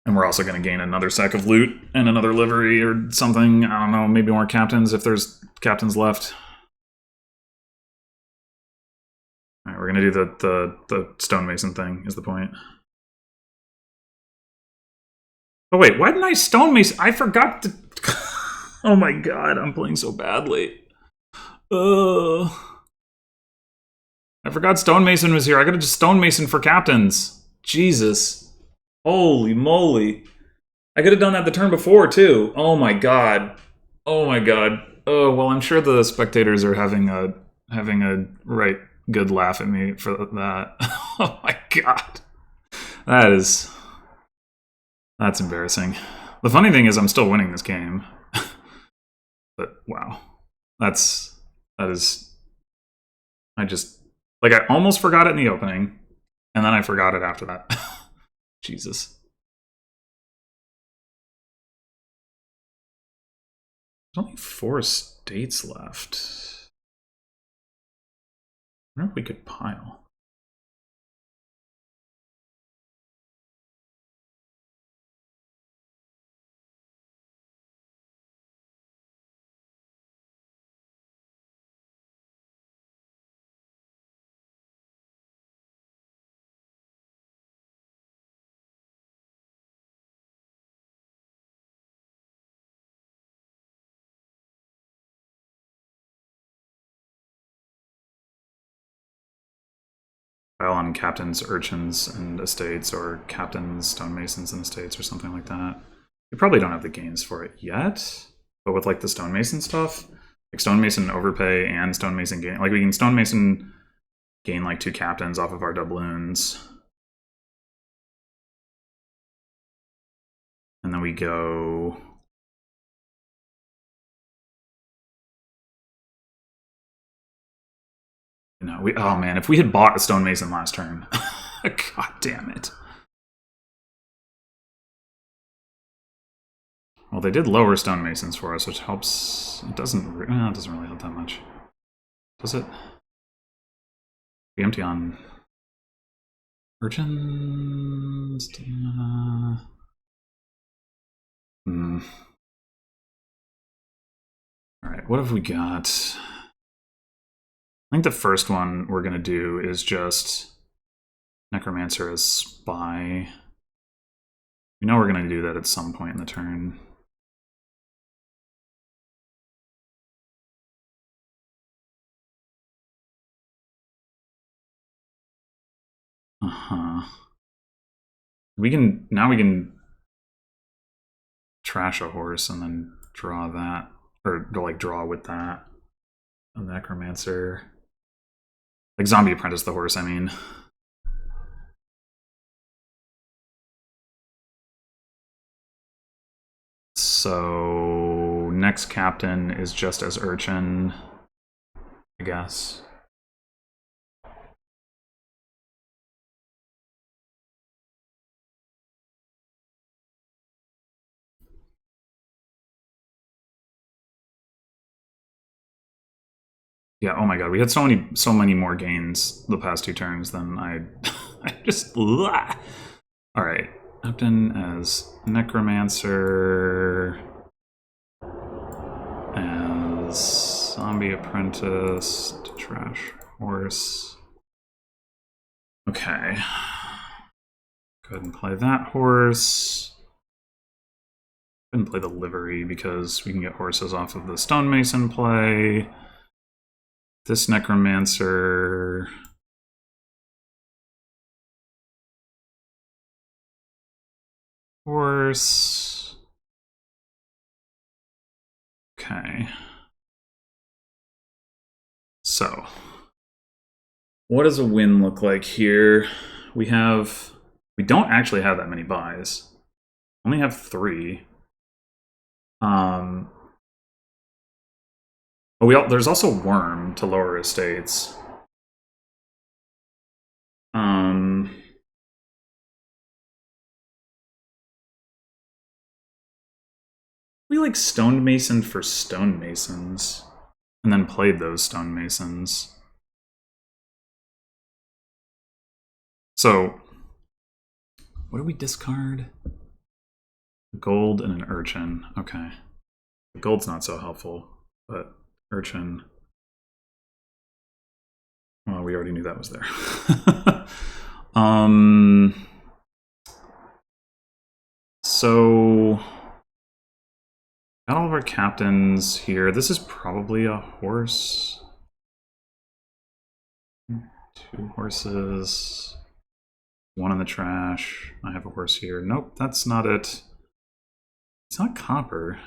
And we're also going to gain another sack of loot and another livery or something. I don't know, maybe more captains if there's captains left. All right, we're going to do the stonemason thing is the point. Oh wait, why didn't I stonemason? I forgot to... oh my god, I'm playing so badly. I forgot stonemason was here. I gotta just stonemason for captains. Jesus. Holy moly. I could have done that the turn before, too. Oh my god. Oh my god. Oh, well, I'm sure the spectators are having a right good laugh at me for that. Oh my god. That's embarrassing. The funny thing is I'm still winning this game. But wow. That is... I just... like, I almost forgot it in the opening, and then I forgot it after that. Jesus. There's only 4 states left. I wonder if we could pile. pile on captains, urchins, and estates, or captains, stonemasons, and estates, or something like that. We probably don't have the gains for it yet, but with like the stonemason stuff, like stonemason overpay and stonemason gain, like we can stonemason gain like 2 captains off of our doubloons. And then we go... No, oh man, if we had bought a stonemason last turn, god damn it. Well, they did lower stonemasons for us, which helps. It doesn't really help that much, does it? We empty on urchins. All right, what have we got? I think the first one we're gonna do is just Necromancer as spy. We know we're gonna do that at some point in the turn. We can trash a horse and then draw that, or like draw with that. A Necromancer. Like Zombie Apprentice the horse, I mean. So next captain is just as urchin, I guess. Yeah, oh my god, we had so many more gains the past 2 turns than I just blah. Alright. Captain as Necromancer, as Zombie Apprentice, to trash horse. Okay. Go ahead and play that horse. Go ahead and play the livery because we can get horses off of the stonemason play. This Necromancer. Horse. Okay. So, what does a win look like we don't actually have that many buys. Only have 3. There's also Worm to lower estates. We like stonemasoned for stonemasons and then played those stonemasons. So, what do we discard? Gold and an urchin. Okay. The gold's not so helpful, but urchin. Well, we already knew that was there. So, got all of our captains here. This is probably a horse. 2 horses. 1 in the trash. I have a horse here. Nope, that's not it. It's not copper.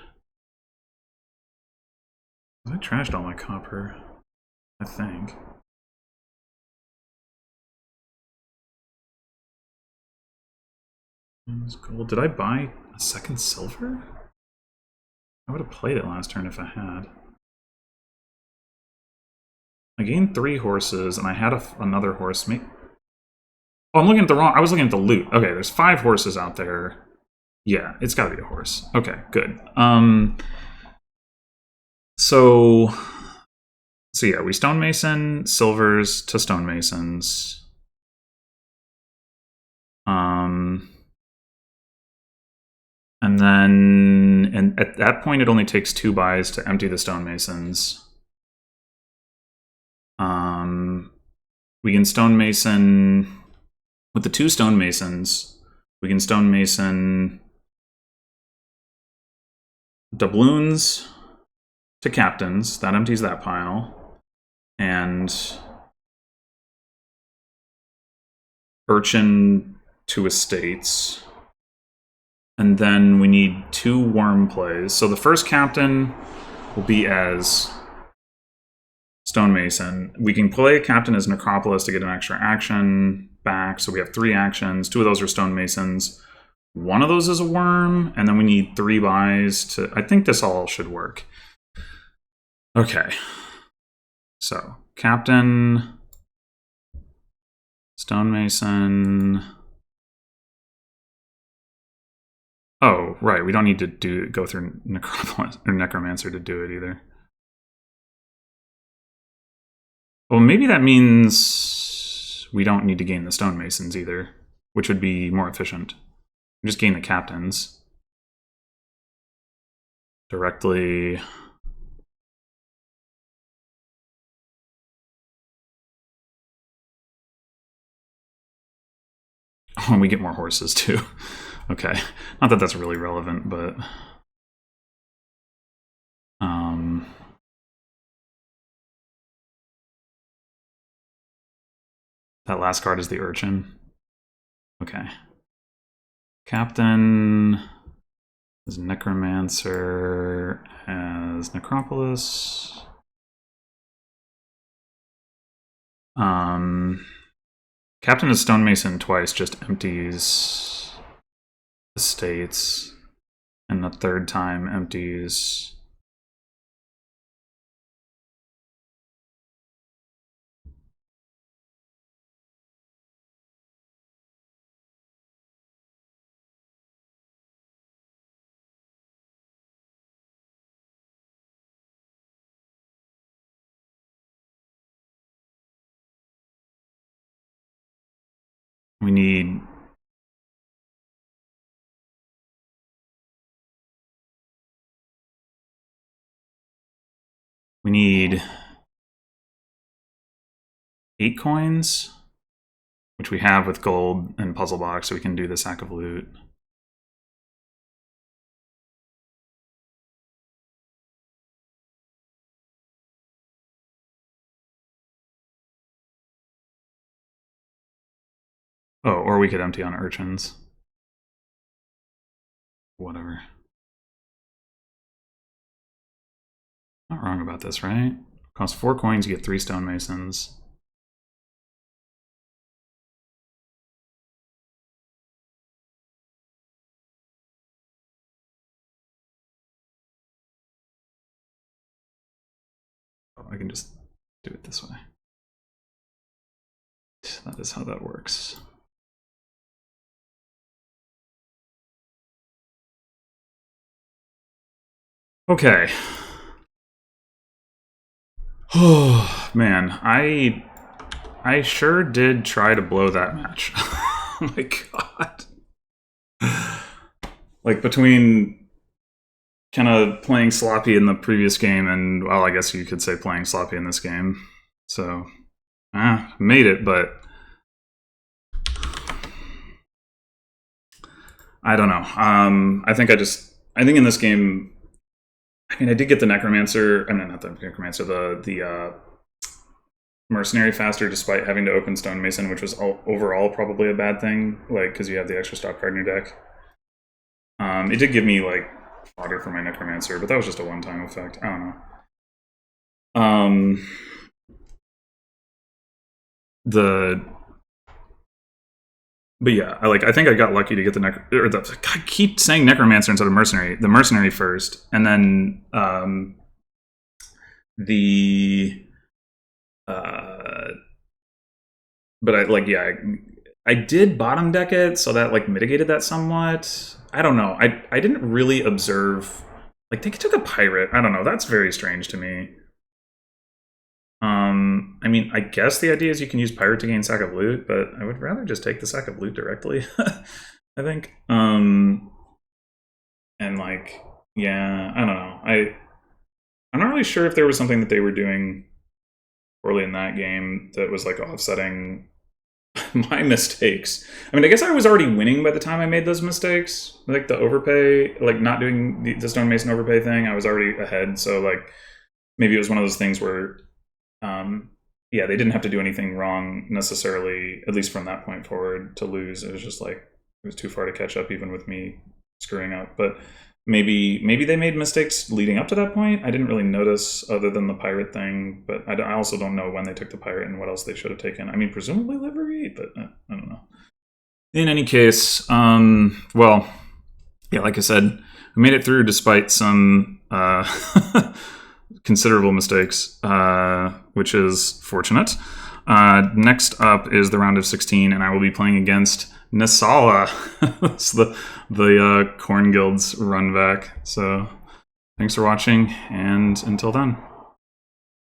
I trashed all my copper, I think. Gold. Did I buy a second silver? I would have played it last turn if I had. I gained 3 horses, and I had another horse. Oh, I'm looking at the wrong... I was looking at the loot. Okay, there's 5 horses out there. Yeah, it's gotta be a horse. Okay, good. So yeah, we stonemason silvers to stonemasons. And then at that point, it only takes 2 buys to empty the stonemasons. We can stonemason with the 2 stonemasons. We can stonemason doubloons to captains. That empties that pile. And urchin, 2 estates. And then we need 2 worm plays. So the first captain will be as stonemason. We can play a captain as necropolis to get an extra action back. So we have 3 actions. 2 of those are stonemasons. 1 of those is a worm. And then we need 3 buys to... I think this all should work. Okay. So, captain, stonemason... Oh, right. We don't need to go through necropolis or necromancer to do it either. Well, maybe that means we don't need to gain the stonemasons either, which would be more efficient. Just gain the captains directly. Oh, and we get more horses too. Okay, not that that's really relevant, but that last card is the urchin. Okay, captain is necromancer as necropolis. Captain is stonemason twice, just empties estates, and the 3rd time empties. We need We need 8 coins, which we have with gold and puzzle box, so we can do the sack of loot. Oh, or we could empty on urchins. Whatever. Not wrong about this, right? Cost 4 coins, you get 3 stonemasons. Oh, I can just do it this way. That is how that works. Okay. Oh man, I sure did try to blow that match. Oh my god. Like between kind of playing sloppy in the previous game and, well, I guess you could say playing sloppy in this game. So, made it, but I don't know. I think in this game, I mean, I did get the necromancer. I mean, not the necromancer. The mercenary faster, despite having to open stonemason, which was overall probably a bad thing, like because you have the extra stop card in your deck. It did give me like fodder for my necromancer, but that was just a one-time effect. I don't know. But yeah, I think I got lucky to get I keep saying necromancer instead of mercenary. The mercenary first, and then but I did bottom deck it, so that like mitigated that somewhat. I don't know. I didn't really observe. Like they took a pirate. I don't know. That's very strange to me. I mean, I guess the idea is you can use pirate to gain sack of loot, but I would rather just take the sack of loot directly. I think. And like, yeah, I don't know. I'm not really sure if there was something that they were doing poorly in that game that was like offsetting my mistakes. I mean, I guess I was already winning by the time I made those mistakes. Like the overpay, like not doing the stonemason overpay thing, I was already ahead. So like maybe it was one of those things where yeah, they didn't have to do anything wrong necessarily, at least from that point forward, to lose. It was just like it was too far to catch up, even with me screwing up. But maybe they made mistakes leading up to that point. I didn't really notice other than the pirate thing, but I also don't know when they took the pirate and what else they should have taken. I mean, presumably livery, but I don't know. In any case, well, yeah, like I said, we made it through despite some considerable mistakes, which is fortunate. Next up is the round of 16, and I will be playing against Nasala. It's the Corn Guild's run back. So thanks for watching, and until then.